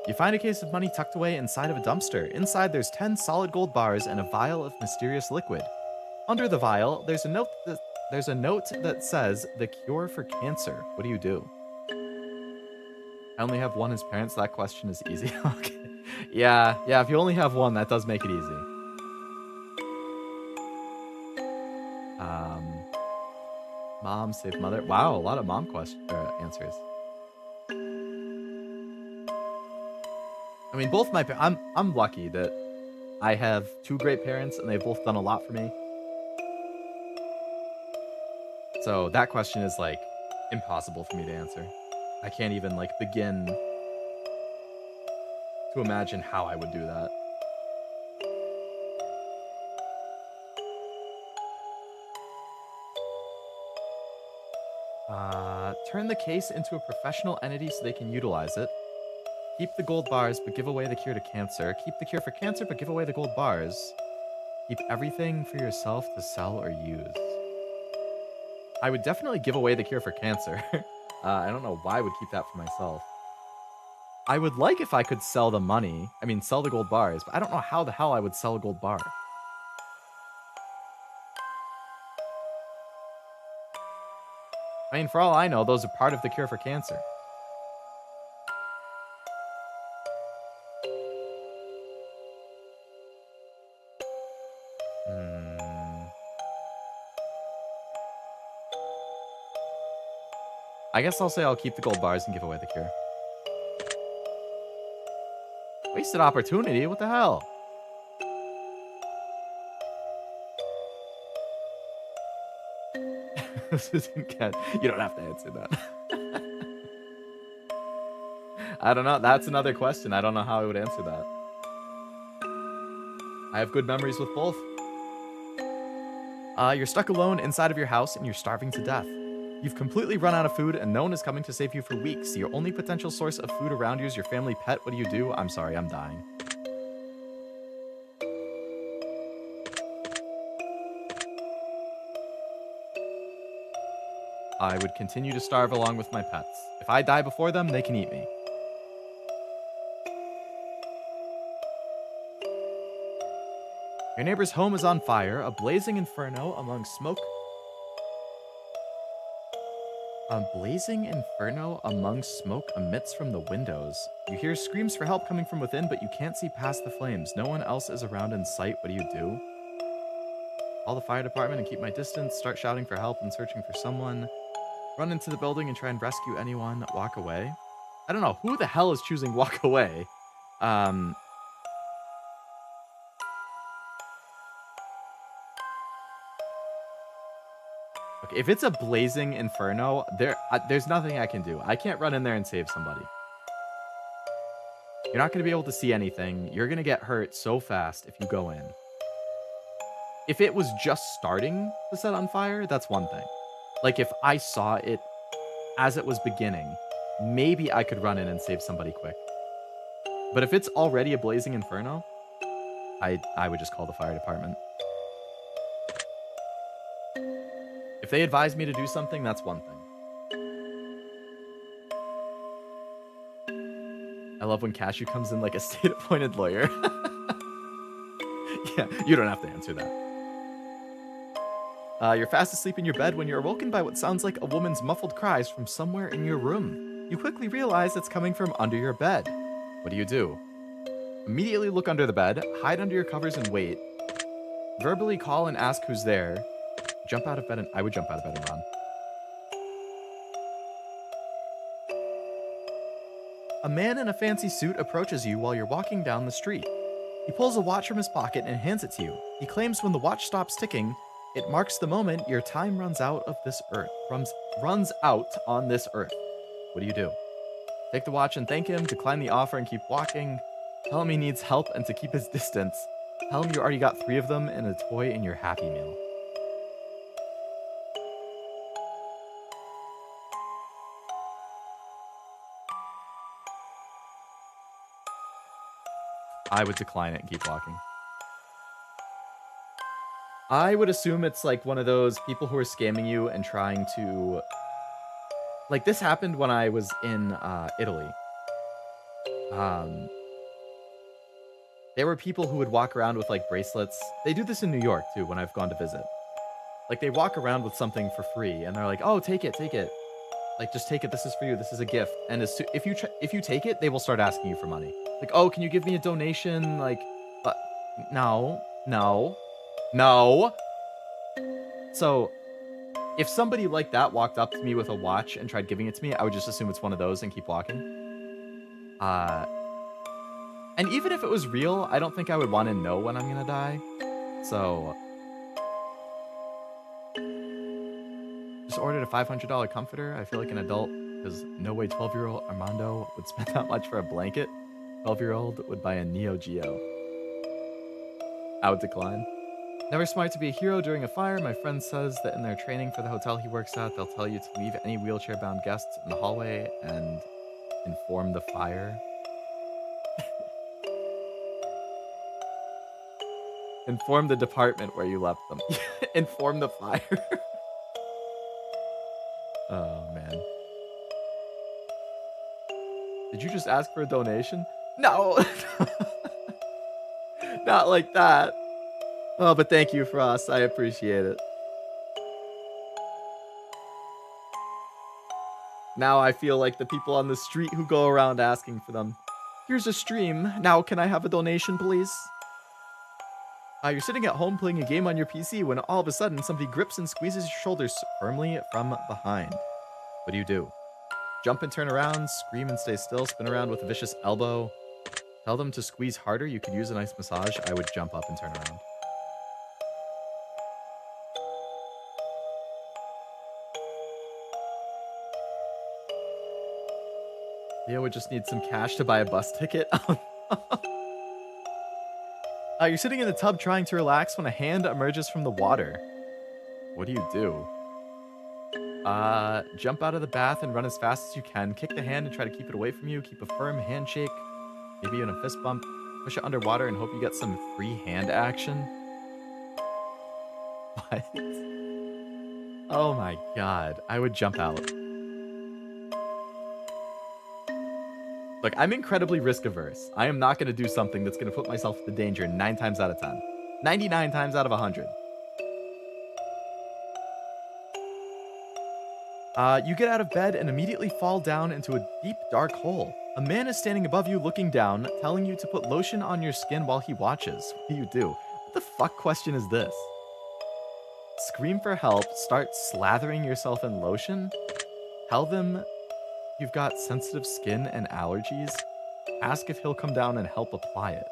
You find a case of money tucked away inside of a dumpster. Inside, there's 10 solid gold bars and a vial of mysterious liquid. Under the vial, there's a note that says the cure for cancer. What do you do? I only have one as parents. That question is easy. Okay. Yeah. If you only have one, that does make it easy. Mom saved mother. Wow, a lot of mom answers. I mean, both my I'm lucky that I have two great parents and they've both done a lot for me. So that question is like impossible for me to answer. I can't even like begin to imagine how I would do that. Turn the case into a professional entity so they can utilize it. Keep the gold bars, but give away the cure to cancer. Keep the cure for cancer, but give away the gold bars. Keep everything for yourself to sell or use. I would definitely give away the cure for cancer. I don't know why I would keep that for myself. I would like if I could sell the money. I mean, sell the gold bars, but I don't know how the hell I would sell a gold bar. I mean, for all I know, those are part of the cure for cancer. I guess I'll say I'll keep the gold bars and give away the cure. Wasted opportunity? What the hell? You don't have to answer that. I don't know. That's another question. I don't know how I would answer that. I have good memories with both. You're stuck alone inside of your house and you're starving to death. You've completely run out of food and no one is coming to save you for weeks. Your only potential source of food around you is your family pet. What do? I'm sorry, I'm dying. I would continue to starve along with my pets. If I die before them, they can eat me. Your neighbor's home is on fire, a blazing inferno among smoke. A blazing inferno among smoke emits from the windows. You hear screams for help coming from within, but you can't see past the flames. No one else is around in sight. What do? Call the fire department and keep my distance. Start shouting for help and searching for someone. Run into the building and try and rescue anyone. Walk away. I don't know. Who the hell is choosing walk away? Okay, if it's a blazing inferno, there's nothing I can do. I can't run in there and save somebody. You're not going to be able to see anything. You're going to get hurt so fast if you go in. If it was just starting to set on fire, that's one thing. Like, if I saw it as it was beginning, maybe I could run in and save somebody quick. But if it's already a blazing inferno, I would just call the fire department. If they advise me to do something, that's one thing. I love when Cashew comes in like a state-appointed lawyer. Yeah, you don't have to answer that. You're fast asleep in your bed when you're awoken by what sounds like a woman's muffled cries from somewhere in your room. You quickly realize it's coming from under your bed. What do? Immediately look under the bed, hide under your covers and wait. Verbally call and ask who's there. Jump out of bed and I would jump out of bed and run. A man in a fancy suit approaches you while you're walking down the street. He pulls a watch from his pocket and hands it to you. He claims when the watch stops ticking, it marks the moment your time runs out of this earth. Runs out on this earth. What do? Take the watch and thank him, decline the offer and keep walking. Tell him he needs help and to keep his distance. Tell him you already got 3 of them and a toy in your Happy Meal. I would decline it and keep walking. I would assume it's like one of those people who are scamming you and trying to... Like, this happened when I was in Italy. There were people who would walk around with, like, bracelets. They do this in New York, too, when I've gone to visit. Like, they walk around with something for free, and they're like, oh, take it, take it. Like, just take it, this is for you, this is a gift. And if you take it, they will start asking you for money. Like, oh, can you give me a donation? Like, no. So, if somebody like that walked up to me with a watch and tried giving it to me, I would just assume it's one of those and keep walking. And even if it was real, I don't think I would want to know when I'm gonna die. So, just ordered a $500 comforter. I feel like an adult, because no way 12-year-old Armando would spend that much for a blanket. 12-year-old would buy a Neo Geo. I would decline. Never smart to be a hero during a fire. My friend says that in their training for the hotel he works at, they'll tell you to leave any wheelchair-bound guests in the hallway and inform the fire. Inform the department where you left them. Inform the fire. Oh, man. Did you just ask for a donation? No! Not like that. Oh, but thank you, Frost. I appreciate it. Now I feel like the people on the street who go around asking for them. Here's a stream. Now can I have a donation, please? You're sitting at home playing a game on your PC when all of a sudden somebody grips and squeezes your shoulders firmly from behind. What do? Jump and turn around, scream and stay still, spin around with a vicious elbow. Tell them to squeeze harder. You could use a nice massage. I would jump up and turn around. Leo would just need some cash to buy a bus ticket. You're sitting in the tub trying to relax when a hand emerges from the water. What do you do? Jump out of the bath and run as fast as you can. Kick the hand and try to keep it away from you. Keep a firm handshake. Maybe even a fist bump. Push it underwater and hope you get some free hand action. What? Oh my god. I would jump out. Look, I'm incredibly risk averse. I am not going to do something that's going to put myself into danger 9 times out of 10. 99 times out of 100. You get out of bed and immediately fall down into a deep, dark hole. A man is standing above you looking down, telling you to put lotion on your skin while he watches. What do you do? What the fuck question is this? Scream for help, start slathering yourself in lotion? Tell them you've got sensitive skin and allergies? Ask if he'll come down and help apply it.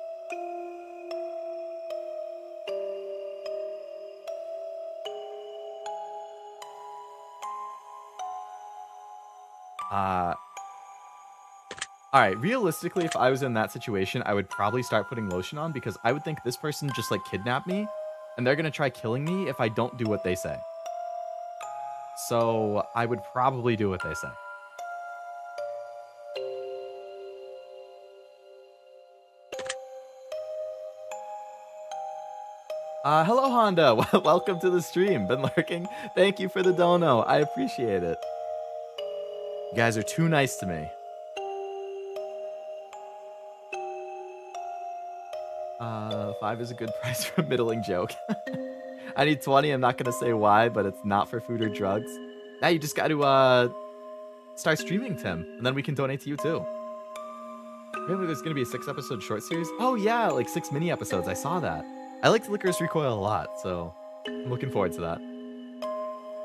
Alright, realistically, if I was in that situation, I would probably start putting lotion on because I would think this person just, like, kidnapped me, and they're gonna try killing me if I don't do what they say. So, I would probably do what they say. Hello, Honda. Welcome to the stream. Been lurking. Thank you for the dono. I appreciate it. You guys are too nice to me. 5 is a good price for a middling joke. I need 20. I'm not going to say why, but it's not for food or drugs. Now you just got to start streaming, Tim, and then we can donate to you too. Apparently there's going to be a 6-episode short series. Oh yeah, like 6 mini episodes. I saw that. I liked Licorice Recoil a lot, so I'm looking forward to that.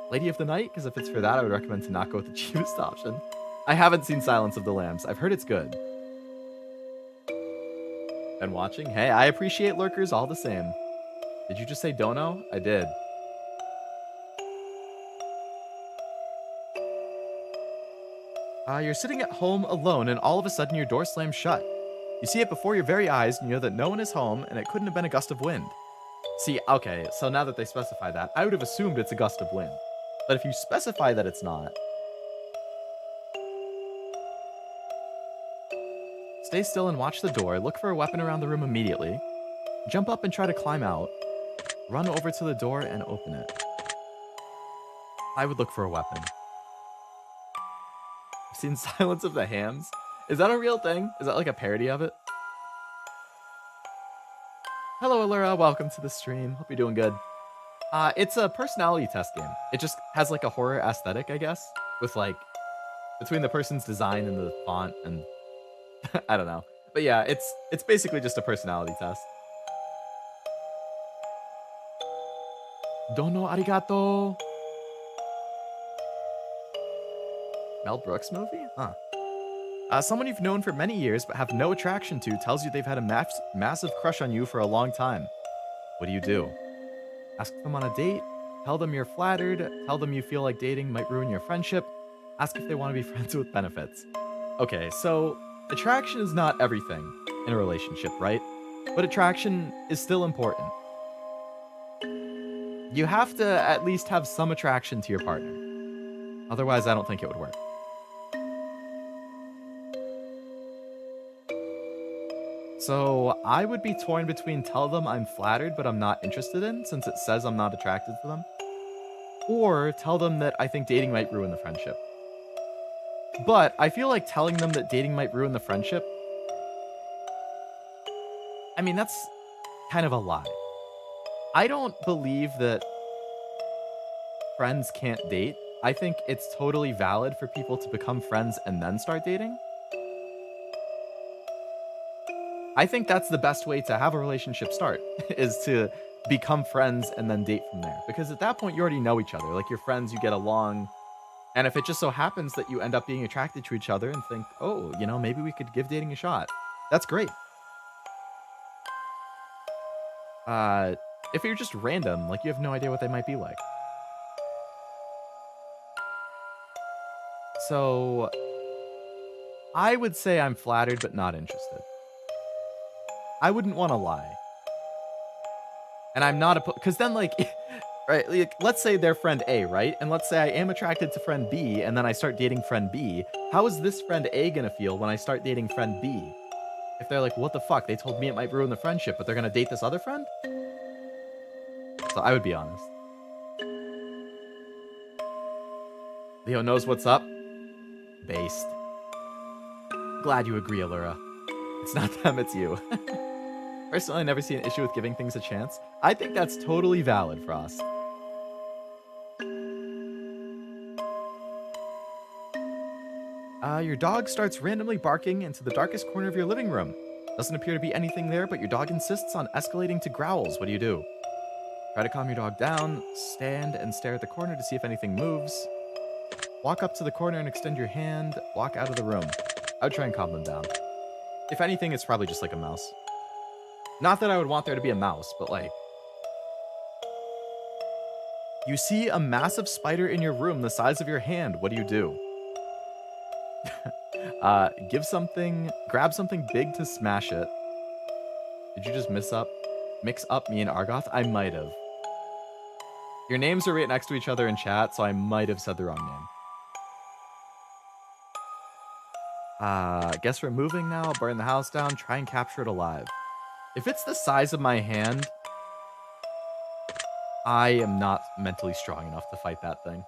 Lady of the Night, because if it's for that, I would recommend to not go with the cheapest option. I haven't seen Silence of the Lambs. I've heard it's good. Been watching? Hey, I appreciate lurkers all the same. Did you just say dono? I did. You're sitting at home alone, and all of a sudden your door slams shut. You see it before your very eyes, and you know that no one is home, and it couldn't have been a gust of wind. See, okay, so now that they specify that, I would have assumed it's a gust of wind. But if you specify that it's not... Stay still and watch the door. Look for a weapon around the room immediately. Jump up and try to climb out. Run over to the door and open it. I would look for a weapon. I've seen Silence of the Hams. Is that a real thing? Is that like a parody of it? Hello, Allura. Welcome to the stream. Hope you're doing good. It's a personality test game. It just has like a horror aesthetic, I guess, with like between the person's design and the font and I don't know. But yeah, it's basically just a personality test. Dono arigato. Mel Brooks movie? Huh. Someone you've known for many years but have no attraction to tells you they've had a massive crush on you for a long time. What do you do? Ask them on a date, tell them you're flattered, tell them you feel like dating might ruin your friendship, ask if they want to be friends with benefits. Okay, so attraction is not everything in a relationship, right? But attraction is still important. You have to at least have some attraction to your partner. Otherwise, I don't think it would work. So I would be torn between tell them I'm flattered but I'm not interested in, since it says I'm not attracted to them, or tell them that I think dating might ruin the friendship. But I feel like telling them that dating might ruin the friendship, I mean, that's kind of a lie. I don't believe that friends can't date. I think it's totally valid for people to become friends and then start dating. I think that's the best way to have a relationship start, is to become friends and then date from there. Because at that point, you already know each other. Like, you're friends, you get along. And if it just so happens that you end up being attracted to each other and think, oh, you know, maybe we could give dating a shot, that's great. Uh, if you're just random, like you have no idea what they might be like. So I would say I'm flattered but not interested. I wouldn't want to lie. And I'm not because then like right, like, let's say they're friend A, right? And let's say I am attracted to friend B and then I start dating friend B. How is this friend A going to feel when I start dating friend B? If they're like, "What the fuck? They told me it might ruin the friendship, but they're going to date this other friend?" So I would be honest. Leo knows what's up. Based. Glad you agree, Allura. It's not them, it's you. Personally, I never see an issue with giving things a chance. I think that's totally valid, Frost. Your dog starts randomly barking into the darkest corner of your living room. Doesn't appear to be anything there, but your dog insists on escalating to growls. What do? Try to calm your dog down, stand and stare at the corner to see if anything moves. Walk up to the corner and extend your hand, walk out of the room. I would try and calm them down. If anything, it's probably just like a mouse. Not that I would want there to be a mouse, but like... You see a massive spider in your room the size of your hand. What do? Grab something big to smash it. Did you just mix up me and Argoth? I might have. Your names are right next to each other in chat, so I might have said the wrong name. Guess we're moving now. Burn the house down. Try and capture it alive. If it's the size of my hand, I am not mentally strong enough to fight that thing.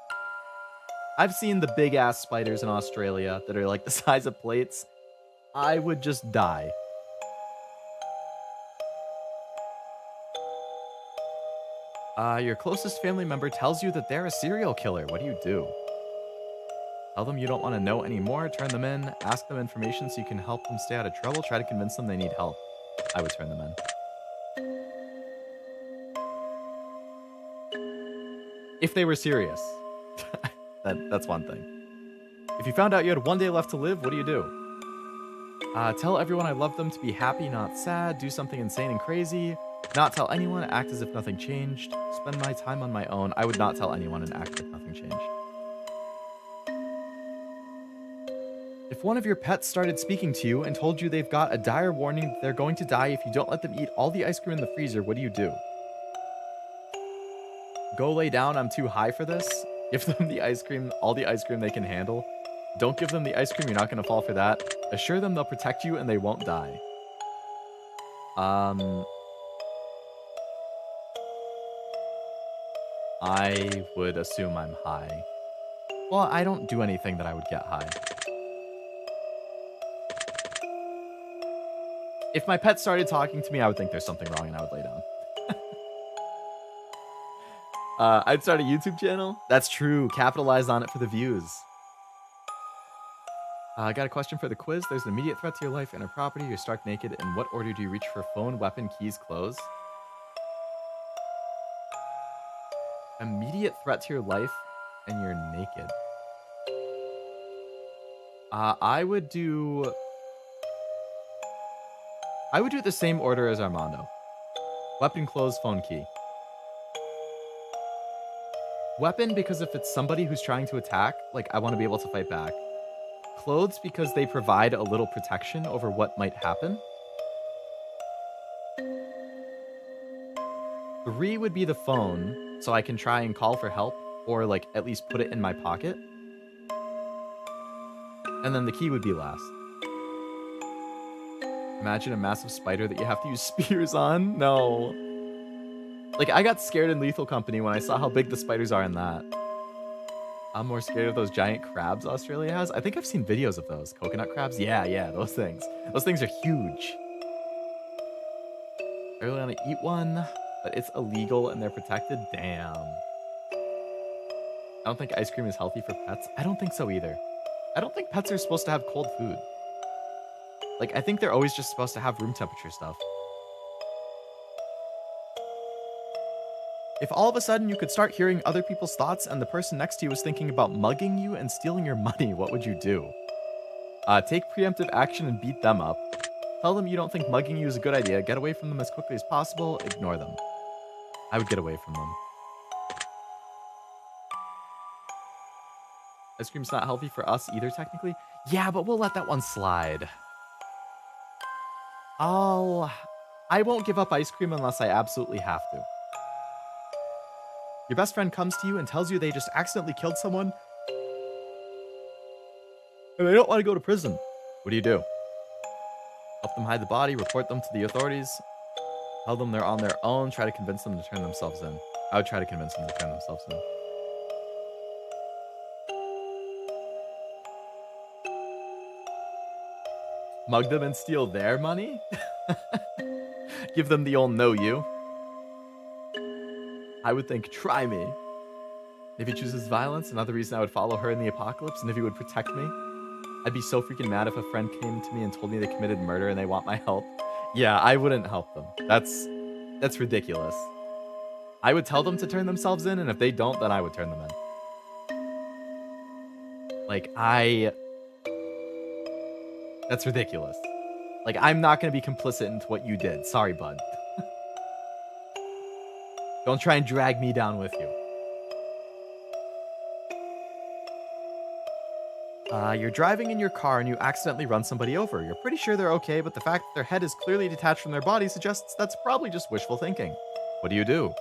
I've seen the big-ass spiders in Australia that are like the size of plates. I would just die. Your closest family member tells you that they're a serial killer. What do? Tell them you don't want to know anymore. Turn them in. Ask them information so you can help them stay out of trouble. Try to convince them they need help. I would turn them in. If they were serious. That's one thing. If you found out you had one day left to live, what do? Tell everyone I love them to be happy, not sad. Do something insane and crazy. Not tell anyone. Act as if nothing changed. Spend my time on my own. I would not tell anyone and act like nothing changed. If one of your pets started speaking to you and told you they've got a dire warning that they're going to die if you don't let them eat all the ice cream in the freezer, what do? Go lay down, I'm too high for this. Give them the ice cream, all the ice cream they can handle. Don't give them the ice cream, you're not going to fall for that. Assure them they'll protect you and they won't die. I would assume I'm high. Well, I don't do anything that I would get high. If my pet started talking to me, I would think there's something wrong and I would lay down. I'd start a YouTube channel. That's true. Capitalize on it for the views. I got a question for the quiz. There's an immediate threat to your life and your property. You're stark naked. In what order do you reach for phone, weapon, keys, clothes? Immediate threat to your life and you're naked. I would do the same order as Armando. Weapon, clothes, phone, key. Weapon, because if it's somebody who's trying to attack, like, I want to be able to fight back. Clothes, because they provide a little protection over what might happen. 3 would be the phone, so I can try and call for help, or, like, at least put it in my pocket. And then the key would be last. Imagine a massive spider that you have to use spears on? No. Like, I got scared in Lethal Company when I saw how big the spiders are in that. I'm more scared of those giant crabs Australia has. I think I've seen videos of those. Coconut crabs? Yeah, those things. Those things are huge. I really want to eat one, but it's illegal and they're protected. Damn. I don't think ice cream is healthy for pets. I don't think so either. I don't think pets are supposed to have cold food. Like, I think they're always just supposed to have room temperature stuff. If all of a sudden you could start hearing other people's thoughts and the person next to you was thinking about mugging you and stealing your money, what would you do? Take preemptive action and beat them up. Tell them you don't think mugging you is a good idea. Get away from them as quickly as possible. Ignore them. I would get away from them. Ice cream's not healthy for us either, technically. Yeah, but we'll let that one slide. I won't give up ice cream unless I absolutely have to. Your best friend comes to you and tells you they just accidentally killed someone, and they don't want to go to prison. What do you do? Help them hide the body, report them to the authorities, tell them they're on their own, try to convince them to turn themselves in. I would try to convince them to turn themselves in. Mug them and steal their money? Give them the old know you. I would think, try me. If he chooses violence, another reason I would follow her in the apocalypse, and if he would protect me. I'd be so freaking mad if a friend came to me and told me they committed murder and they want my help. Yeah, I wouldn't help them. That's ridiculous. I would tell them to turn themselves in, and if they don't, then I would turn them in. Like, that's ridiculous. Like, I'm not going to be complicit into what you did. Sorry, bud. Don't try and drag me down with you. You're driving in your car and you accidentally run somebody over. You're pretty sure they're okay, but the fact that their head is clearly detached from their body suggests that's probably just wishful thinking. What do you do?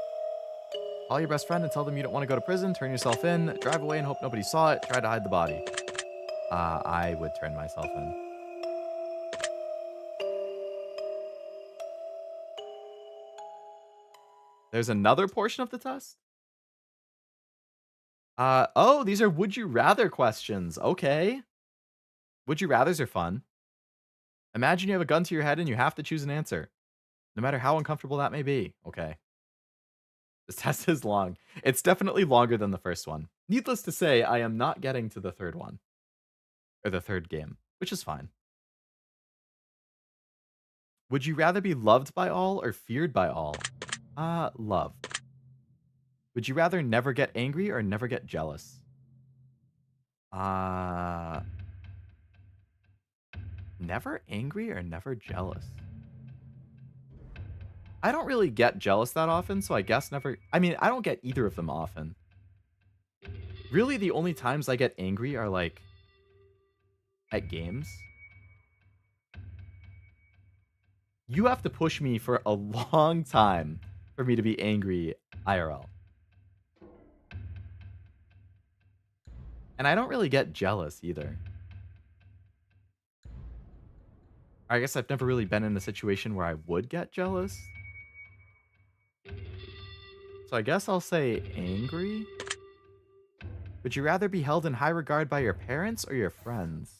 Call your best friend and tell them you don't want to go to prison, turn yourself in, drive away and hope nobody saw it, try to hide the body. I would turn myself in. There's another portion of the test? Oh, these are would you rather questions. Okay. Would you rathers are fun. Imagine you have a gun to your head and you have to choose an answer, no matter how uncomfortable that may be. Okay. This test is long. It's definitely longer than the first one. Needless to say, I am not getting to the third one. Or the third game, which is fine. Would you rather be loved by all or feared by all? Loved. Would you rather never get angry or never get jealous? Never angry or never jealous? I don't really get jealous that often, so I guess never... I mean, I don't get either of them often. Really, the only times I get angry are, like, at games. You have to push me for a long time for me to be angry IRL. And I don't really get jealous either. I guess I've never really been in a situation where I would get jealous. So I guess I'll say angry. Would you rather be held in high regard by your parents or your friends?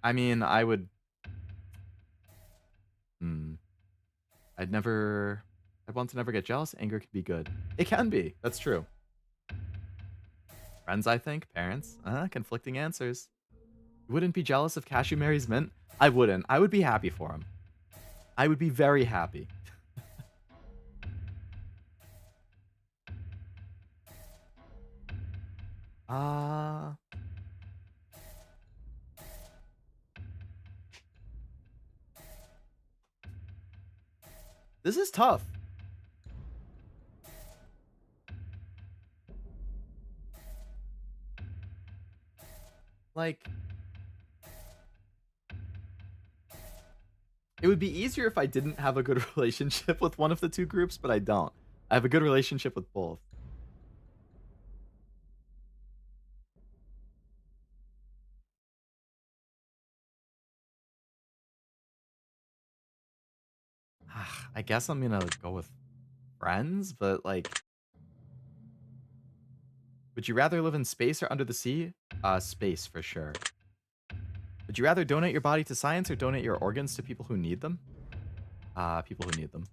I mean, I would... I'd want to never get jealous. Anger can be good. It can be. That's true. Friends, I think. Parents. Conflicting answers. You wouldn't be jealous if Cashew marries Mint? I wouldn't. I would be happy for him. I would be very happy. This is tough. Like, it would be easier if I didn't have a good relationship with one of the two groups, but I don't. I have a good relationship with both. I guess I'm gonna go with friends, but like... Would you rather live in space or under the sea? Space for sure. Would you rather donate your body to science or donate your organs to people who need them? People who need them.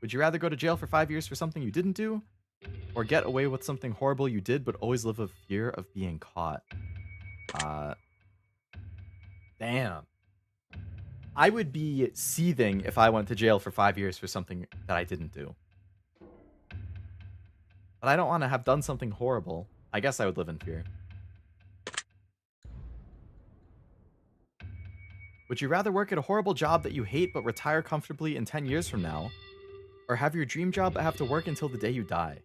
Would you rather go to jail for 5 years for something you didn't do? Or get away with something horrible you did, but always live with fear of being caught. Damn. I would be seething if I went to jail for 5 years for something that I didn't do. But I don't want to have done something horrible. I guess I would live in fear. Would you rather work at a horrible job that you hate but retire comfortably in 10 years from now? Or have your dream job but have to work until the day you die?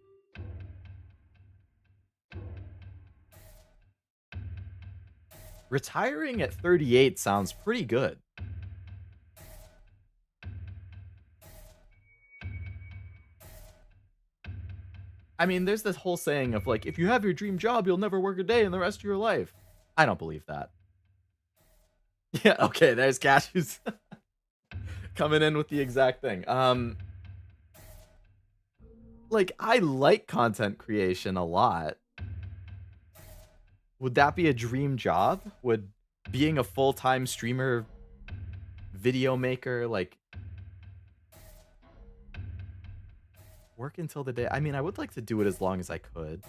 Retiring at 38 sounds pretty good. I mean, there's this whole saying of like, if you have your dream job, you'll never work a day in the rest of your life. I don't believe that. Yeah, okay, there's Cashews coming in with the exact thing. Like, I like content creation a lot. Would that be a dream job? Would being a full-time streamer, video maker, like, work until the day? I mean, I would like to do it as long as I could.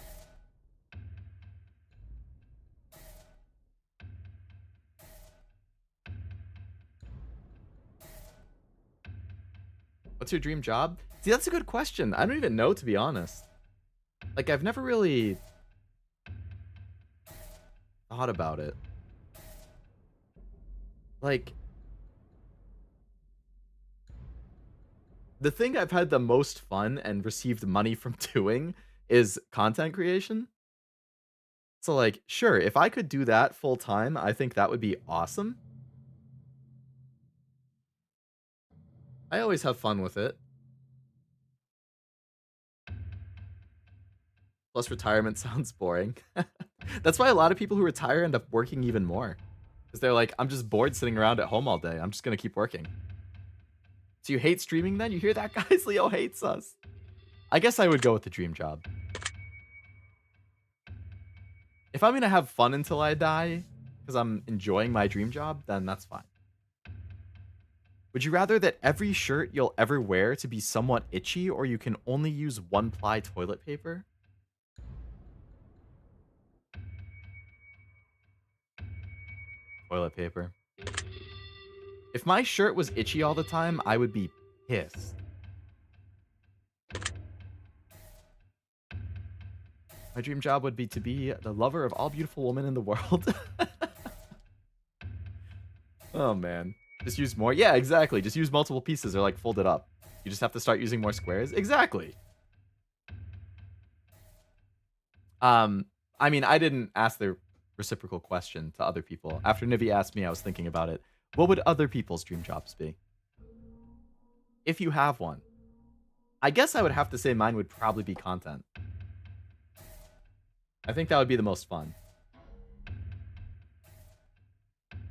What's your dream job? See, that's a good question. I don't even know, to be honest. Like, I've never really thought about it. Like, the thing I've had the most fun and received money from doing is content creation. So, like, sure, if I could do that full time, I think that would be awesome. I always have fun with it. Plus, retirement sounds boring. That's why a lot of people who retire end up working even more. Because they're like, I'm just bored sitting around at home all day. I'm just going to keep working. So you hate streaming then? You hear that, guys? Leo hates us. I guess I would go with the dream job. If I'm going to have fun until I die, because I'm enjoying my dream job, then that's fine. Would you rather that every shirt you'll ever wear to be somewhat itchy, or you can only use one-ply toilet paper? Toilet paper. If my shirt was itchy all the time, I would be pissed. My dream job would be to be the lover of all beautiful women in the world. Oh, man. Just use more? Yeah, exactly. Just use multiple pieces or, like, fold it up. You just have to start using more squares? Exactly. I mean, I didn't ask the reciprocal question to other people. After Nivi asked me, I was thinking about it. What would other people's dream jobs be? If you have one. I guess I would have to say mine would probably be content. I think that would be the most fun.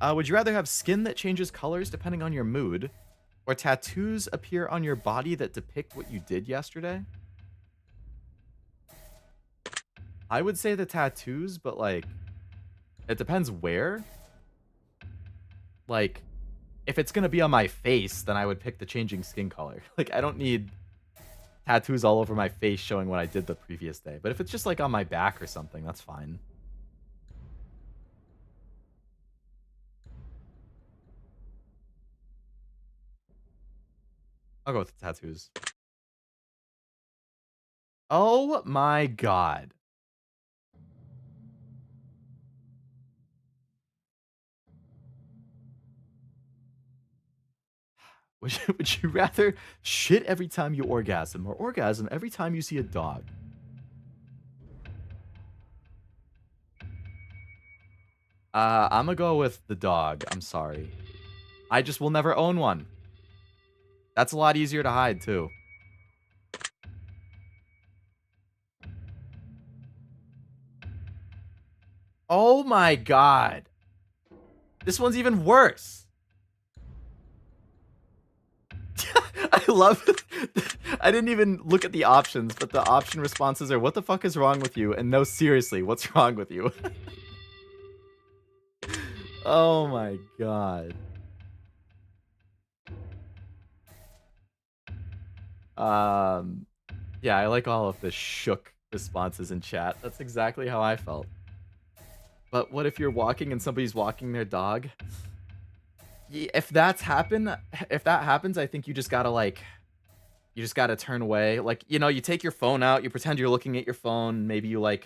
Would you rather have skin that changes colors depending on your mood, or tattoos appear on your body that depict what you did yesterday? I would say the tattoos, but, like, it depends where. Like, if it's gonna be on my face, then I would pick the changing skin color. Like, I don't need tattoos all over my face showing what I did the previous day. But if it's just, like, on my back or something, that's fine. I'll go with the tattoos. Oh my god. Would you rather shit every time you orgasm or orgasm every time you see a dog? I'm gonna go with the dog. I'm sorry. I just will never own one. That's a lot easier to hide, too. Oh my god. This one's even worse. I love it. I didn't even look at the options, but the option responses are, what the fuck is wrong with you? And no, seriously, what's wrong with you? Oh my god. Yeah, I like all of the shook responses in chat. That's exactly how I felt. But what if you're walking and somebody's walking their dog? If that happens, I think you just gotta you just gotta turn away. Like, you know, you take your phone out, you pretend you're looking at your phone, maybe you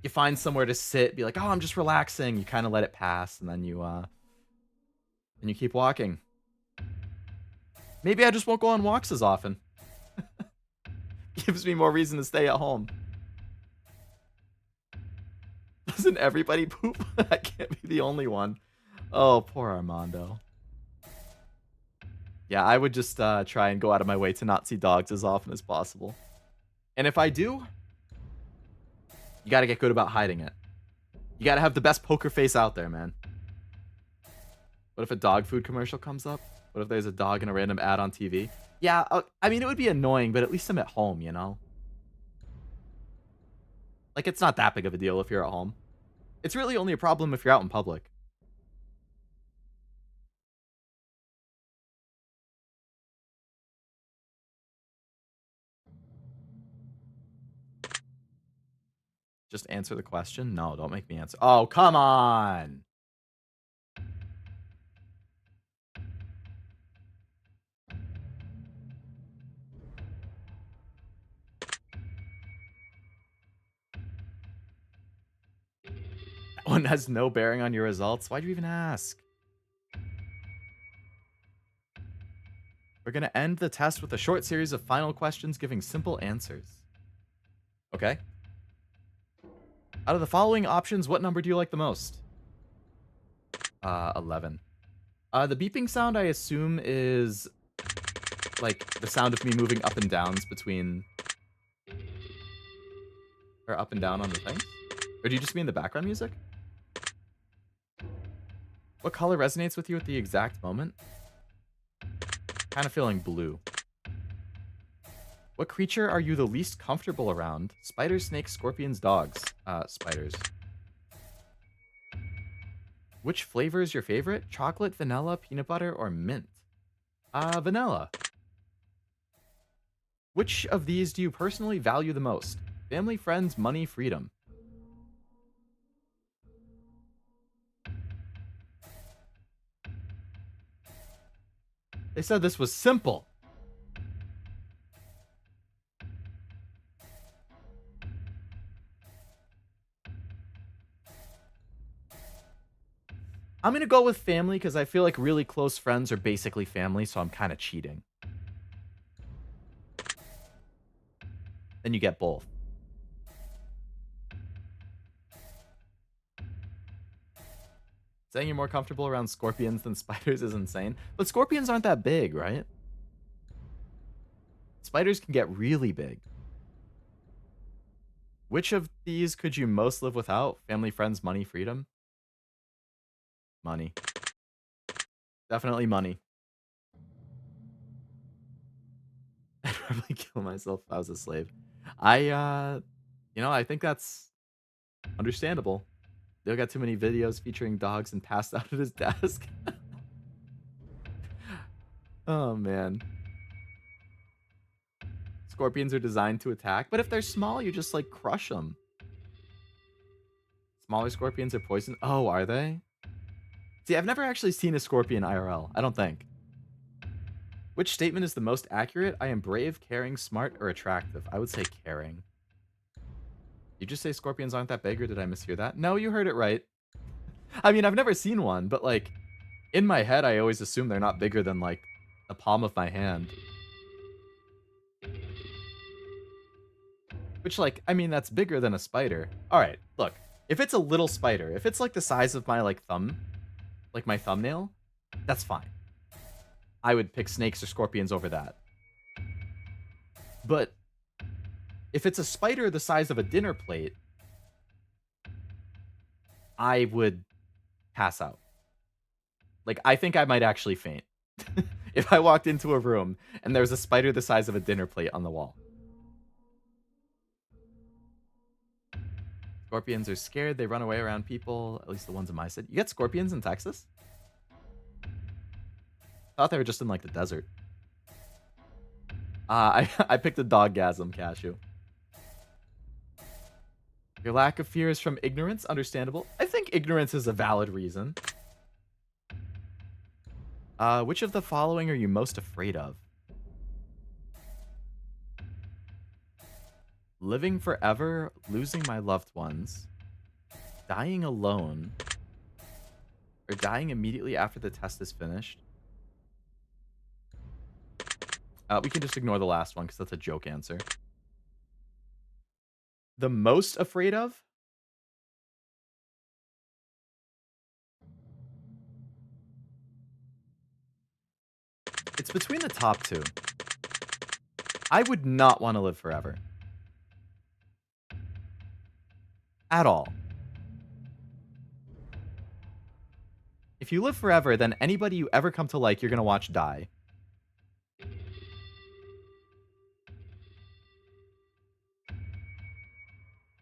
find somewhere to sit, be like, oh, I'm just relaxing. You kind of let it pass, and then you keep walking. Maybe I just won't go on walks as often. Gives me more reason to stay at home. Doesn't everybody poop? I can't be the only one. Oh, poor Armando. Yeah, I would just try and go out of my way to not see dogs as often as possible. And if I do, you gotta get good about hiding it. You gotta have the best poker face out there, man. What if a dog food commercial comes up? What if there's a dog in a random ad on TV? Yeah, I mean, it would be annoying, but at least I'm at home, you know? Like, it's not that big of a deal if you're at home. It's really only a problem if you're out in public. Just answer the question? No, don't make me answer. Oh, come on! That one has no bearing on your results? Why'd you even ask? We're going to end the test with a short series of final questions giving simple answers. Okay. Out of the following options, what number do you like the most? 11. The beeping sound, I assume, is like the sound of me moving up and downs between... Or up and down on the things? Or do you just mean the background music? What color resonates with you at the exact moment? Kind of feeling blue. What creature are you the least comfortable around? Spiders, snakes, scorpions, dogs. Spiders. Which flavor is your favorite? Chocolate, vanilla, peanut butter, or mint? Vanilla. Which of these do you personally value the most? Family, friends, money, freedom. They said this was simple. I'm going to go with family because I feel like really close friends are basically family, so I'm kind of cheating. Then you get both. Saying you're more comfortable around scorpions than spiders is insane. But scorpions aren't that big, right? Spiders can get really big. Which of these could you most live without? Family, friends, money, freedom? Money. Definitely money. I'd probably kill myself if I was a slave. You know, I think that's understandable. Leo got too many videos featuring dogs and passed out at his desk. Oh, man. Scorpions are designed to attack, but if they're small, you just, like, crush them. Smaller scorpions are poison. Oh, are they? See, I've never actually seen a scorpion IRL. I don't think. Which statement is the most accurate? I am brave, caring, smart, or attractive? I would say caring. You just say scorpions aren't that big, or did I mishear that? No, you heard it right. I mean, I've never seen one, but, like, in my head, I always assume they're not bigger than, like, the palm of my hand. Which, like, I mean, that's bigger than a spider. Alright, look. If it's a little spider, if it's, like, the size of my, like, thumb, like my thumbnail, that's fine. I would pick snakes or scorpions over that. But if it's a spider the size of a dinner plate, I would pass out. Like, I think I might actually faint. If I walked into a room and there was a spider the size of a dinner plate on the wall. Scorpions are scared. They run away around people. At least the ones in my city. You get scorpions in Texas? I thought they were just in, like, the desert. I picked a doggasm, Cashew. Your lack of fear is from ignorance. Understandable. I think ignorance is a valid reason. Which of the following are you most afraid of? Living forever, losing my loved ones, dying alone, or dying immediately after the test is finished. We can just ignore the last one because that's a joke answer. The most afraid of? It's between the top two. I would not want to live forever. At all. If you live forever, then anybody you ever come to like, you're going to watch die.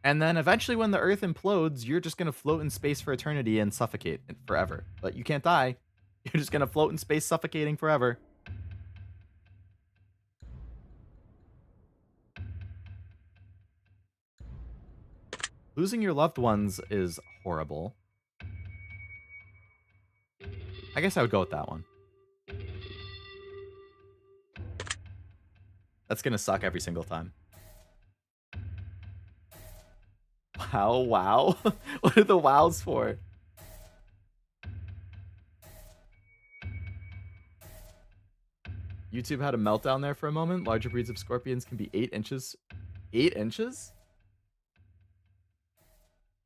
And then eventually when the Earth implodes, you're just going to float in space for eternity and suffocate forever. But you can't die. You're just going to float in space suffocating forever. Losing your loved ones is horrible. I guess I would go with that one. That's going to suck every single time. Wow, wow. What are the wows for? YouTube had a meltdown there for a moment. Larger breeds of scorpions can be 8 inches. 8 inches?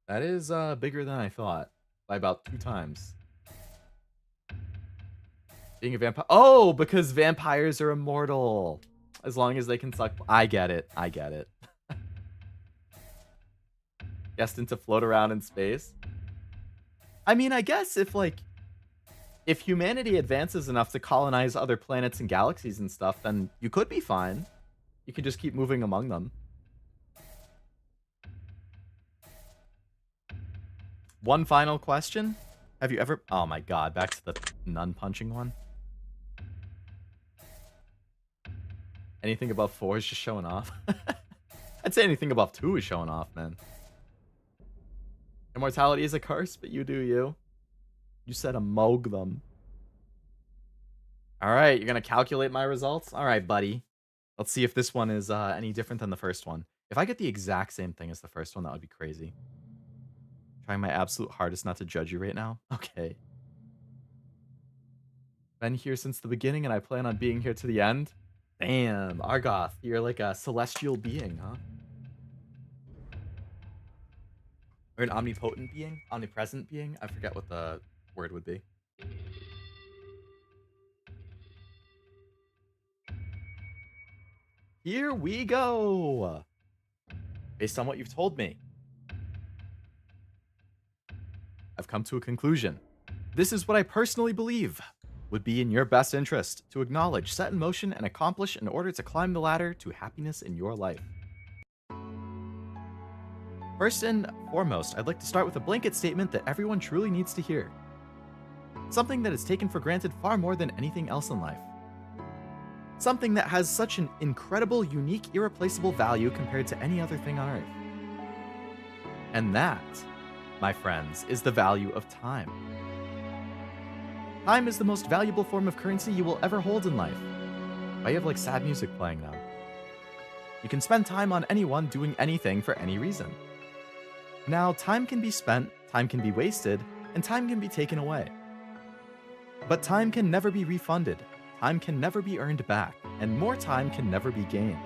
That is bigger than I thought. By about 2 times. Being a vampire. Oh, because vampires are immortal. As long as they can suck. I get it. I get it. Destined to float around in space. I mean, I guess if humanity advances enough to colonize other planets and galaxies and stuff, then you could be fine. You could just keep moving among them. One final question. Have you ever... Oh my god, back to the nun punching one. Anything above 4 is just showing off. I'd say anything above 2 is showing off, man. Immortality is a curse, but you do you. You said amog them. Alright, you're gonna calculate my results? Alright, buddy. Let's see if this one is any different than the first one. If I get the exact same thing as the first one, that would be crazy. Trying my absolute hardest not to judge you right now. Okay. Been here since the beginning and I plan on being here to the end. Damn, Argoth, you're like a celestial being, huh? Or an omnipotent being? Omnipresent being? I forget what the word would be. Here we go! Based on what you've told me, I've come to a conclusion. This is what I personally believe would be in your best interest to acknowledge, set in motion, and accomplish in order to climb the ladder to happiness in your life. First and foremost, I'd like to start with a blanket statement that everyone truly needs to hear. Something that is taken for granted far more than anything else in life. Something that has such an incredible, unique, irreplaceable value compared to any other thing on Earth. And that, my friends, is the value of time. Time is the most valuable form of currency you will ever hold in life. Why you have like sad music playing now? You can spend time on anyone doing anything for any reason. Now, time can be spent, time can be wasted, and time can be taken away. But time can never be refunded, time can never be earned back, and more time can never be gained.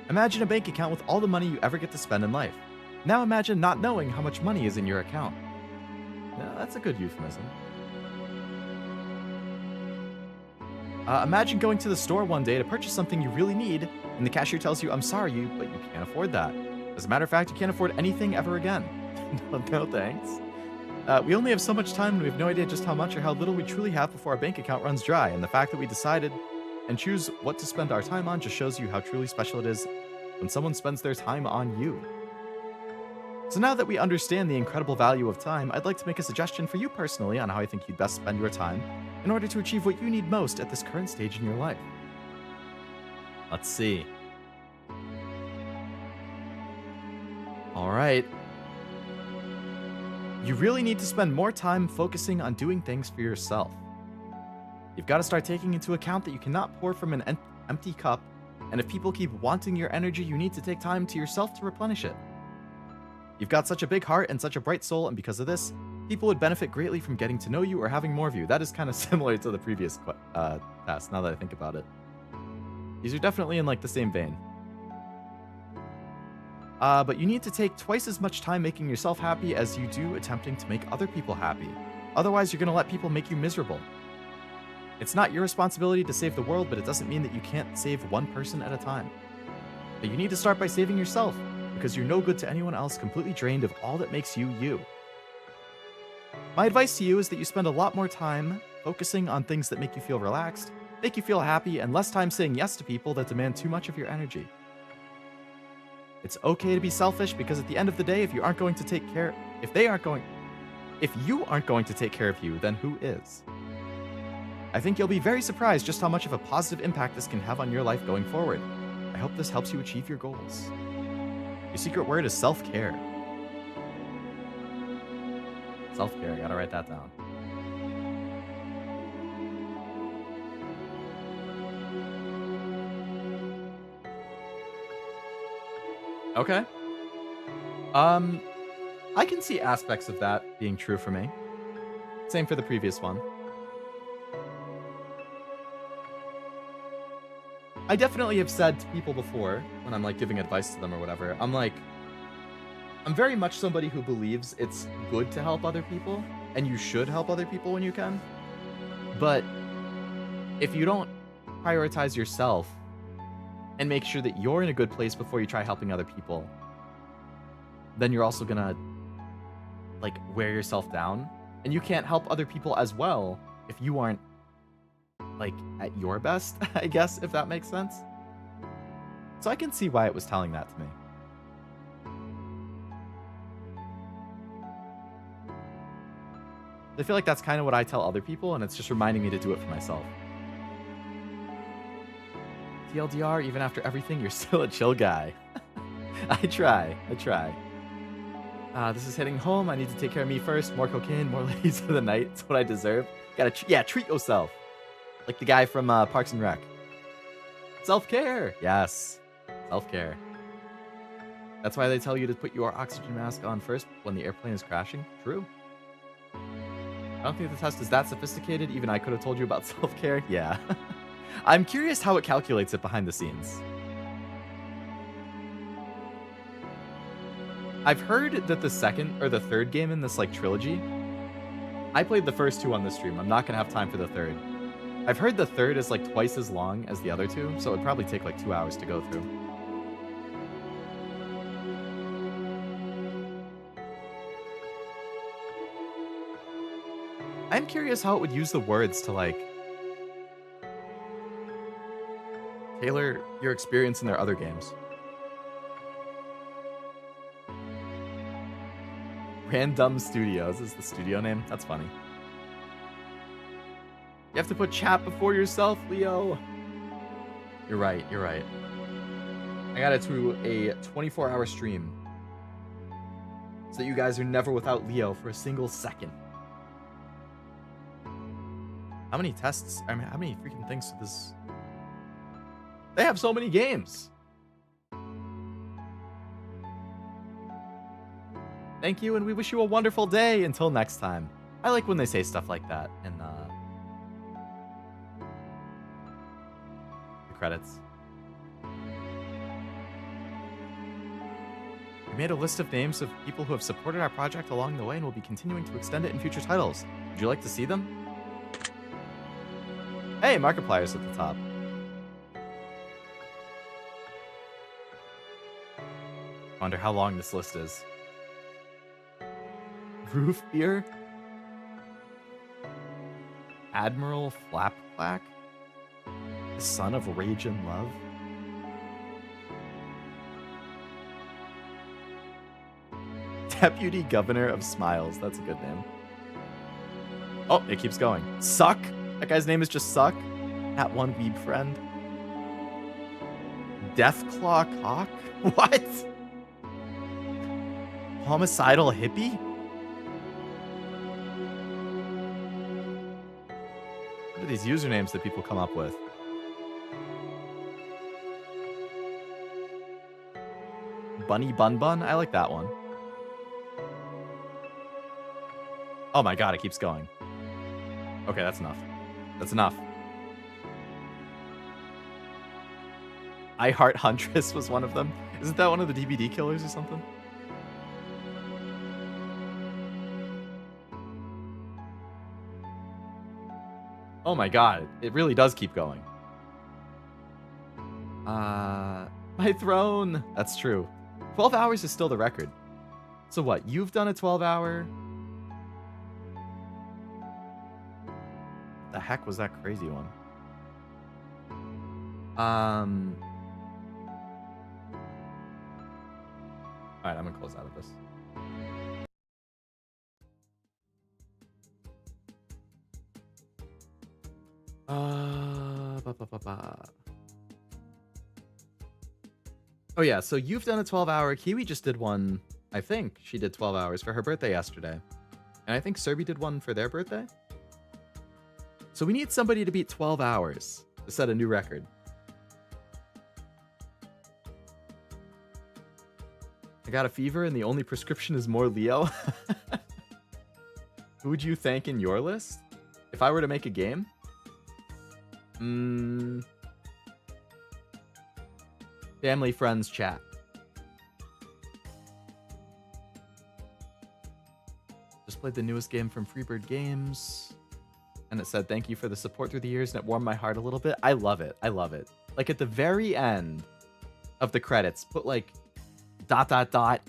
Imagine a bank account with all the money you ever get to spend in life. Now imagine not knowing how much money is in your account. Yeah, that's a good euphemism. Imagine going to the store one day to purchase something you really need, and the cashier tells you, "I'm sorry, but you can't afford that. As a matter of fact, you can't afford anything ever again." No thanks. We only have so much time, and we have no idea just how much or how little we truly have before our bank account runs dry, and the fact that we decided and choose what to spend our time on just shows you how truly special it is when someone spends their time on you. So now that we understand the incredible value of time, I'd like to make a suggestion for you personally on how I think you'd best spend your time in order to achieve what you need most at this current stage in your life. Let's see. All right. You really need to spend more time focusing on doing things for yourself. You've got to start taking into account that you cannot pour from an empty cup, and if people keep wanting your energy, you need to take time to yourself to replenish it. You've got such a big heart and such a bright soul, and because of this, people would benefit greatly from getting to know you or having more of you. That is kind of similar to the previous task, now that I think about it. These are definitely in like the same vein. But you need to take twice as much time making yourself happy as you do attempting to make other people happy. Otherwise, you're going to let people make you miserable. It's not your responsibility to save the world, but it doesn't mean that you can't save one person at a time. But you need to start by saving yourself, because you're no good to anyone else, completely drained of all that makes you you. My advice to you is that you spend a lot more time focusing on things that make you feel relaxed, make you feel happy, and less time saying yes to people that demand too much of your energy. It's okay to be selfish, because at the end of the day, if you aren't going to take care of you, then who is? I think you'll be very surprised just how much of a positive impact this can have on your life going forward. I hope this helps you achieve your goals. Your secret word is self-care. Self-care, I gotta write that down. Okay. I can see aspects of that being true for me. Same for the previous one. I definitely have said to people before, when I'm like giving advice to them or whatever, I'm very much somebody who believes it's good to help other people, and you should help other people when you can. But if you don't prioritize yourself and make sure that you're in a good place before you try helping other people, then you're also gonna like wear yourself down, and you can't help other people as well if you aren't like at your best, I guess, if that makes sense. So I can see why it was telling that to me. I feel like that's kind of what I tell other people, and it's just reminding me to do it for myself. TLDR, even after everything, you're still a chill guy. I try. This is hitting home. I need to take care of me first. More cocaine, more ladies of the night. It's what I deserve. Gotta, treat yourself. Like the guy from Parks and Rec. Self-care. Yes. Self-care. That's why they tell you to put your oxygen mask on first when the airplane is crashing. True. I don't think the test is that sophisticated. Even I could have told you about self-care. Yeah. I'm curious how it calculates it behind the scenes. I've heard that the second or the third game in this like trilogy, I played the first two on the stream. I'm not gonna have time for the third. I've heard the third is like twice as long as the other two, so it'd probably take like 2 hours to go through. I'm curious how it would use the words to like tailor your experience in their other games. Random Studios is the studio name. That's funny. You have to put chat before yourself, Leo. You're right. I got it to a 24-hour stream so that you guys are never without Leo for a single second. How many tests? I mean, how many freaking things to this? They have so many games. Thank you, and we wish you a wonderful day. Until next time. I like when they say stuff like that in the credits. We made a list of names of people who have supported our project along the way and will be continuing to extend it in future titles. Would you like to see them? Hey, Markiplier's at the top. Wonder how long this list is. Roof Beer? Admiral Flapclack? The son of Rage and Love? Deputy Governor of Smiles. That's a good name. Oh, it keeps going. Suck? That guy's name is just Suck? That one weeb friend? Deathclaw Cock? What? Homicidal hippie? What are these usernames that people come up with? Bunny Bun Bun? I like that one. Oh my god, it keeps going. Okay, that's enough. That's enough. I Heart Huntress was one of them. Isn't that one of the DVD killers or something? Oh my god, it really does keep going. My throne! That's true. 12 hours is still the record. So what, you've done a 12-hour? The heck was that crazy one? Alright, I'm gonna close out of this. Oh yeah, so you've done a 12-hour. Kiwi just did one. I think she did 12 hours for her birthday yesterday. And I think Serby did one for their birthday. So we need somebody to beat 12 hours to set a new record. I got a fever and the only prescription is more Leo. Who would you thank in your list? If I were to make a game? Family, friends, chat. Just played the newest game from Freebird Games. And it said, thank you for the support through the years, and it warmed my heart a little bit. I love it. I love it. Like, at the very end of the credits, put, like, ...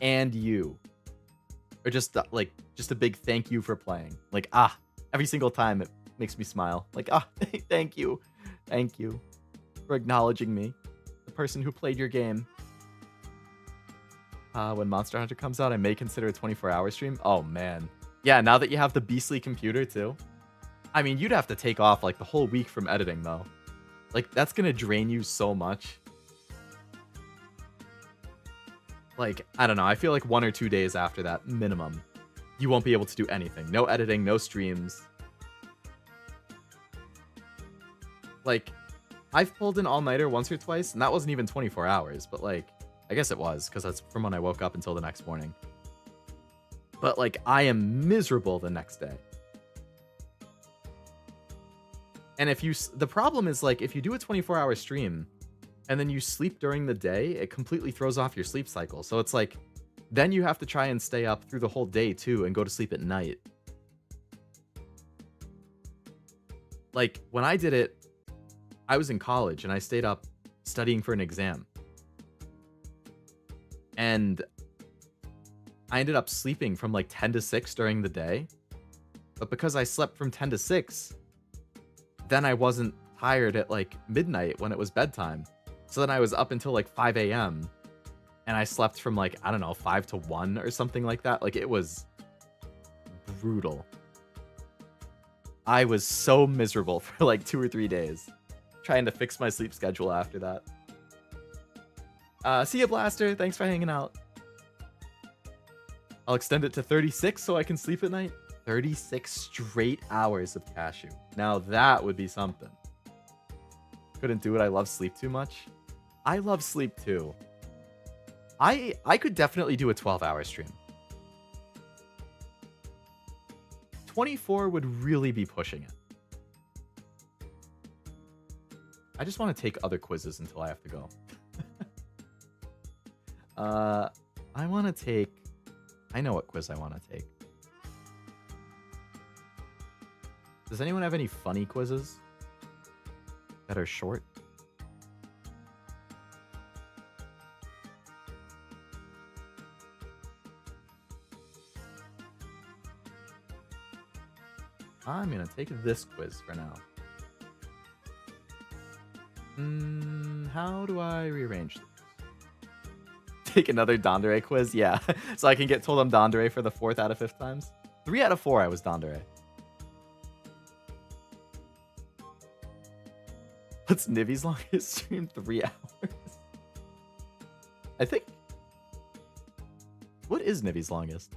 and you. Or just, like, just a big thank you for playing. Like, every single time it makes me smile. Like, thank you. Thank you for acknowledging me. The person who played your game. When Monster Hunter comes out, I may consider a 24-hour stream. Oh, man. Yeah, now that you have the beastly computer, too. I mean, you'd have to take off, like, the whole week from editing, though. Like, that's gonna drain you so much. Like, I don't know. I feel like 1 or 2 days after that, minimum, you won't be able to do anything. No editing, no streams. Like, I've pulled an all-nighter once or twice, and that wasn't even 24 hours, but, like, I guess it was, because that's from when I woke up until the next morning. But, like, I am miserable the next day. And if you... The problem is, like, if you do a 24-hour stream, and then you sleep during the day, it completely throws off your sleep cycle. So it's like, then you have to try and stay up through the whole day, too, and go to sleep at night. Like, when I did it, I was in college, and I stayed up studying for an exam. And I ended up sleeping from, like, 10 to 6 during the day. But because I slept from 10 to 6... then I wasn't tired at, like, midnight when it was bedtime. So then I was up until, like, 5 a.m. And I slept from, like, I don't know, 5 to 1 or something like that. Like, it was brutal. I was so miserable for, like, 2 or 3 days. Trying to fix my sleep schedule after that. See ya, Blaster. Thanks for hanging out. I'll extend it to 36 so I can sleep at night. 36 straight hours of cashew. Now that would be something. Couldn't do it. I love sleep too much. I love sleep too. I could definitely do a 12-hour stream. 24 would really be pushing it. I just want to take other quizzes until I have to go. I want to take... I know what quiz I want to take. Does anyone have any funny quizzes that are short? I'm gonna take this quiz for now. How do I rearrange this? Take another Dandere quiz? Yeah, so I can get told I'm Dandere for the 4th out of 5th times. 3 out of 4 I was Dandere. What's Nivi's longest stream? 3 hours. I think... What is Nivi's longest?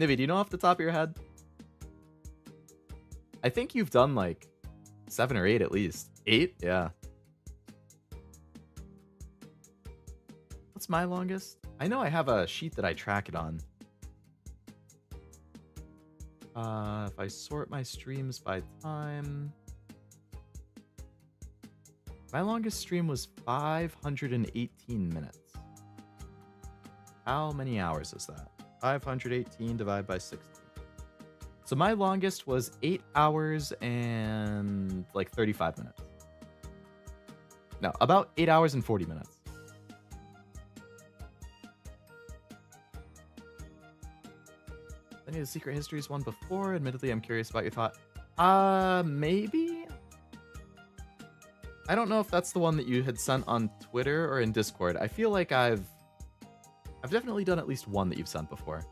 Nivi, do you know off the top of your head? I think you've done like 7 or 8 at least. 8? Yeah. What's my longest? I know I have a sheet that I track it on. If I sort my streams by time... My longest stream was 518 minutes. How many hours is that? 518 divided by 60. So my longest was 8 hours and like 35 minutes. No, about 8 hours and 40 minutes. Any of the Secret Histories one before? Admittedly, I'm curious about your thought. Maybe? I don't know if that's the one that you had sent on Twitter or in Discord. I feel like I've definitely done at least one that you've sent before.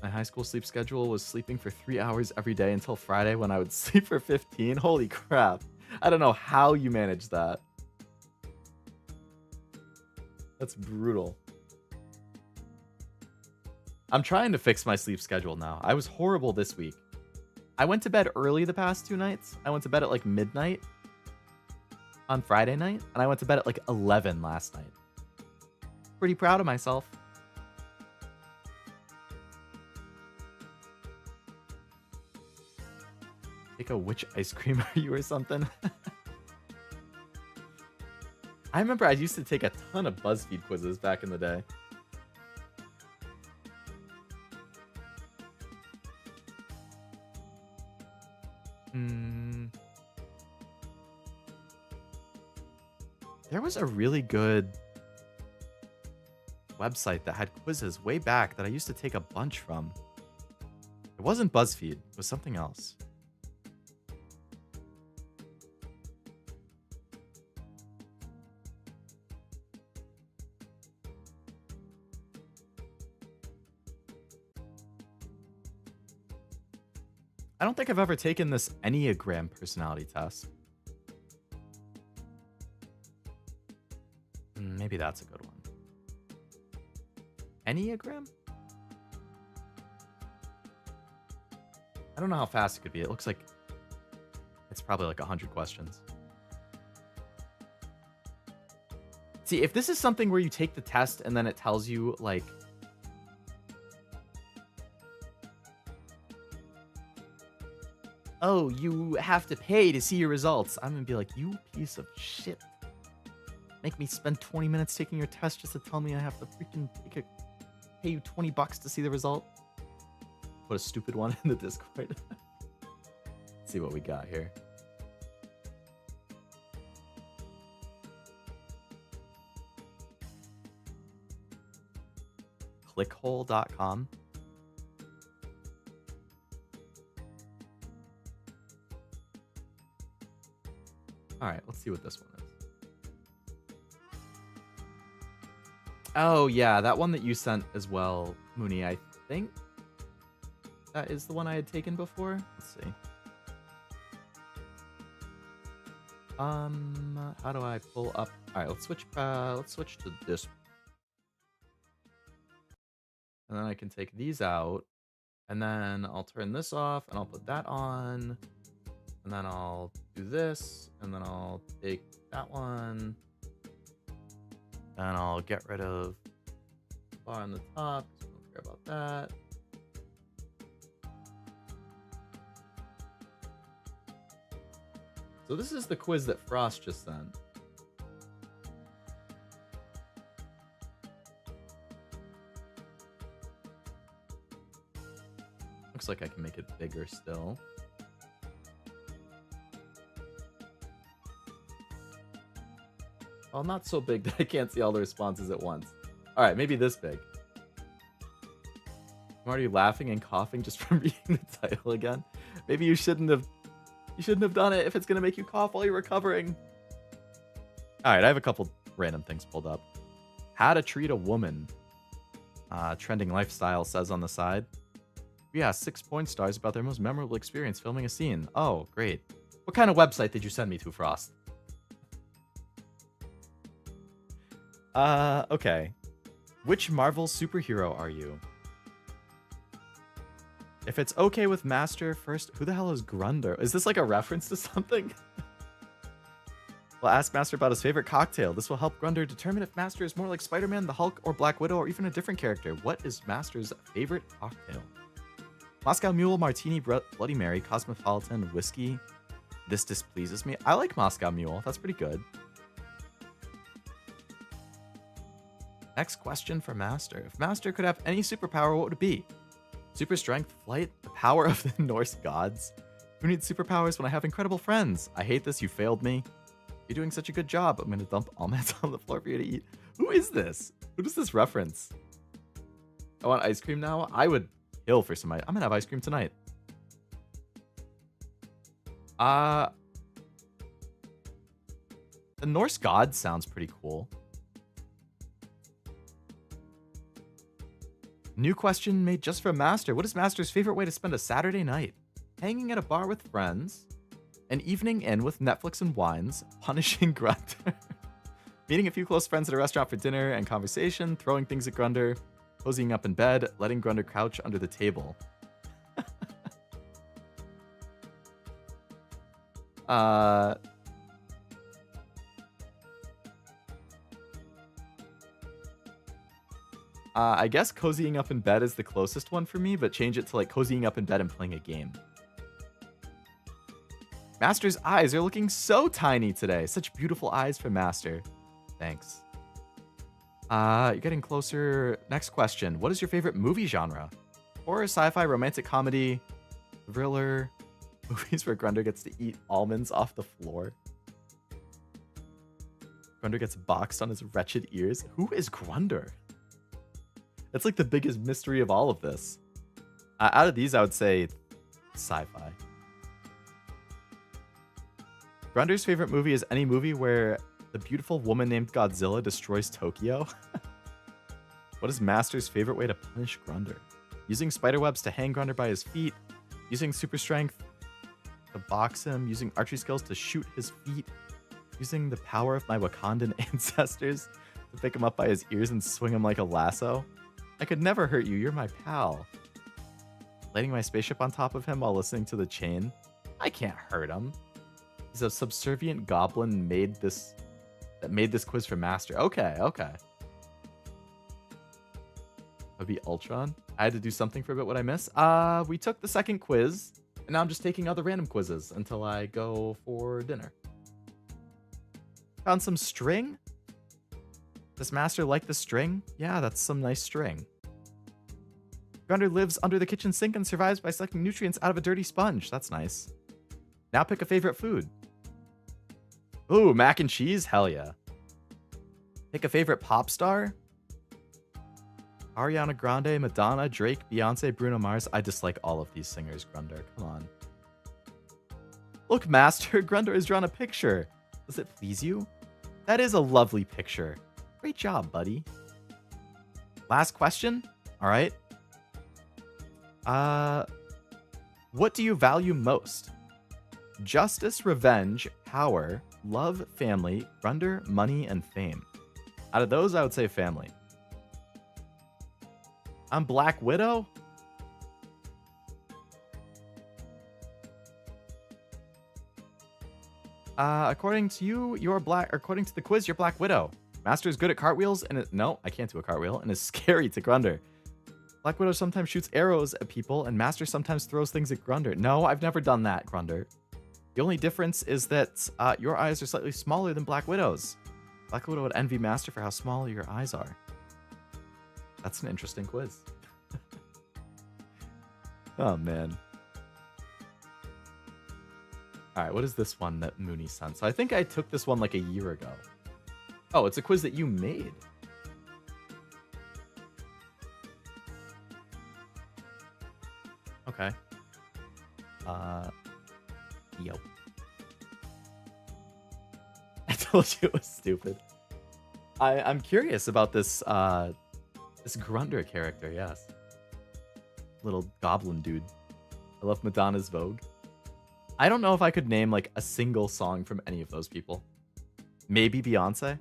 My high school sleep schedule was sleeping for 3 hours every day until Friday when I would sleep for 15. Holy crap. I don't know how you managed that. That's brutal. I'm trying to fix my sleep schedule now. I was horrible this week. I went to bed early the past 2 nights. I went to bed at like midnight on Friday night, and I went to bed at like 11 last night. Pretty proud of myself. Take a which ice cream are you or something? I remember I used to take a ton of BuzzFeed quizzes back in the day. There was a really good website that had quizzes way back that I used to take a bunch from. It wasn't BuzzFeed, it was something else. I don't think I've ever taken this Enneagram personality test. Maybe that's a good one. Enneagram? I don't know how fast it could be. It looks like it's probably like 100 questions. See, if this is something where you take the test and then it tells you like... oh, you have to pay to see your results. I'm gonna be like, you piece of shit. Make me spend 20 minutes taking your test just to tell me I have to freaking pay you $20 to see the result. Put a stupid one in the Discord. Let's see what we got here. Clickhole.com. All right, let's see what this one is. Oh, yeah, that one that you sent as well, Mooney, I think that is the one I had taken before. Let's see. How do I pull up? All right, let's switch to this. And then I can take these out, and then I'll turn this off, and I'll put that on, and then I'll do this, and then I'll take that one, and I'll get rid of the bar on the top, because we don't care about that. So this is the quiz that Frost just sent. Looks like I can make it bigger still. Well, not so big that I can't see all the responses at once. All right, maybe this big. I'm already laughing and coughing just from reading the title again. Maybe you shouldn't have done it if it's gonna make you cough while you're recovering. All right, I have a couple random things pulled up. How to treat a woman. Trending lifestyle says on the side. We asked 6 porn stars about their most memorable experience filming a scene. Oh, great. What kind of website did you send me to, Frost? Okay. Which Marvel superhero are you? If it's okay with Master first, who the hell is Grunder? Is this like a reference to something? We'll ask Master about his favorite cocktail. This will help Grunder determine if Master is more like Spider-Man, the Hulk, or Black Widow, or even a different character. What is Master's favorite cocktail? Moscow Mule, Martini, Bloody Mary, Cosmopolitan, Whiskey. This displeases me. I like Moscow Mule. That's pretty good. Next question for Master. If Master could have any superpower, what would it be? Super strength, flight, the power of the Norse gods. Who needs superpowers when I have incredible friends? I hate this. You failed me. You're doing such a good job. I'm going to dump almonds on the floor for you to eat. Who is this? Who does this reference? I want ice cream now. I would kill for some. I'm going to have ice cream tonight. The Norse gods sounds pretty cool. New question made just for Master. What is Master's favorite way to spend a Saturday night? Hanging at a bar with friends, an evening in with Netflix and wines, punishing Grunder, meeting a few close friends at a restaurant for dinner and conversation, throwing things at Grunder, cozying up in bed, letting Grunder crouch under the table. I guess cozying up in bed is the closest one for me, but change it to like cozying up in bed and playing a game. Master's eyes are looking so tiny today. Such beautiful eyes for Master. Thanks. You're getting closer. Next question. What is your favorite movie genre? Horror, sci-fi, romantic comedy, thriller, movies where Grunder gets to eat almonds off the floor. Grunder gets boxed on his wretched ears. Who is Grunder? That's like the biggest mystery of all of this. Out of these, I would say sci-fi. Grunder's favorite movie is any movie where the beautiful woman named Godzilla destroys Tokyo. What is Master's favorite way to punish Grunder? Using spiderwebs to hang Grunder by his feet, using super strength to box him, using archery skills to shoot his feet, using the power of my Wakandan ancestors to pick him up by his ears and swing him like a lasso. I could never hurt you, you're my pal. Lighting my spaceship on top of him while listening to the chain. I can't hurt him. He's a subservient goblin that made this quiz for Master. Okay. Would be Ultron. I had to do something for a bit. What I miss? We took the second quiz, and now I'm just taking other random quizzes until I go for dinner. Found some string. Does Master like the string? Yeah, that's some nice string. Grunder lives under the kitchen sink and survives by sucking nutrients out of a dirty sponge. That's nice. Now pick a favorite food. Ooh, mac and cheese? Hell yeah. Pick a favorite pop star. Ariana Grande, Madonna, Drake, Beyonce, Bruno Mars. I dislike all of these singers, Grunder. Come on. Look, Master, Grunder has drawn a picture. Does it please you? That is a lovely picture. Great job, buddy. Last question. All right. What do you value most? Justice, revenge, power, love, family, Grunder, money, and fame. Out of those, I would say family. I'm Black Widow? According to you, you're black. According to the quiz, you're Black Widow. Master is good at cartwheels, and no, I can't do a cartwheel, and is scary to Grunder. Black Widow sometimes shoots arrows at people, and Master sometimes throws things at Grunder. No, I've never done that, Grunder. The only difference is that your eyes are slightly smaller than Black Widow's. Black Widow would envy Master for how small your eyes are. That's an interesting quiz. Oh, man. All right, what is this one that Mooney sent? So I think I took this one like a year ago. Oh, it's a quiz that you made. Okay. Yo. I told you it was stupid. I'm curious about this this Grunder character, yes. Little goblin dude. I love Madonna's Vogue. I don't know if I could name like a single song from any of those people. Maybe Beyonce.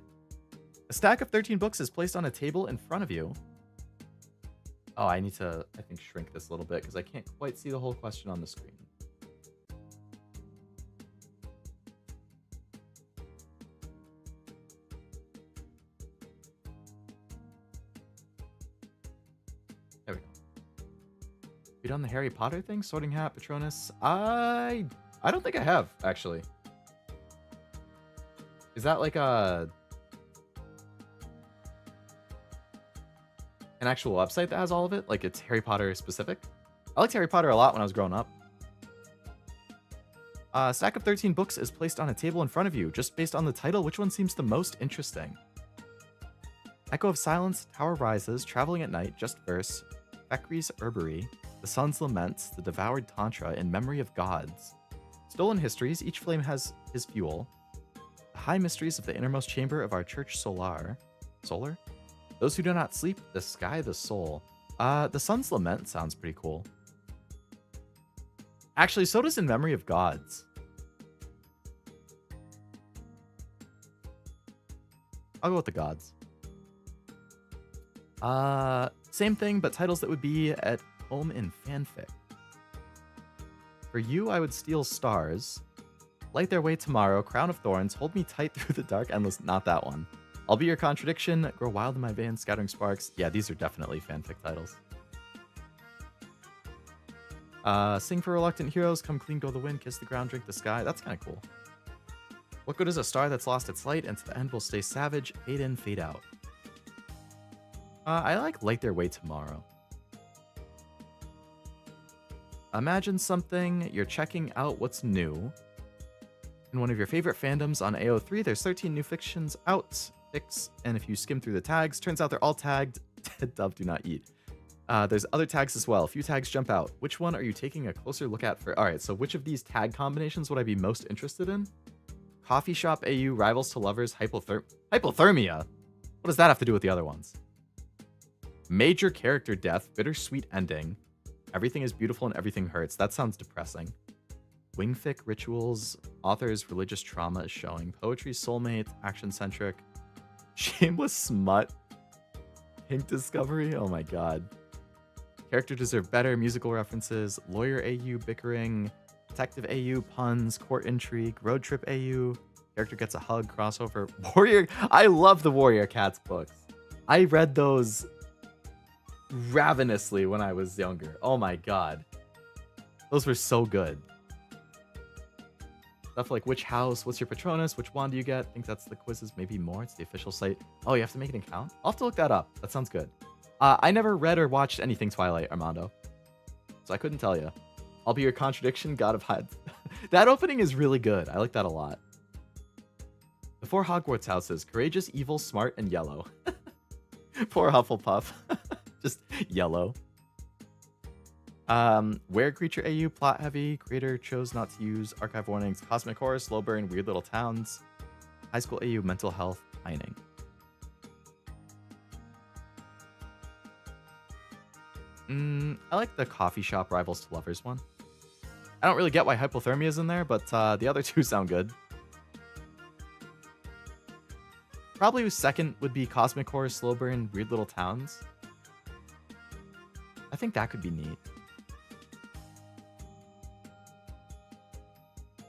A stack of 13 books is placed on a table in front of you. Oh, I need to, I think, shrink this a little bit because I can't quite see the whole question on the screen. There we go. You done the Harry Potter thing? Sorting Hat, Patronus? I don't think I have, actually. Is that like an actual website that has all of it? Like it's Harry Potter specific? I liked Harry Potter a lot when I was growing up. A stack of 13 books is placed on a table in front of you. Just based on the title, which one seems the most interesting? Echo of Silence, Tower Rises, Traveling at Night, Just Verse, Thackeray's Herbery, The Sun's Laments, The Devoured Tantra, In Memory of Gods. Stolen Histories, Each Flame Has His Fuel. The High Mysteries of the Innermost Chamber of Our Church Solar? Those Who Do Not Sleep, The Sky, The Soul. The Sun's Lament sounds pretty cool. Actually, so does In Memory of Gods. I'll go with the Gods. Same thing, but titles that would be at home in fanfic. For you, I would steal Stars. Light Their Way Tomorrow, Crown of Thorns, Hold Me Tight Through the Dark Endless. Not that one. I'll Be Your Contradiction, Grow Wild in My Veins, Scattering Sparks. Yeah, these are definitely fanfic titles. Sing for Reluctant Heroes, Come Clean, Go the Wind, Kiss the Ground, Drink the Sky. That's kind of cool. What good is a star that's lost its light, and to the end will stay savage, fade in, fade out. I like Light Their Way Tomorrow. Imagine something, you're checking out what's new. In one of your favorite fandoms on AO3, there's 13 new fictions out. And if you skim through the tags, turns out they're all tagged. Dove do not eat. There's other tags as well. A few tags jump out. Which one are you taking a closer look at for? All right, so which of these tag combinations would I be most interested in? Coffee shop AU, rivals to lovers, hypothermia. What does that have to do with the other ones? Major character death, bittersweet ending. Everything is beautiful and everything hurts. That sounds depressing. Wingfic rituals, authors, religious trauma is showing. Poetry, soulmate, action-centric. Shameless smut. Pink discovery, oh my god. Character deserve better, musical references. Lawyer AU, bickering. Detective AU, puns, court intrigue. Road trip AU. Character gets a hug, crossover. Warrior, I love the Warrior Cats books. I read those ravenously when I was younger. Oh my god. Those were so good. Stuff like which house, what's your Patronus, which wand do you get? I think that's the quizzes, maybe more. It's the official site. Oh, you have to make an account? I'll have to look that up. That sounds good. I never read or watched anything Twilight, Armando. So I couldn't tell you. I'll Be Your Contradiction, God of Hyde. That opening is really good. I like that a lot. The 4 Hogwarts houses. Courageous, evil, smart, and yellow. Poor Hufflepuff. Just yellow. Where creature AU, plot heavy, creator chose not to use, archive warnings, cosmic horror, slow burn, weird little towns, high school AU, mental health, pining. I like the coffee shop rivals to lovers one. I don't really get why hypothermia is in there, but the other two sound good. Probably second would be cosmic horror, slow burn, weird little towns. I think that could be neat.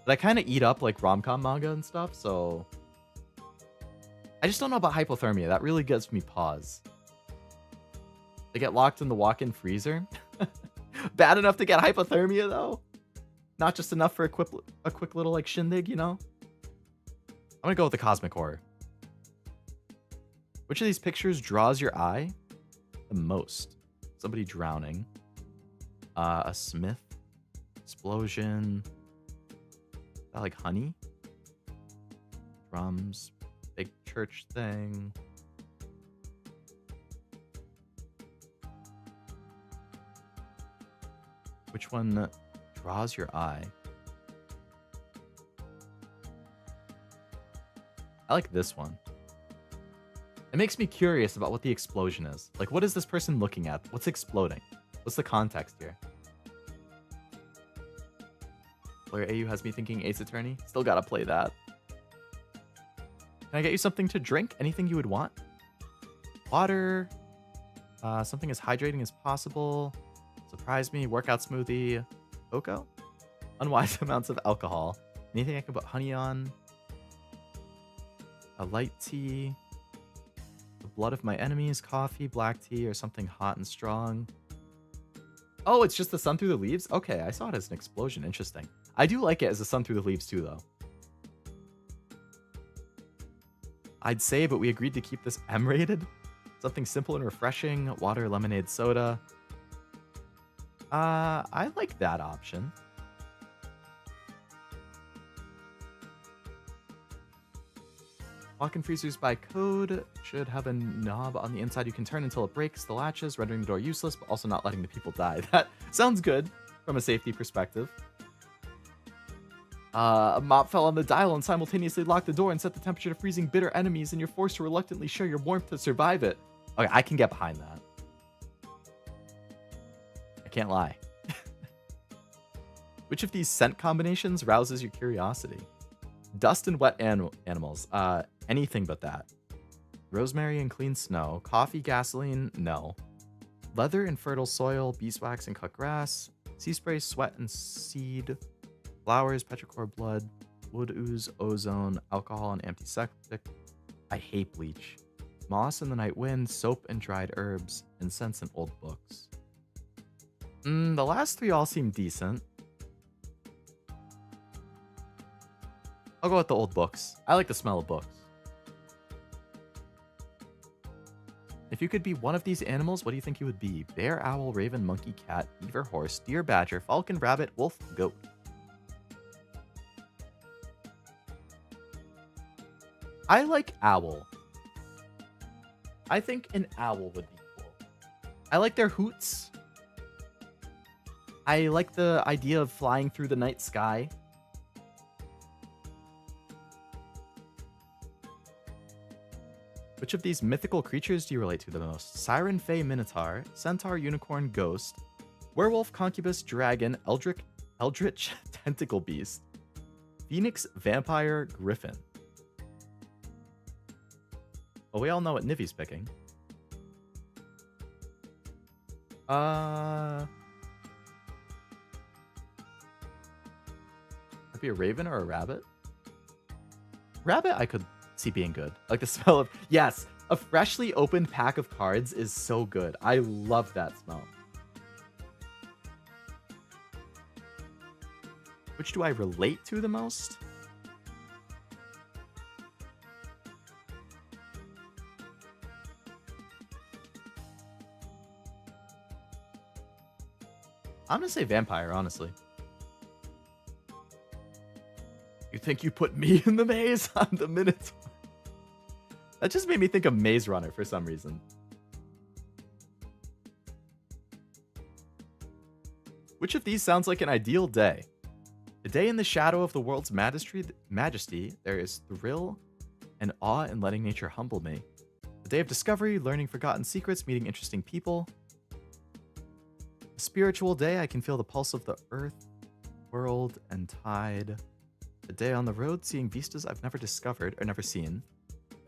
But I kind of eat up like rom-com manga and stuff, so I just don't know about hypothermia. That really gives me pause. They get locked in the walk-in freezer. Bad enough to get hypothermia though. Not just enough for a quick little like shindig, you know? I'm gonna go with the cosmic horror. Which of these pictures draws your eye the most? Somebody drowning. A smith. Explosion. Is that like honey? Drums. Big church thing. Which one draws your eye? I like this one. It makes me curious about what the explosion is. Like, what is this person looking at? What's exploding? What's the context here? Lawyer AU has me thinking Ace Attorney. Still gotta play that. Can I get you something to drink? Anything you would want? Water. Something as hydrating as possible. Surprise me. Workout smoothie. Cocoa? Unwise amounts of alcohol. Anything I can put honey on? A light tea. The blood of my enemies. Coffee, black tea, or something hot and strong. Oh, it's just the sun through the leaves? Okay, I saw it as an explosion. Interesting. I do like it as the sun through the leaves too, though. I'd say, but we agreed to keep this M-rated. Something simple and refreshing. Water, lemonade, soda. I like that option. Walk-in freezers by code should have a knob on the inside you can turn until it breaks the latches, rendering the door useless, but also not letting the people die. That sounds good from a safety perspective. A mop fell on the dial and simultaneously locked the door and set the temperature to freezing bitter enemies, and you're forced to reluctantly share your warmth to survive it. Okay, I can get behind that. I can't lie. Which of these scent combinations rouses your curiosity? Dust and wet animals. Anything but that. Rosemary and clean snow. Coffee, gasoline, no. Leather and fertile soil. Beeswax and cut grass. Sea spray, sweat and seed. Flowers, petrichor blood. Wood ooze, ozone, alcohol and antiseptic. I hate bleach. Moss and the night wind. Soap and dried herbs. Incense and old books. The last three all seem decent. I'll go with the old books. I like the smell of books. If you could be one of these animals, what do you think you would be? Bear, owl, raven, monkey, cat, beaver, horse, deer, badger, falcon, rabbit, wolf, goat. I like owl. I think an owl would be cool. I like their hoots. I like the idea of flying through the night sky. Which of these mythical creatures do you relate to the most? Siren, Fae, Minotaur, Centaur, Unicorn, Ghost, Werewolf, Concubus, Dragon, Eldritch, Tentacle Beast, Phoenix, Vampire, Griffin. Well, we all know what Nivy's picking. I'd be a raven or a rabbit. Rabbit, I could see being good. Like the smell of, yes, a freshly opened pack of cards is so good. I love that smell. Which do I relate to the most? I'm gonna say vampire, honestly. You think you put me in the maze? I'm the Minotaur. That just made me think of Maze Runner for some reason. Which of these sounds like an ideal day? A day in the shadow of the world's majesty, there is thrill and awe in letting nature humble me. A day of discovery, learning forgotten secrets, meeting interesting people. A spiritual day, I can feel the pulse of the earth, world, and tide. A day on the road, seeing vistas I've never discovered or never seen.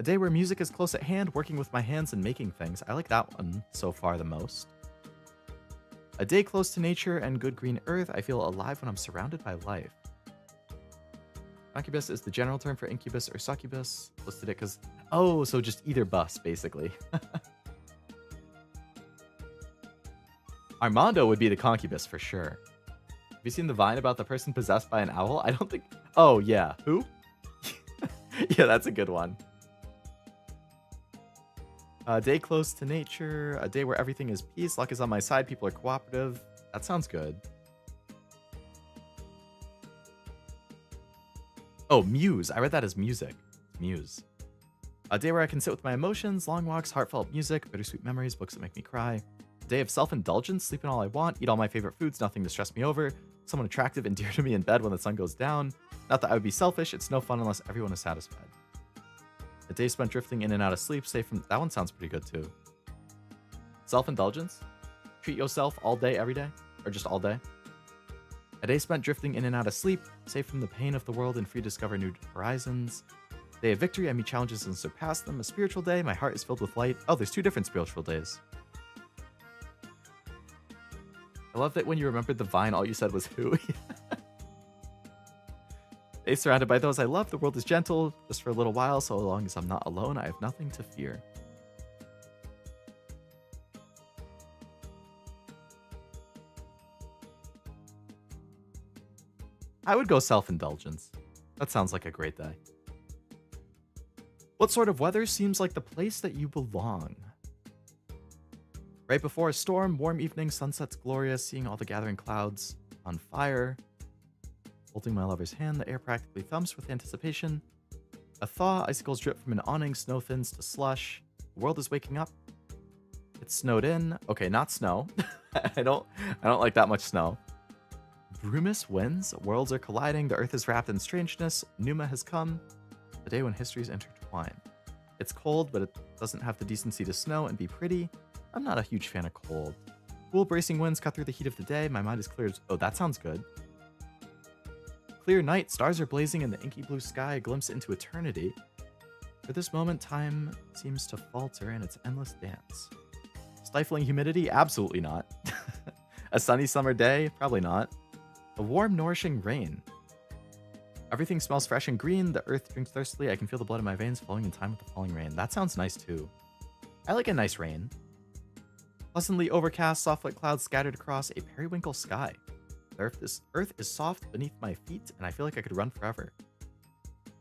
A day where music is close at hand, working with my hands and making things. I like that one so far the most. A day close to nature and good green earth. I feel alive when I'm surrounded by life. Succubus is the general term for incubus or succubus. Listed it because, oh, so just either bus, basically. Armando would be the concubus for sure. Have you seen the Vine about the person possessed by an owl? I don't think... Oh, yeah. Who? Yeah, that's a good one. A day close to nature. A day where everything is peace. Luck is on my side. People are cooperative. That sounds good. Oh, muse. I read that as music. Muse. A day where I can sit with my emotions. Long walks, heartfelt music, bittersweet memories, books that make me cry. A day of self-indulgence. Sleeping all I want. Eat all my favorite foods. Nothing to stress me over. Someone attractive and dear to me in bed when the sun goes down. Not that I would be selfish. It's no fun unless everyone is satisfied. A day spent drifting in and out of sleep, safe from... That one sounds pretty good, too. Self-indulgence? Treat yourself all day, every day? Or just all day? A day spent drifting in and out of sleep, safe from the pain of the world and free to discover new horizons. Day of victory, I meet challenges and surpass them. A spiritual day, my heart is filled with light. Oh, there's 2 different spiritual days. I love that when you remembered the vine, all you said was who. Day surrounded by those I love, the world is gentle, just for a little while, so long as I'm not alone, I have nothing to fear. I would go self-indulgence. That sounds like a great day. What sort of weather seems like the place that you belong? Right before a storm, warm evening, sunsets glorious, seeing all the gathering clouds on fire. Holding my lover's hand, the air practically thumps with anticipation. A thaw, icicles drip from an awning, snow thins to slush. The world is waking up. It's snowed in. Okay, not snow. I don't like that much snow. Brumous winds, worlds are colliding, the earth is wrapped in strangeness. Numa has come, the day when histories intertwine. It's cold, but it doesn't have the decency to snow and be pretty. I'm not a huge fan of cold. Cool, bracing winds cut through the heat of the day. My mind is clear. Oh, that sounds good. Clear night, stars are blazing in the inky blue sky, a glimpse into eternity. For this moment, time seems to falter in its endless dance. Stifling humidity? Absolutely not. A sunny summer day? Probably not. A warm, nourishing rain. Everything smells fresh and green. The earth drinks thirstily. I can feel the blood in my veins flowing in time with the falling rain. That sounds nice too. I like a nice rain. Pleasantly overcast, soft white clouds scattered across a periwinkle sky. The earth is soft beneath my feet, and I feel like I could run forever.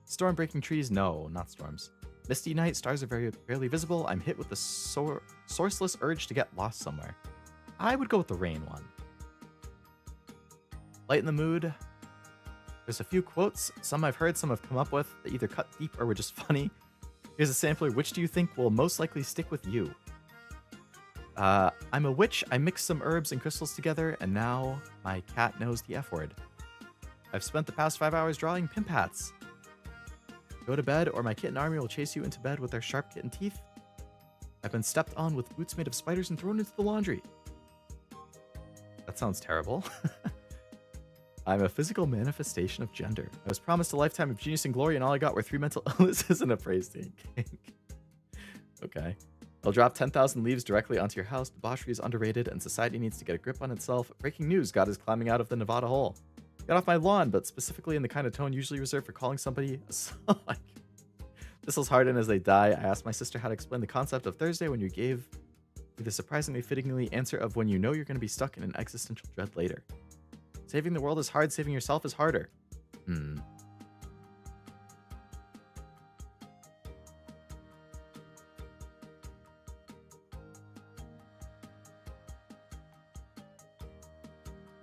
Storm breaking trees? No, not storms. Misty night, stars are very barely visible. I'm hit with the sourceless urge to get lost somewhere. I would go with the rain one. Lighten the mood. There's a few quotes. Some I've heard, some I've come up with. They either cut deep or were just funny. Here's a sampler. Which do you think will most likely stick with you? I'm a witch. I mixed some herbs and crystals together, and now my cat knows the F word. I've spent the past 5 hours drawing pimp hats. Go to bed, or my kitten army will chase you into bed with their sharp kitten teeth. I've been stepped on with boots made of spiders and thrown into the laundry. That sounds terrible. I'm a physical manifestation of gender. I was promised a lifetime of genius and glory, and all I got were 3 mental illnesses and a praise tank. Okay. I'll drop 10,000 leaves directly onto your house. Debauchery is underrated, and society needs to get a grip on itself. Breaking news, God is climbing out of the Nevada hole. Got off my lawn, but specifically in the kind of tone usually reserved for calling somebody a son. Thistles harden as they die. I asked my sister how to explain the concept of Thursday when you gave me the surprisingly fittingly answer of when you know you're going to be stuck in an existential dread later. Saving the world is hard, saving yourself is harder.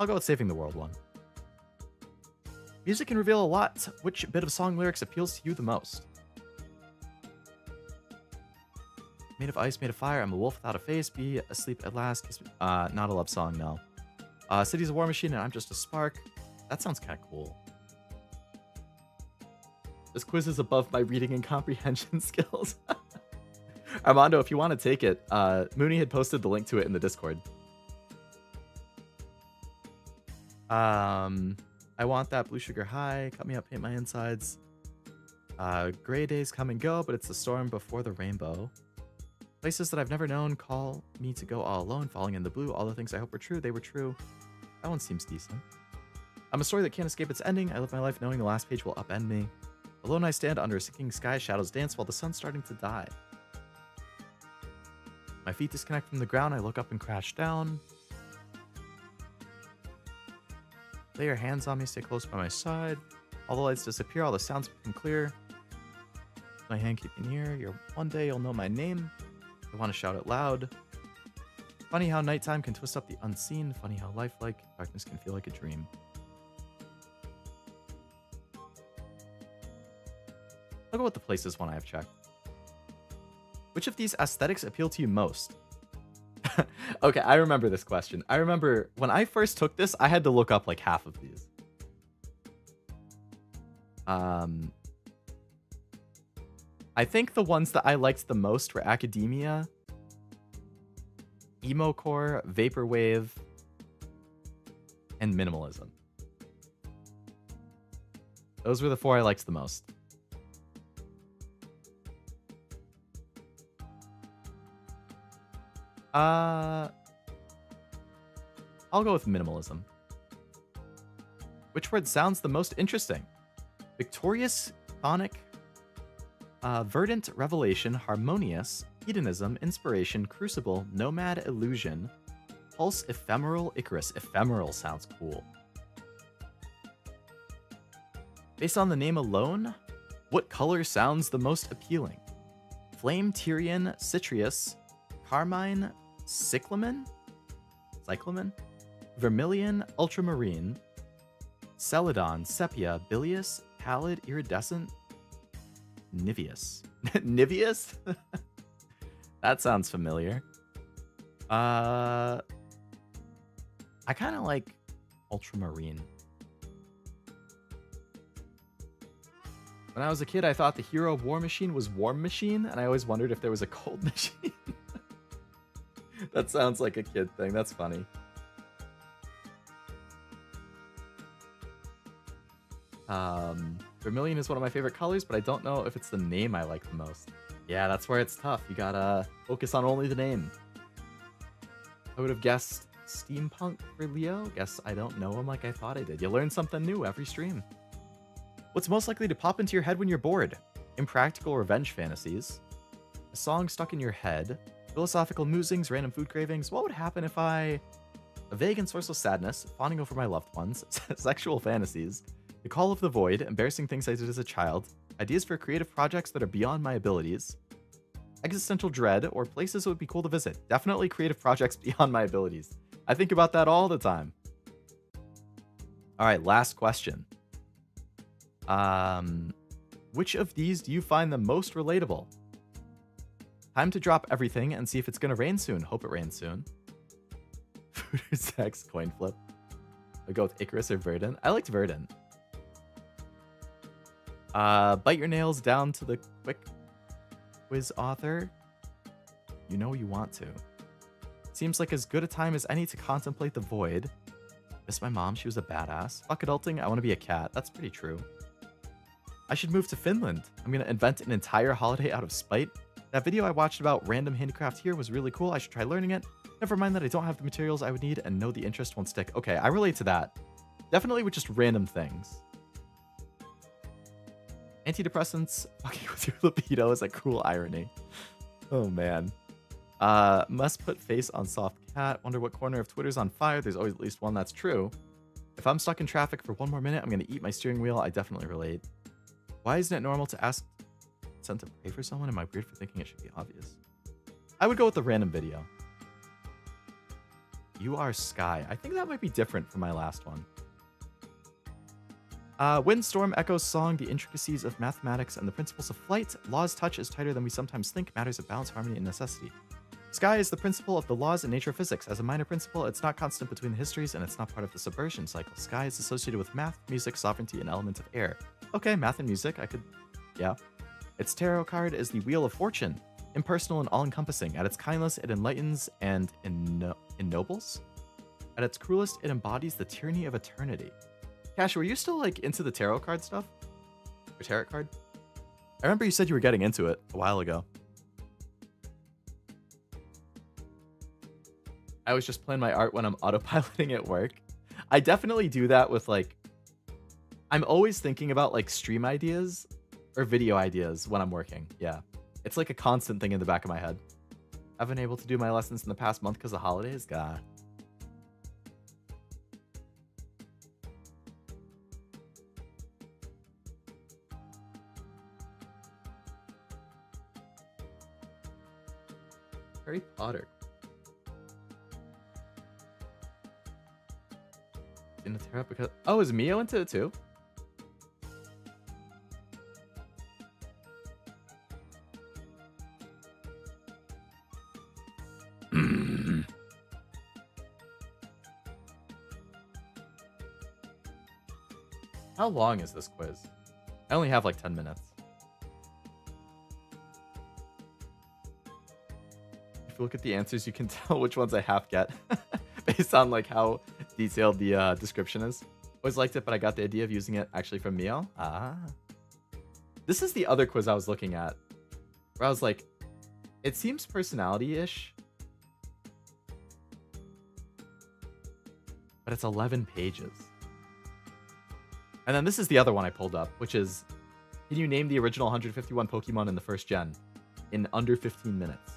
I'll go with saving the world one. Music can reveal a lot. Which bit of song lyrics appeals to you the most? Made of ice, made of fire. I'm a wolf without a face. Be asleep at last. Not a love song, no. City's a war machine and I'm just a spark. That sounds kind of cool. This quiz is above my reading and comprehension skills. Armando, if you want to take it, Mooney had posted the link to it in the Discord. I want that blue sugar high. Cut me up, paint my insides. Gray days come and go, but it's the storm before the rainbow. Places that I've never known call me to go all alone, falling in the blue. All the things I hope were true, they were true. That one seems decent. I'm a story that can't escape its ending. I live my life knowing the last page will upend me. Alone I stand under a sinking sky, shadows dance while the sun's starting to die. My feet disconnect from the ground, I look up and crash down. Lay your hands on me, stay close by my side. All the lights disappear, all the sounds become clear. My hand keep me near, one day you'll know my name. I want to shout it loud. Funny how nighttime can twist up the unseen. Funny how lifelike darkness can feel like a dream. I'll go with the places one I have checked. Which of these aesthetics appeal to you most? Okay, I remember this question. I remember when I first took this, I had to look up like half of these. I think the ones that I liked the most were academia, emo-core, vaporwave, and minimalism. Those were the 4 I liked the most. I'll go with minimalism. Which word sounds the most interesting? Victorious, chthonic, verdant, revelation, harmonious, hedonism, inspiration, crucible, nomad, illusion, pulse, ephemeral, Icarus. Ephemeral sounds cool. Based on the name alone, what color sounds the most appealing? Flame, Tyrian, Citrius, Carmine, Cyclamen, Vermilion, Ultramarine, Celadon, Sepia, Bilious, Pallid, Iridescent, Niveus. Niveus? That sounds familiar. I kind of like Ultramarine. When I was a kid, I thought the hero of War Machine was Warm Machine, and I always wondered if there was a Cold Machine. That sounds like a kid thing. That's funny. Vermilion is one of my favorite colors, but I don't know if it's the name I like the most. Yeah, that's where it's tough. You gotta focus on only the name. I would have guessed steampunk for Leo. Guess I don't know him like I thought I did. You learn something new every stream. What's most likely to pop into your head when you're bored? Impractical revenge fantasies, a song stuck in your head, philosophical musings, random food cravings. What would happen if a vague and sourceless sadness, fawning over my loved ones, sexual fantasies, the call of the void, embarrassing things I did as a child, ideas for creative projects that are beyond my abilities, existential dread, or places that would be cool to visit? Definitely creative projects beyond my abilities. I think about that all the time. All right, last question. Which of these do you find the most relatable? Time to drop everything and see if it's gonna rain soon. Hope it rains soon. Food or sex? Coin flip. I'll go with Icarus or Verdant. I liked Verdant. Bite your nails down to the quick quiz author. You know you want to. Seems like as good a time as any to contemplate the void. Miss my mom, she was a badass. Fuck adulting, I want to be a cat. That's pretty true. I should move to Finland. I'm gonna invent an entire holiday out of spite. That video I watched about random handicraft here was really cool. I should try learning it. Never mind that I don't have the materials I would need and know the interest won't stick. Okay, I relate to that. Definitely with just random things. Antidepressants fucking with your libido is a cruel irony. Oh man. Must put face on soft cat. Wonder what corner of Twitter's on fire. There's always at least one that's true. If I'm stuck in traffic for one more minute, I'm gonna eat my steering wheel. I definitely relate. Why isn't it normal to ask consent to pray for someone? Am I weird for thinking it should be obvious? I would go with the random video. You are Sky. I think that might be different from my last one. Windstorm echoes song, the intricacies of mathematics and the principles of flight. Law's touch is tighter than we sometimes think. Matters of balance, harmony, and necessity. Sky is the principle of the laws and nature of physics. As a minor principle, it's not constant between the histories, and it's not part of the subversion cycle. Sky is associated with math, music, sovereignty, and element of air. Okay, math and music, I could... yeah. Its tarot card is the Wheel of Fortune. Impersonal and all-encompassing. At its kindest, it enlightens and ennobles. At its cruelest, it embodies the tyranny of eternity. Cash, were you still, like, into the tarot card stuff? Or tarot card? I remember you said you were getting into it a while ago. I was just playing my art when I'm autopiloting at work. I definitely do that with, like... I'm always thinking about, like, stream ideas or video ideas when I'm working. Yeah. It's like a constant thing in the back of my head. I've been able to do my lessons in the past month because of holidays. God. Harry Potter. In the tarot because... oh, is Mio into it too? How long is this quiz? I only have like 10 minutes. If you look at the answers, you can tell which ones I half get based on like how detailed the description is. Always liked it, but I got the idea of using it actually from Mio. Ah. This is the other quiz I was looking at, where I was like, it seems personality-ish, but it's 11 pages. And then this is the other one I pulled up, which is, can you name the original 151 Pokemon in the first gen in under 15 minutes?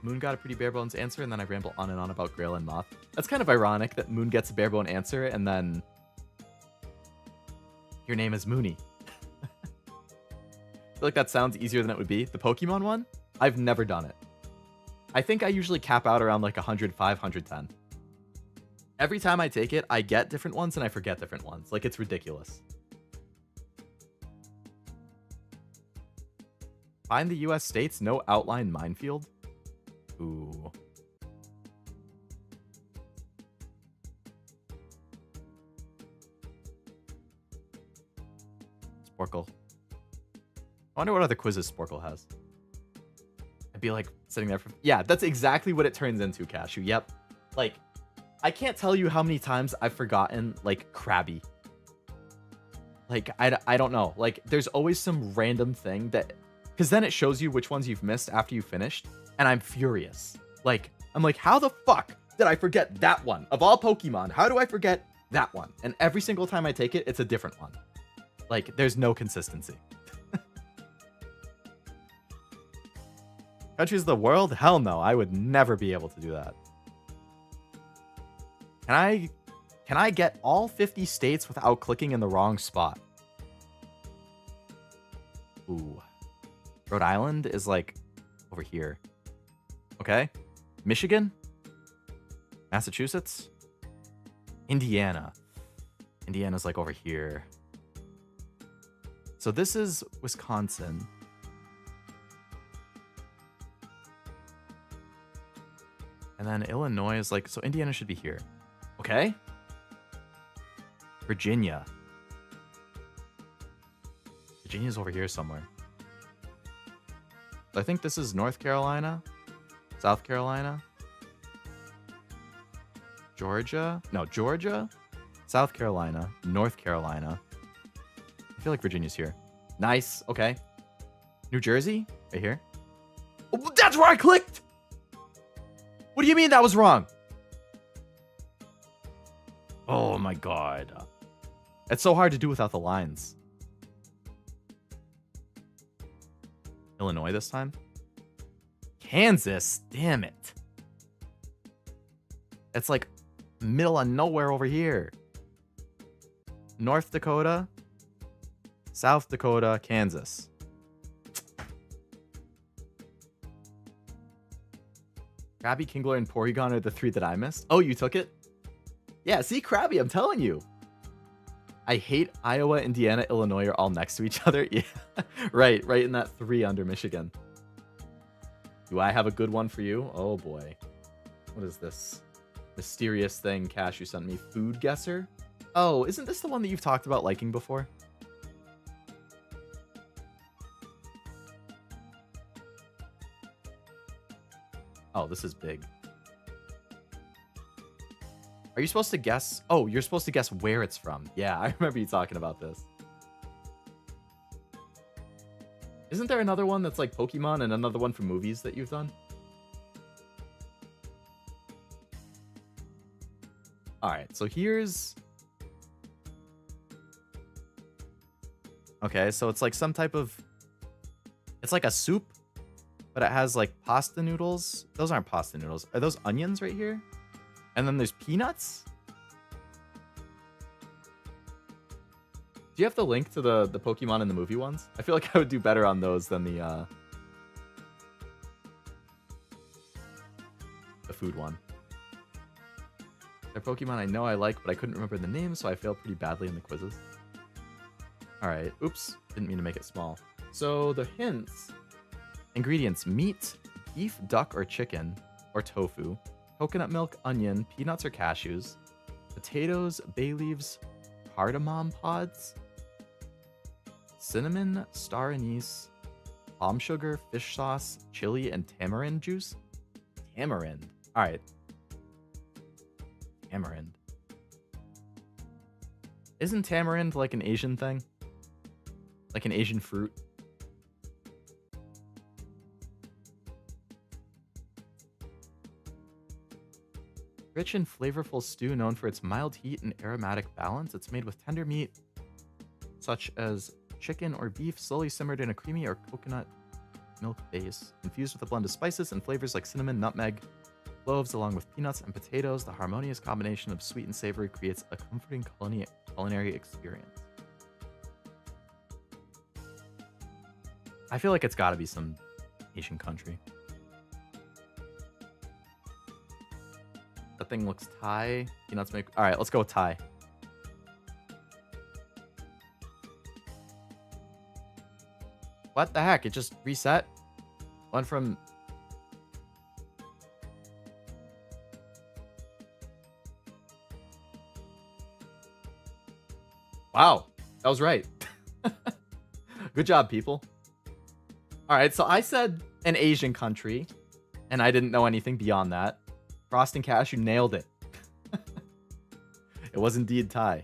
Moon got a pretty bare bones answer, and then I ramble on and on about Grail and Moth. That's kind of ironic that Moon gets a bare bone answer, and then your name is Mooney. I feel like that sounds easier than it would be. The Pokemon one, I've never done it. I think I usually cap out around like 105, 110. Every time I take it, I get different ones and I forget different ones. Like, it's ridiculous. Find the US states, no outline minefield. Ooh. Sporkle. I wonder what other quizzes Sporkle has. I'd be like sitting there for... Yeah, that's exactly what it turns into, Cashew. Yep. Like, I can't tell you how many times I've forgotten, like, Krabby. Like, I don't know. Like, there's always some random thing that... Because then it shows you which ones you've missed after you've finished. And I'm furious. Like, I'm like, how the fuck did I forget that one? Of all Pokemon, how do I forget that one? And every single time I take it, it's a different one. Like, there's no consistency. Countries of the world? Hell no. I would never be able to do that. Can I get all 50 states without clicking in the wrong spot? Ooh. Rhode Island is like over here. Okay. Michigan? Massachusetts? Indiana. Indiana's like over here. So this is Wisconsin. And then Illinois is like, so Indiana should be here. Okay. Virginia. Virginia's over here somewhere. So I think this is North Carolina. South Carolina. Georgia. No, Georgia. South Carolina. North Carolina. I feel like Virginia's here. Nice. Okay. New Jersey? Right here. Oh, that's where I clicked! What do you mean that was wrong? Oh my god. It's so hard to do without the lines. Illinois this time? Kansas? Damn it. It's like middle of nowhere over here. North Dakota, South Dakota, Kansas. Krabby, Kingler, and Porygon are the 3 that I missed. Oh, you took it? Yeah, see, Krabby, I'm telling you. I hate Iowa, Indiana, Illinois are all next to each other. Yeah, right in that 3 under Michigan. Do I have a good one for you? Oh boy. What is this mysterious thing Cashew sent me? Food guesser? Oh, isn't this the one that you've talked about liking before? Oh, this is big. Are you supposed to guess? Oh, you're supposed to guess where it's from. Yeah, I remember you talking about this. Isn't there another one that's like Pokemon and another one from movies that you've done? Alright, so here's... Okay, so it's like some type of... It's like a soup, but it has like pasta noodles. Those aren't pasta noodles. Are those onions right here? And then there's peanuts? Do you have the link to the Pokemon in the movie ones? I feel like I would do better on those than the food one. They're Pokemon I know I like, but I couldn't remember the name, so I failed pretty badly in the quizzes. Alright, oops. Didn't mean to make it small. So the hints. Ingredients: meat, beef, duck, or chicken, or tofu. Coconut milk, onion, peanuts or cashews, potatoes, bay leaves, cardamom pods, cinnamon, star anise, palm sugar, fish sauce, chili, and tamarind juice. Tamarind. All right. Tamarind. Isn't tamarind like an Asian thing? Like an Asian fruit? Rich and flavorful stew known for its mild heat and aromatic balance. It's made with tender meat such as chicken or beef, slowly simmered in a creamy or coconut milk base, infused with a blend of spices and flavors like cinnamon, nutmeg, cloves, along with peanuts and potatoes. The harmonious combination of sweet and savory creates a comforting culinary experience. I feel like it's got to be some Asian country. That thing looks Thai. Peanuts make... All right, let's go with Thai. What the heck? It just reset? Went from... Wow, that was right. Good job, people. All right, so I said an Asian country, and I didn't know anything beyond that. Frost and Cashew nailed it. It was indeed Thai.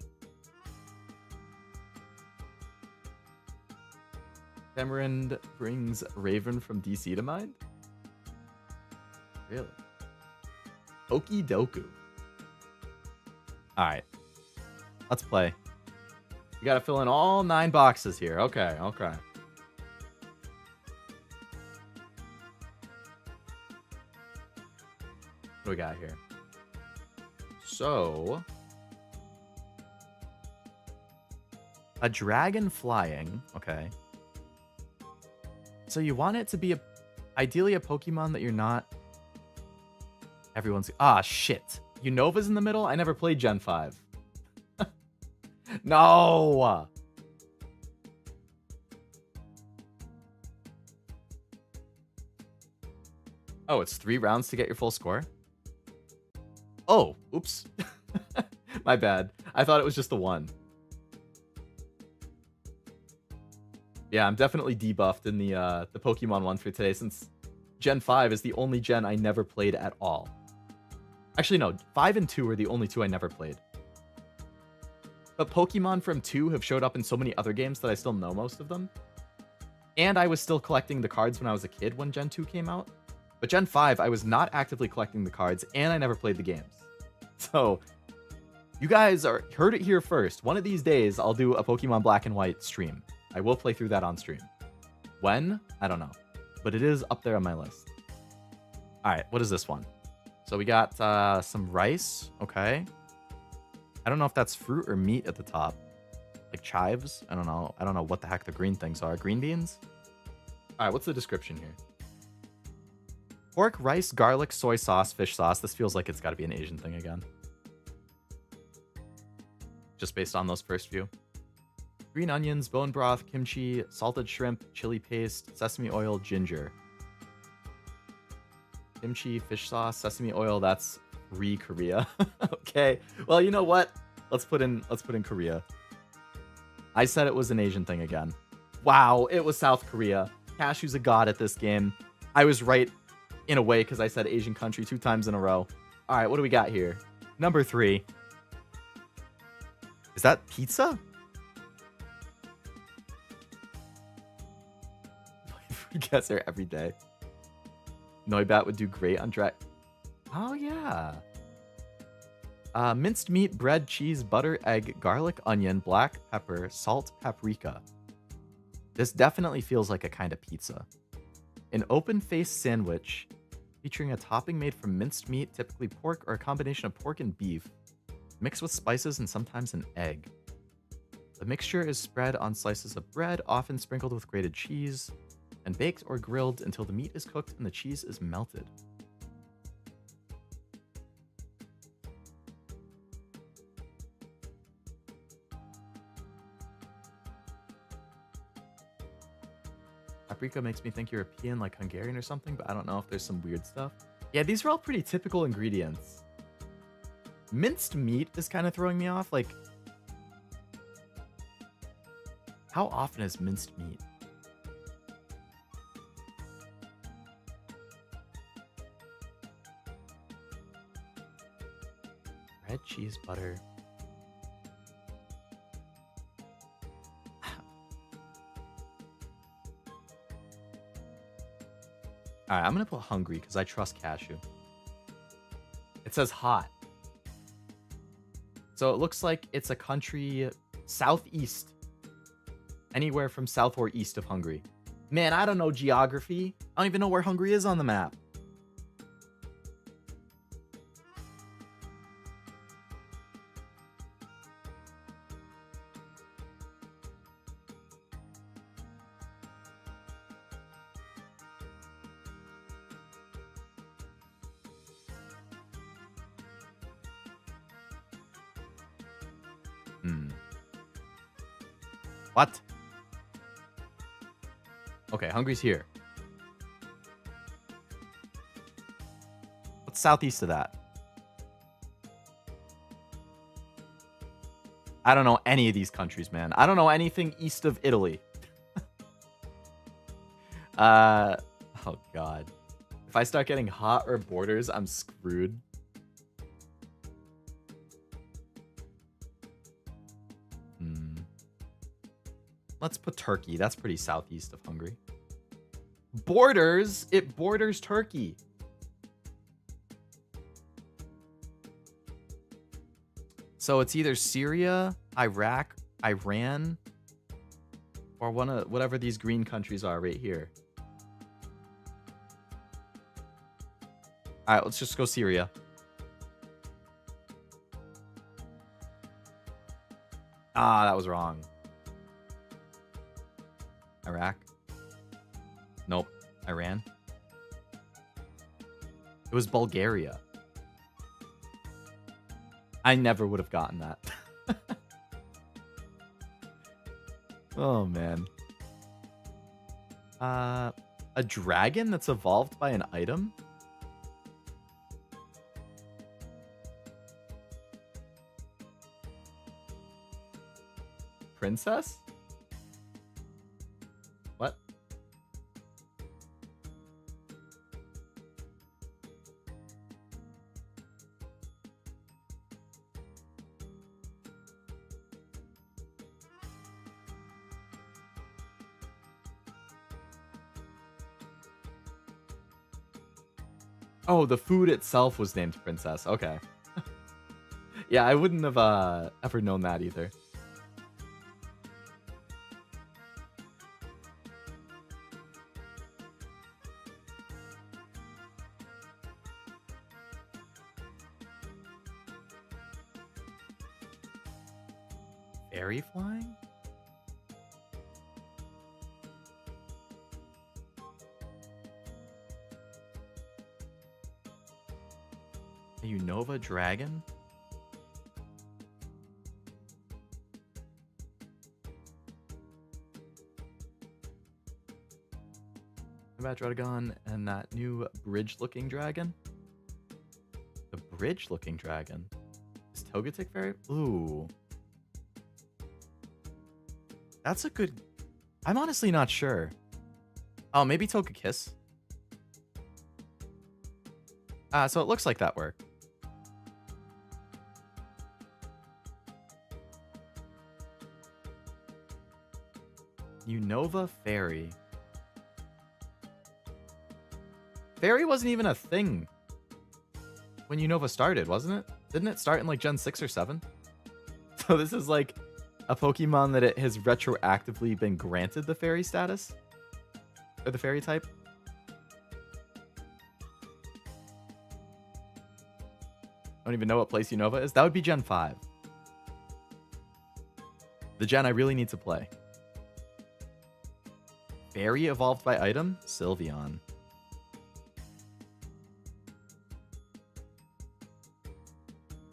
Tamarind brings Raven from DC to mind? Really? Okie doku. Alright. Let's play. We gotta fill in all 9 boxes here. Okay, okay. What do we got here? So... a dragon flying. Okay. So you want it to be ideally a Pokemon that you're not... Everyone's... Ah, shit. Unova's in the middle? I never played Gen 5. No! Oh, it's 3 rounds to get your full score? Oh, oops. My bad. I thought it was just the 1. Yeah, I'm definitely debuffed in the Pokemon one for today, since Gen 5 is the only gen I never played at all. Actually, no, 5 and 2 are the only 2 I never played. But Pokemon from 2 have showed up in so many other games that I still know most of them. And I was still collecting the cards when I was a kid when Gen 2 came out. But Gen 5, I was not actively collecting the cards, and I never played the games. So, you guys heard it here first. One of these days, I'll do a Pokemon Black and White stream. I will play through that on stream. When? I don't know. But it is up there on my list. Alright, what is this one? So we got some rice. Okay. I don't know if that's fruit or meat at the top. Like chives? I don't know. I don't know what the heck the green things are. Green beans? Alright, what's the description here? Pork, rice, garlic, soy sauce, fish sauce. This feels like it's got to be an Asian thing again. Just based on those first few. Green onions, bone broth, kimchi, salted shrimp, chili paste, sesame oil, ginger. Kimchi, fish sauce, sesame oil, that's Korea. Okay. Well, you know what? Let's put in Korea. I said it was an Asian thing again. Wow, it was South Korea. Cashew's a god at this game. I was right in a way because I said Asian country 2 times in a row. All right, what do we got here? Number 3. Is that pizza? Guess her every day. Noibat would do great on Drag. Oh, yeah. Minced meat, bread, cheese, butter, egg, garlic, onion, black pepper, salt, paprika. This definitely feels like a kind of pizza. An open-faced sandwich featuring a topping made from minced meat, typically pork or a combination of pork and beef, mixed with spices and sometimes an egg. The mixture is spread on slices of bread, often sprinkled with grated cheese, and baked or grilled until the meat is cooked and the cheese is melted. Paprika makes me think European, like Hungarian or something, but I don't know if there's some weird stuff. Yeah, these are all pretty typical ingredients. Minced meat is kind of throwing me off. Like, how often is minced meat? Bread, cheese, butter. All right, I'm going to put Hungary because I trust cashew. It says hot. So it looks like it's a country southeast. Anywhere from south or east of Hungary. Man, I don't know geography. I don't even know where Hungary is on the map. What? Okay, Hungary's here. What's southeast of that? I don't know any of these countries, man. I don't know anything east of Italy. Oh god. If I start getting hot or borders, I'm screwed. Let's put Turkey. That's pretty southeast of Hungary. Borders? It borders Turkey. So it's either Syria, Iraq, Iran, or one of whatever these green countries are right here. All right, let's just go Syria. Ah, that was wrong. Iraq? Nope. Iran? It was Bulgaria. I never would have gotten that. Oh, man. A dragon that's evolved by an item? Princess? What? Oh, the food itself was named Princess. Okay. Yeah, I wouldn't have ever known that either. Fairy flying? A Unova dragon? About Dragon and that new bridge-looking dragon? The bridge-looking dragon? Is Togetic fairy? Ooh. That's a good... I'm honestly not sure. Oh, maybe Togekiss? So it looks like that worked. Unova Fairy. Fairy wasn't even a thing when Unova started, wasn't it? Didn't it start in like Gen 6 or 7? So this is like a Pokemon that it has retroactively been granted the fairy status? Or the fairy type? I don't even know what place Unova is. That would be Gen 5. The gen I really need to play. Fairy evolved by item? Sylveon.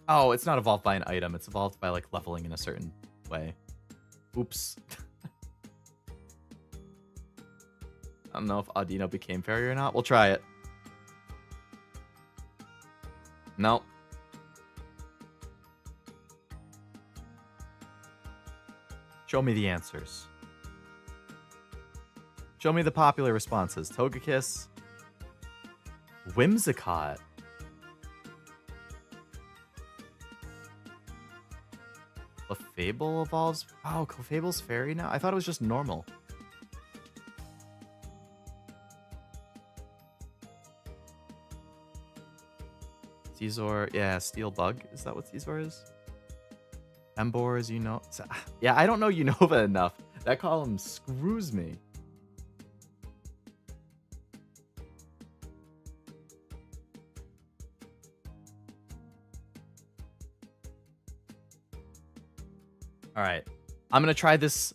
Oh, it's not evolved by an item. It's evolved by like leveling in a certain way. Oops. I don't know if Audino became fairy or not. We'll try it. Nope. Show me the answers. Show me the popular responses. Togekiss. Whimsicott. Clefable evolves? Oh, Clefable's fairy now? I thought it was just normal. Caesar, yeah, Steel Bug. Is that what Caesar is? Embor is yeah, I don't know Unova enough. That column screws me. All right. I'm going to try this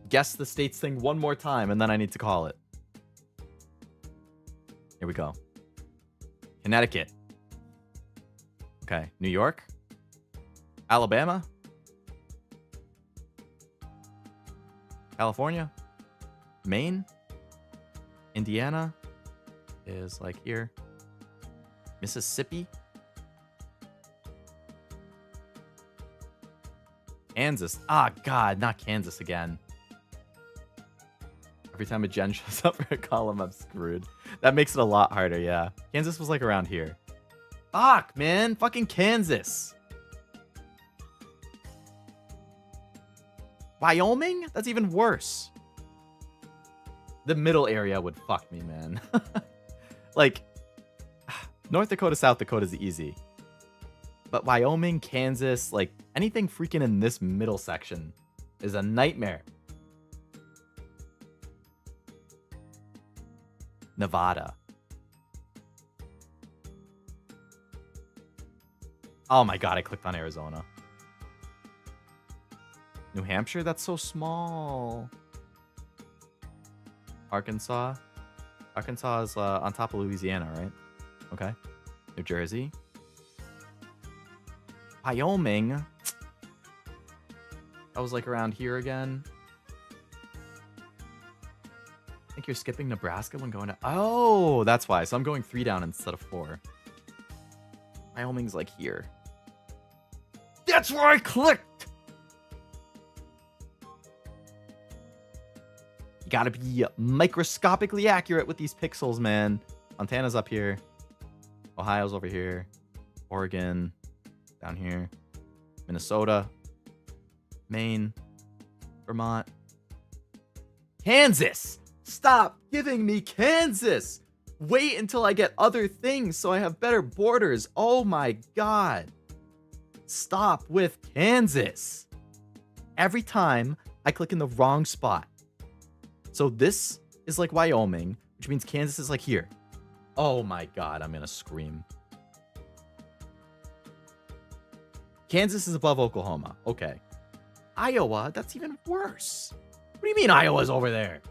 guess the states thing one more time, and then I need to call it. Here we go. Connecticut. Okay. New York. Alabama. California. Maine. Indiana is like here. Mississippi. Kansas. Ah, God, not Kansas again. Every time a gen shows up for a column, I'm screwed. That makes it a lot harder, yeah. Kansas was like around here. Fuck, man. Fucking Kansas. Wyoming? That's even worse. The middle area would fuck me, man. Like, North Dakota, South Dakota is easy. But Wyoming, Kansas, like anything freaking in this middle section is a nightmare. Nevada. Oh my God, I clicked on Arizona. New Hampshire? That's so small. Arkansas. Arkansas is on top of Louisiana, right? Okay. New Jersey. Wyoming. That was like around here again. I think you're skipping Nebraska when going to... Oh, that's why. So I'm going 3 down instead of 4. Wyoming's like here. That's where I clicked! You gotta be microscopically accurate with these pixels, man. Montana's up here. Ohio's over here. Oregon. Down here. Minnesota. Maine. Vermont. Kansas! Stop giving me Kansas! Wait until I get other things so I have better borders. Oh my God. Stop with Kansas. Every time I click in the wrong spot. So this is like Wyoming, which means Kansas is like here. Oh my God, I'm gonna scream. Kansas is above Oklahoma. Okay. Iowa, that's even worse. What do you mean Iowa's over there?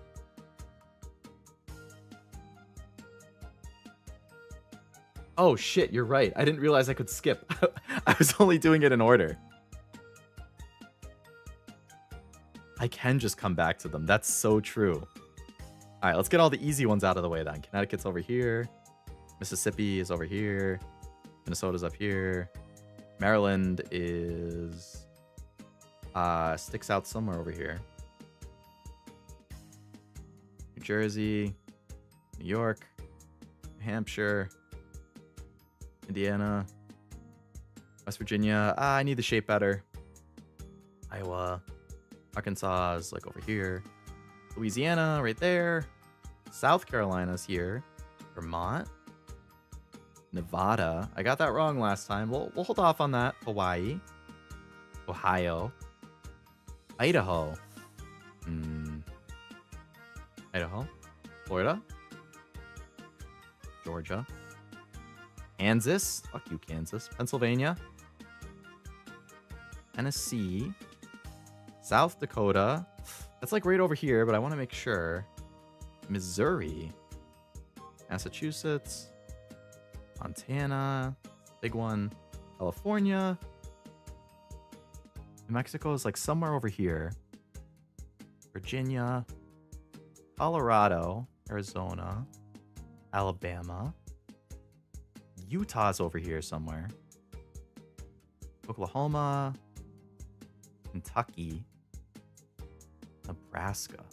Oh shit, you're right. I didn't realize I could skip. I was only doing it in order. I can just come back to them. That's so true. All right, let's get all the easy ones out of the way then. Connecticut's over here. Mississippi is over here. Minnesota's up here. Maryland is sticks out somewhere over here. New Jersey, New York, New Hampshire, Indiana, West Virginia. I need the shape better. Iowa, Arkansas is like over here. Louisiana right there. South Carolina's here. Vermont. Nevada. I got that wrong last time. We'll hold off on that. Hawaii. Ohio. Idaho. Idaho. Florida. Georgia. Kansas. Fuck you, Kansas. Pennsylvania. Tennessee. South Dakota. That's like right over here, but I want to make sure. Missouri. Massachusetts. Montana, big one. California. New Mexico is like somewhere over here. Virginia. Colorado. Arizona. Alabama. Utah's over here somewhere. Oklahoma. Kentucky. Nebraska.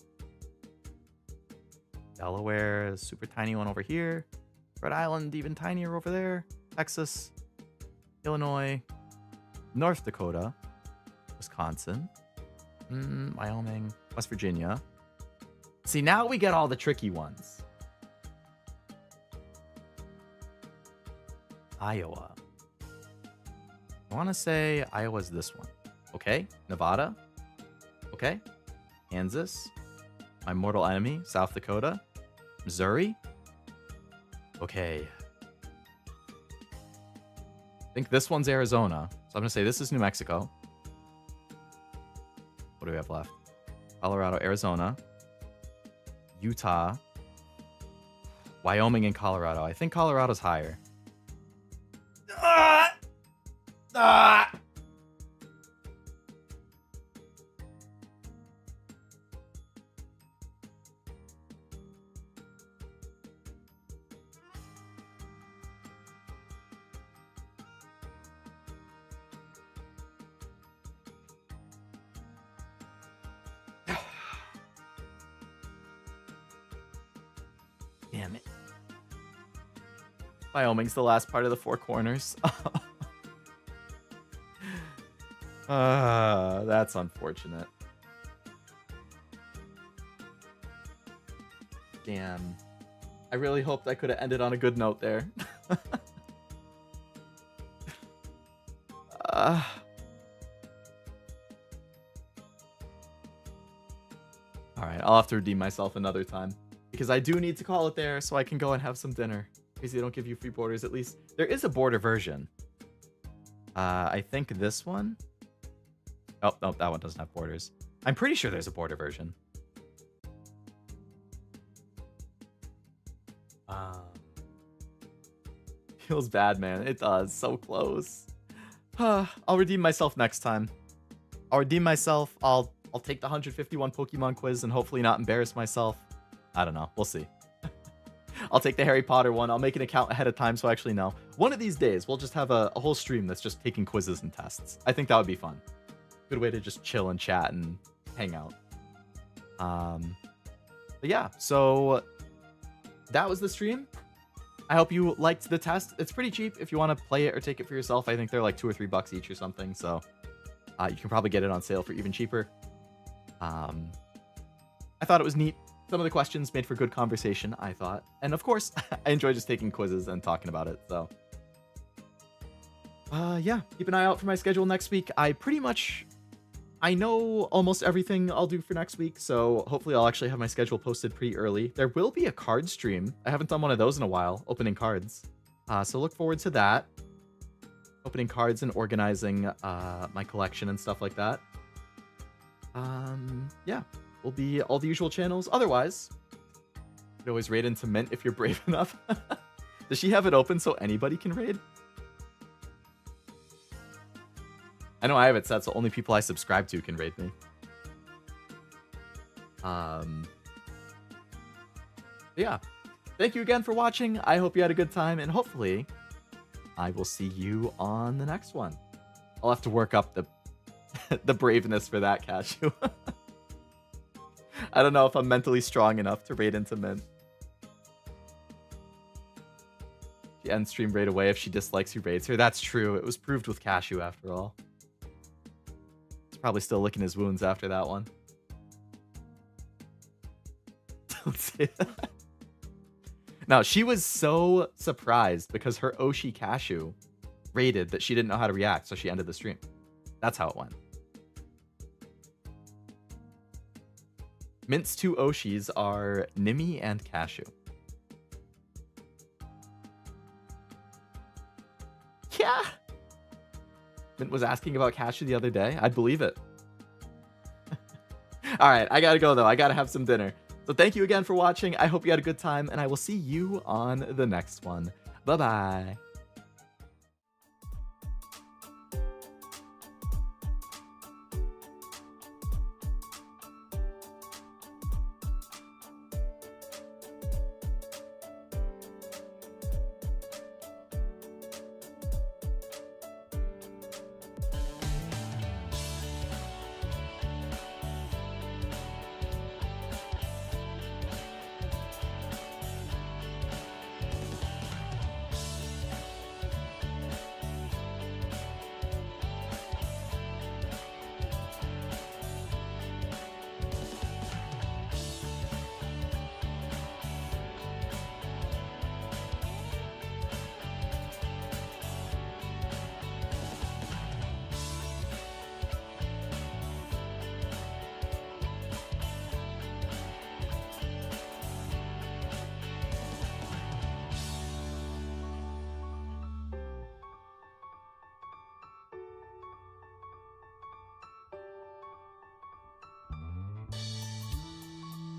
Delaware is super tiny one over here. Rhode Island, even tinier over there. Texas, Illinois, North Dakota, Wisconsin, Wyoming, West Virginia. See, now we get all the tricky ones. Iowa. I want to say Iowa's this one. Okay. Nevada. Okay. Kansas. My mortal enemy, South Dakota. Missouri. Okay. I think this one's Arizona. So I'm going to say this is New Mexico. What do we have left? Colorado, Arizona. Utah. Wyoming and Colorado. I think Colorado's higher. Damn it. Wyoming's the last part of the Four Corners. That's unfortunate. Damn. I really hoped I could have ended on a good note there. Alright, I'll have to redeem myself another time. Because I do need to call it there so I can go and have some dinner. Because they don't give you free borders, at least. There is a border version. I think this one. Oh, no, that one doesn't have borders. I'm pretty sure there's a border version. Feels bad, man. It does. So close. I'll redeem myself next time. I'll redeem myself. I'll take the 151 Pokemon quiz and hopefully not embarrass myself. I don't know. We'll see. I'll take the Harry Potter one. I'll make an account ahead of time so I actually know. One of these days, we'll just have a whole stream that's just taking quizzes and tests. I think that would be fun. Good way to just chill and chat and hang out. But yeah, so that was the stream. I hope you liked the test. It's pretty cheap if you want to play it or take it for yourself. I think they're like $2 or $3 each or something. So you can probably get it on sale for even cheaper. I thought it was neat. Some of the questions made for good conversation, I thought. And of course, I enjoy just taking quizzes and talking about it. So yeah, keep an eye out for my schedule next week. I know almost everything I'll do for next week, so hopefully I'll actually have my schedule posted pretty early. There will be a card stream. I haven't done one of those in a while, opening cards. So look forward to that. Opening cards and organizing my collection and stuff like that. Yeah, will be all the usual channels. Otherwise, you can always raid into Mint if you're brave enough. Does she have it open so anybody can raid? I know I have it set so only people I subscribe to can raid me. Yeah. Thank you again for watching. I hope you had a good time, and hopefully I will see you on the next one. I'll have to work up the the braveness for that, Cashew. I don't know if I'm mentally strong enough to raid into Mint. She ends stream right away if she dislikes who raids her. That's true. It was proved with Cashew after all. Probably still licking his wounds after that one. Don't say that. Now, she was so surprised because her Oshi Cashew raided that she didn't know how to react, so she ended the stream. That's how it went. Mint's two Oshis are Nimi and Cashew. Yeah! Mint was asking about Cashew the other day. I'd believe it. All right, I gotta go though. I gotta have some dinner. So thank you again for watching. I hope you had a good time, and I will see you on the next one. Bye-bye.